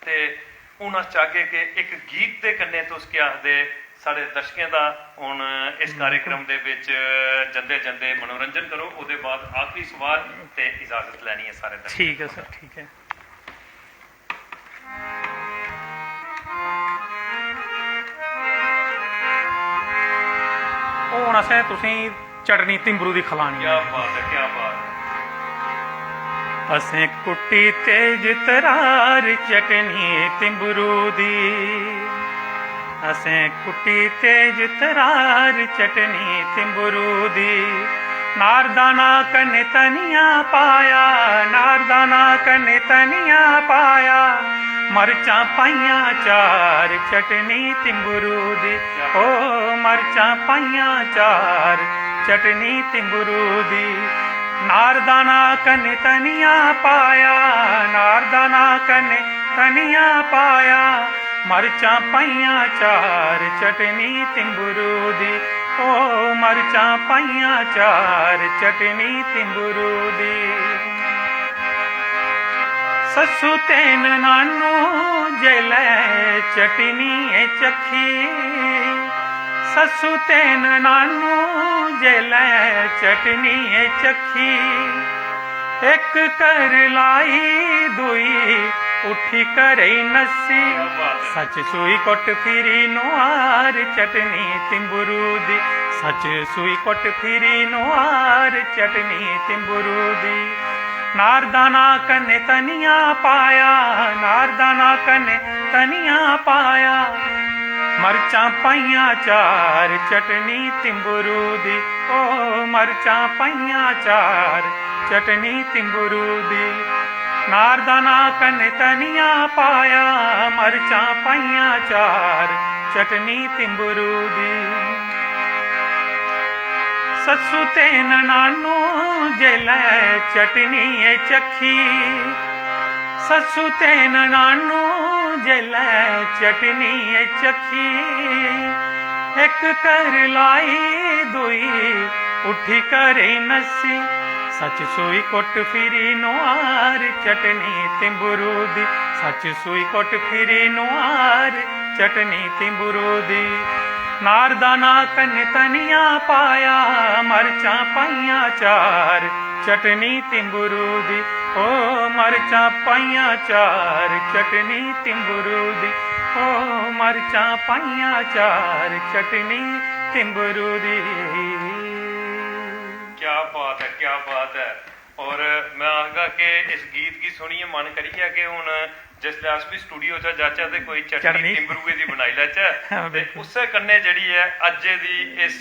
तो हूँ अस चाहगे कि एक गीत के कन्ने तुस क्या आखदे साढ़े दर्शकों का हुण इस कार्यक्रम दे विच जंदे जंदे मनोरंजन करो, उसके बाद आखिरी सवाल ते इजाजत लैनी है सारे दर्शक। ठीक है सर, ठीक है। ਹੁਣ ਅਸਾਂ ਤੁਸੀਂ ਚਟਨੀ ਤਿੰਬਰੂ ਦੀ ਖਲਾਣੀ। क्या बात है, क्या बात है। असें कुट्टी तेज तरार चटनी तिंबरू दी, असें कुट्टी तेज तरार चटनी तिंबरू दी, नारदाना कन्ने तनिया पाया, नारदाना कन्ने तनिया पाया, मरचां पाइयां चार चटनी तिंबरू दी, ओ मरचां पाइयां चार चटनी तिंबरू दी, नारदाना कन्ने तनिया पाया, नारदाना कन्ने तनिया पाया, मरचां पाइयां चार चटनी तिंबरू दी, ओ मरचां पाइयां चार चटनी तिंबरू दी। ससु तेन नानू जेलै चटनी चखी, ससु तेन नानू जेलै चटनी चखी, एक कर लाई दुई उठी करे नसी, सच सुई कोट फिरी नुआर चटनी तिंबरू दी, सच सुई कोट फिरी नुआर चटनी तिंबरू दी, नारदाना कन्ने तनिया पाया, नारदाना कन्ने तनिया पाया, मरचां पाइयां चार चटनी तिंबरू दी, ओ मरचां पाइयां चार चटनी तिंबरू दी, नारदाना कन्ने तनिया पाया, मरचां पाइयां चार चटनी तिंबरू दी, ससु तेन नानू जेलै चटनी चखी, ससु तेन नानू जेलै चटनी चखी, एक कर लाई दुई उठी करे नसी, सच सुई कोट फिरी नुआर चटनी तिंबरू दी, सच सुई कोट फिरी नुआर चटनी तिंबरू दी, नारदाना कन्ने तनिया पाया, मरचां पाइयां चार चटनी तिंबरू दी, ओ मरचां पाइयां चार चटनी तिंबरू दी, ओ मरचां पाइयां चार चटनी तिंबरू दी। क्या बात है, क्या बात है। और मैं आखगा कि इस गीत की सुनिए मन करिए कि हुण जिसलै अस भी स्टूडियो च जाचै ते कोई चटनी तिंबरूए दी बनाई लैचै ते उस्सै कन्नै जेह्ड़ी है अज्जै दी इस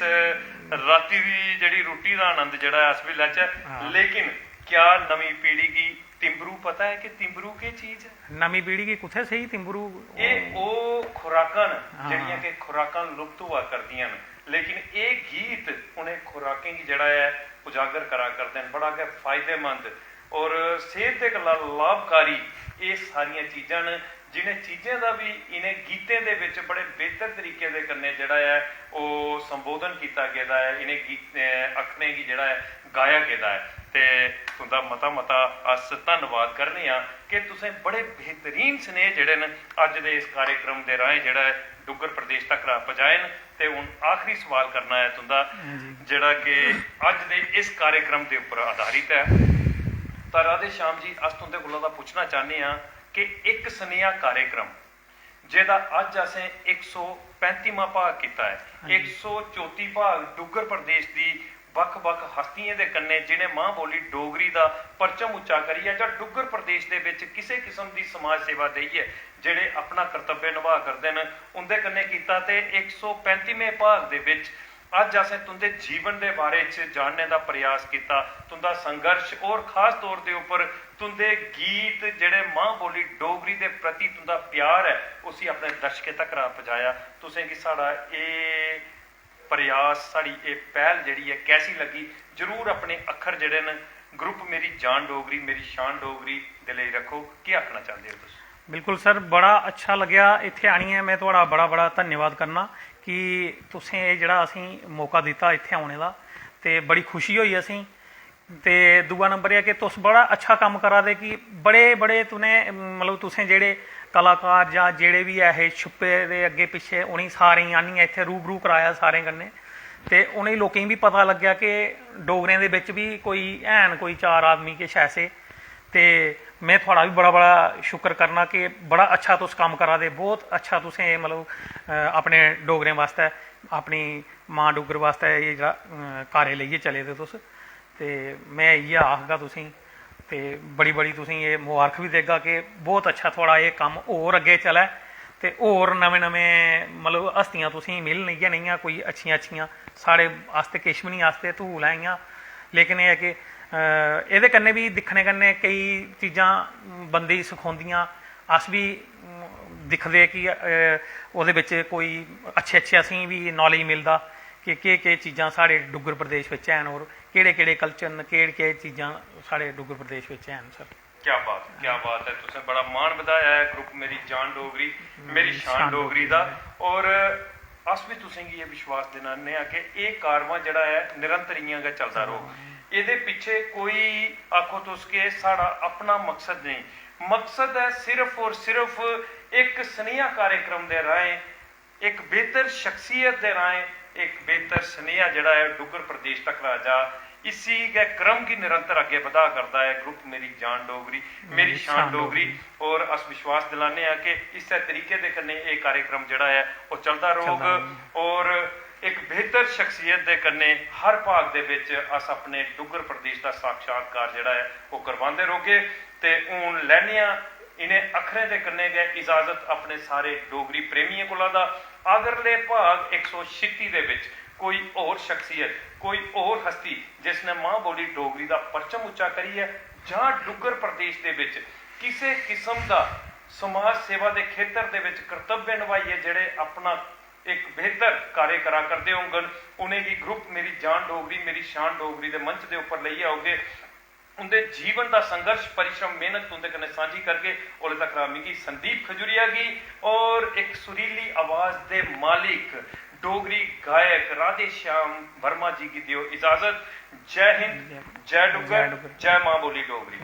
राती दी जेह्ड़ी रुट्टी दा आनंद जेह्ड़ा अस भी लैचै। लेकिन क्या नमीं पीढ़ी गी तिंबरू पता है कि तिंबरू केह् चीज है? नमीं पीढ़ी गी कुत्थै सही तिंबरू। एह् ओह् खुराकां न जेह्ड़ियां कि खुराकां लुप्त होआ करदियां न, लेकिन एह् गीत उ'नें खुराकें गी जेह्ड़ा है उजागर करा करदे न, बड़ा गै फायदेमंद और सेहत दे गल्ला लाभकारी ये सारियां चीज़ां न जिन्हें चीज़ें का भी इन्हें गीतें दे विच बड़े बेहतर तरीके दे कन्नै जेह्ड़ा है वो संबोधन किया गेदा है, इन्हें गीत अखने गी जेह्ड़ा है गाया गेदा है। ते तुंदा मता मता अस धन्नवाद करने कि तुसें बड़े बेहतरीन स्नेह जेह्ड़े न अज्ज दे इस कार्यक्रम दे राहें जेह्ड़ा है डुग्गर प्रदेश तक पजाए न। ते हुण आखिरी सवाल करना है तुंदा जेह्ड़ा कि अज्ज दे इस कार्यक्रम के उपर आधारित है। तो राधे श्याम जी अस तुंदे कोला पुछना चाहते हैं कि एक स्नेहा कार्यक्रम ਜਿਹਦਾ ਅੱਜ ਅਸੀਂ 135ਵਾਂ ਭਾਗ ਕੀਤਾ ਹੈ। 134 ਭਾਗ ਡੁੱਗਰ ਪ੍ਰਦੇਸ਼ ਦੀ ਵੱਖ-ਵੱਖ ਹਸਤੀਆਂ ਦੇ ਕੰਨੇ ਜਿਹਨੇ ਮਾਂ ਬੋਲੀ ਡੋਗਰੀ ਦਾ ਪਰਚਮ ਉੱਚਾ ਕਰੀ ਹੈ ਜਾਂ ਡੁੱਗਰ ਪ੍ਰਦੇਸ਼ ਦੇ ਵਿੱਚ ਕਿਸੇ ਕਿਸਮ ਦੀ ਸਮਾਜ ਸੇਵਾ ਦਈ ਹੈ, ਜਿਹੜੇ ਆਪਣਾ ਕਰਤੱਵ ਨਿਭਾ ਕਰਦੇ ਨੇ ਉਹਦੇ ਕੰਨੇ ਕੀਤਾ। ਤੇ 135ਵੇਂ ਭਾਗ ਦੇ ਵਿੱਚ ਅੱਜ ਅਸੀਂ ਤੁੰਦੇ ਜੀਵਨ ਦੇ ਬਾਰੇ ਚ ਜਾਣਨੇ ਦਾ ਪ੍ਰयास ਕੀਤਾ, ਤੁੰਦਾ ਸੰਘਰਸ਼ ਔਰ ਖਾਸ ਤੌਰ ਦੇ ਉੱਪਰ ਤੁੰਦੇ ਗੀਤ ਜਿਹੜੇ ਮਾਂ ਬੋਲੀ ਡੋਗਰੀ ਦੇ ਪ੍ਰਤੀ ਤੁੰਦਾ ਪਿਆਰ ਹੈ ਉਸੇ ਆਪਣੇ ਦਰਸ਼ਕਾਂ ਤੱਕ ਰਾ ਪਹੁੰਚਾਇਆ। ਤੁਸੀਂ ਕਿ ਸਾਡਾ ਇਹ ਪ੍ਰयास ਸਾਡੀ ਇਹ ਪਹਿਲ ਜਿਹੜੀ ਹੈ ਕੈਸੀ ਲੱਗੀ, ਜ਼ਰੂਰ ਆਪਣੇ ਅੱਖਰ ਜਿਹੜੇ ਨੇ ਗਰੁੱਪ ਮੇਰੀ ਜਾਨ ਡੋਗਰੀ ਮੇਰੀ ਸ਼ਾਨ ਡੋਗਰੀ ਦੇ ਲਈ ਰੱਖੋ। ਕੀ ਆਖਣਾ ਚਾਹੁੰਦੇ ਹੋ ਤੁਸੀਂ? ਬਿਲਕੁਲ ਸਰ, ਬੜਾ ਅੱਛਾ ਲੱਗਿਆ ਇੱਥੇ ਆਣੀ ਹੈ। ਮੈਂ ਤੁਹਾਡਾ ਬੜਾ ਧੰਨਵਾਦ ਕਰਨਾ ਕਿ ਤੁਸੀਂ ਇਹ ਜਿਹੜਾ ਅਸੀਂ ਮੌਕਾ ਦਿੱਤਾ ਇੱਥੇ ਆਉਣੇ ਦਾ, ਤੇ ਬੜੀ ਖੁਸ਼ੀ ਹੋਈ ਅਸੀਂ। ਤੇ ਦੂਆ ਨੰਬਰ ਇਹ ਹੈ ਕਿ तुस बड़ा अच्छा कम करा दे कि बड़े तुने मतलब तुसें जेह्ड़े कलाकार जां जेह्ड़े भी ऐहे छुपे दे अग्गे पिच्छे उ'नें सारें गी आह्नियै इत्थै रूबरू कराया सारें कन्नै, ते उ'नें लोकें गी बी पता लग्गेआ कि डोगरें दे बिच्च बी कोई हैन कोई चार आदमी किश ऐसे। ते मैं थुआढ़ा बी बड़ा शुक्र करना कि बड़ा अच्छा तुस कम्म करा दे, बहुत अच्छा तुसें मतलब अपने डोगरें वास्तै अपनी मां डुग्गर वास्तै एह् जेह्ड़ा कार्य लेइयै चले दे तुस। ते मैं इ'यै आखगा तुसें ते बड़ी तुसें एह् मुबारक भी देगा कि बहुत अच्छा थुआढ़ा एह् कम्म होर अग्गें चलै ते होर नमें मतलब हस्तियां तुसें मिलन इ'यै नेहियां कोई अच्छियां साढ़े आस्ते किश भी नहीं आस्ते धूल ऐ इ'यां। लेकिन एह् है कि एह्दे कन्नै बी दिक्खने कन्नै केई चीज़ां बंदे गी सखोंदियां, अस बी दिखदे कि ओह्दे बिच्च कोई अच्छे असेंगी भी नॉलेज मिलदा कि केह् चीज़ां साढ़े डुग्गर प्रदेश बिच्च हैन और केह्ड़े कल्चर न केह् चीज़ां साढ़े डुग्गर प्रदेश बिच्च हैन। सर क्या बात है, तुसें बड़ा मान बधाया है ग्रुप मेरी जान डोगरी मेरी शान डोगरी दा। और अस भी तुसें गी एह् विश्वास दिलाने आं कि एह् कारवां जेह्ड़ा है निरंतर इ'यां गै चलदा रौह्ग। एह्दे पिच्छे कोई आखो तुस कि साढ़ा अपना मकसद नहीं, मकसद है सिर्फ और सिर्फ एक सनेहा कार्यक्रम दे राहें, एक बेहतर शख्सियत दे राहें एक बेहतर स्नेहा जड़ा है डुग्गर प्रदेश तक राजा इसी के क्रम की निरंतर आगे बढ़ा करता है ग्रुप मेरी जान डोगरी मेरी शान डोगरी। और अस विश्वास दिलाने हैं कि इस तरीके दे कन्ने ये कार्यक्रम जड़ा है वो चलता रहोगा और एक बेहतर शख्सियत दे कन्ने हर भाग दे विच अस अपने डुग्गर प्रदेश का साक्षात्कार जड़ा है वो करवाते रहोगे। ते हूँ लैने इन्हें अखरें दे कन्ने गए इजाजत अपने सारे डोगरी प्रेमियों कोला दा। अगरले भाग 136 दे विच कोई और शख्सियत कोई और हस्ती जिसने मां बोली डोगरी का परचम उच्चा करी है जां डुग्गर प्रदेश दे विच किसी किस्म का समाज सेवा के खेतर दे विच कर्तव्य निभाइए जेड़े अपना एक बेहतर कार्य करा करते होंगन उन्हें भी ग्रुप मेरी जान डोगरी मेरी शान डोगरी के मंच के उपर ले आओगे। उनके जीवन का संघर्ष परिश्रम मेहनत उनके कन्ने सांझी करके ओले तक मिगी संदीप खजूरिया की और एक सुरीली आवाज के मालिक डोगरी गायक राधे श्याम वर्मा जी की दियो इजाजत। जय हिंद, जय डुग्गर, जय मां बोली डोगरी।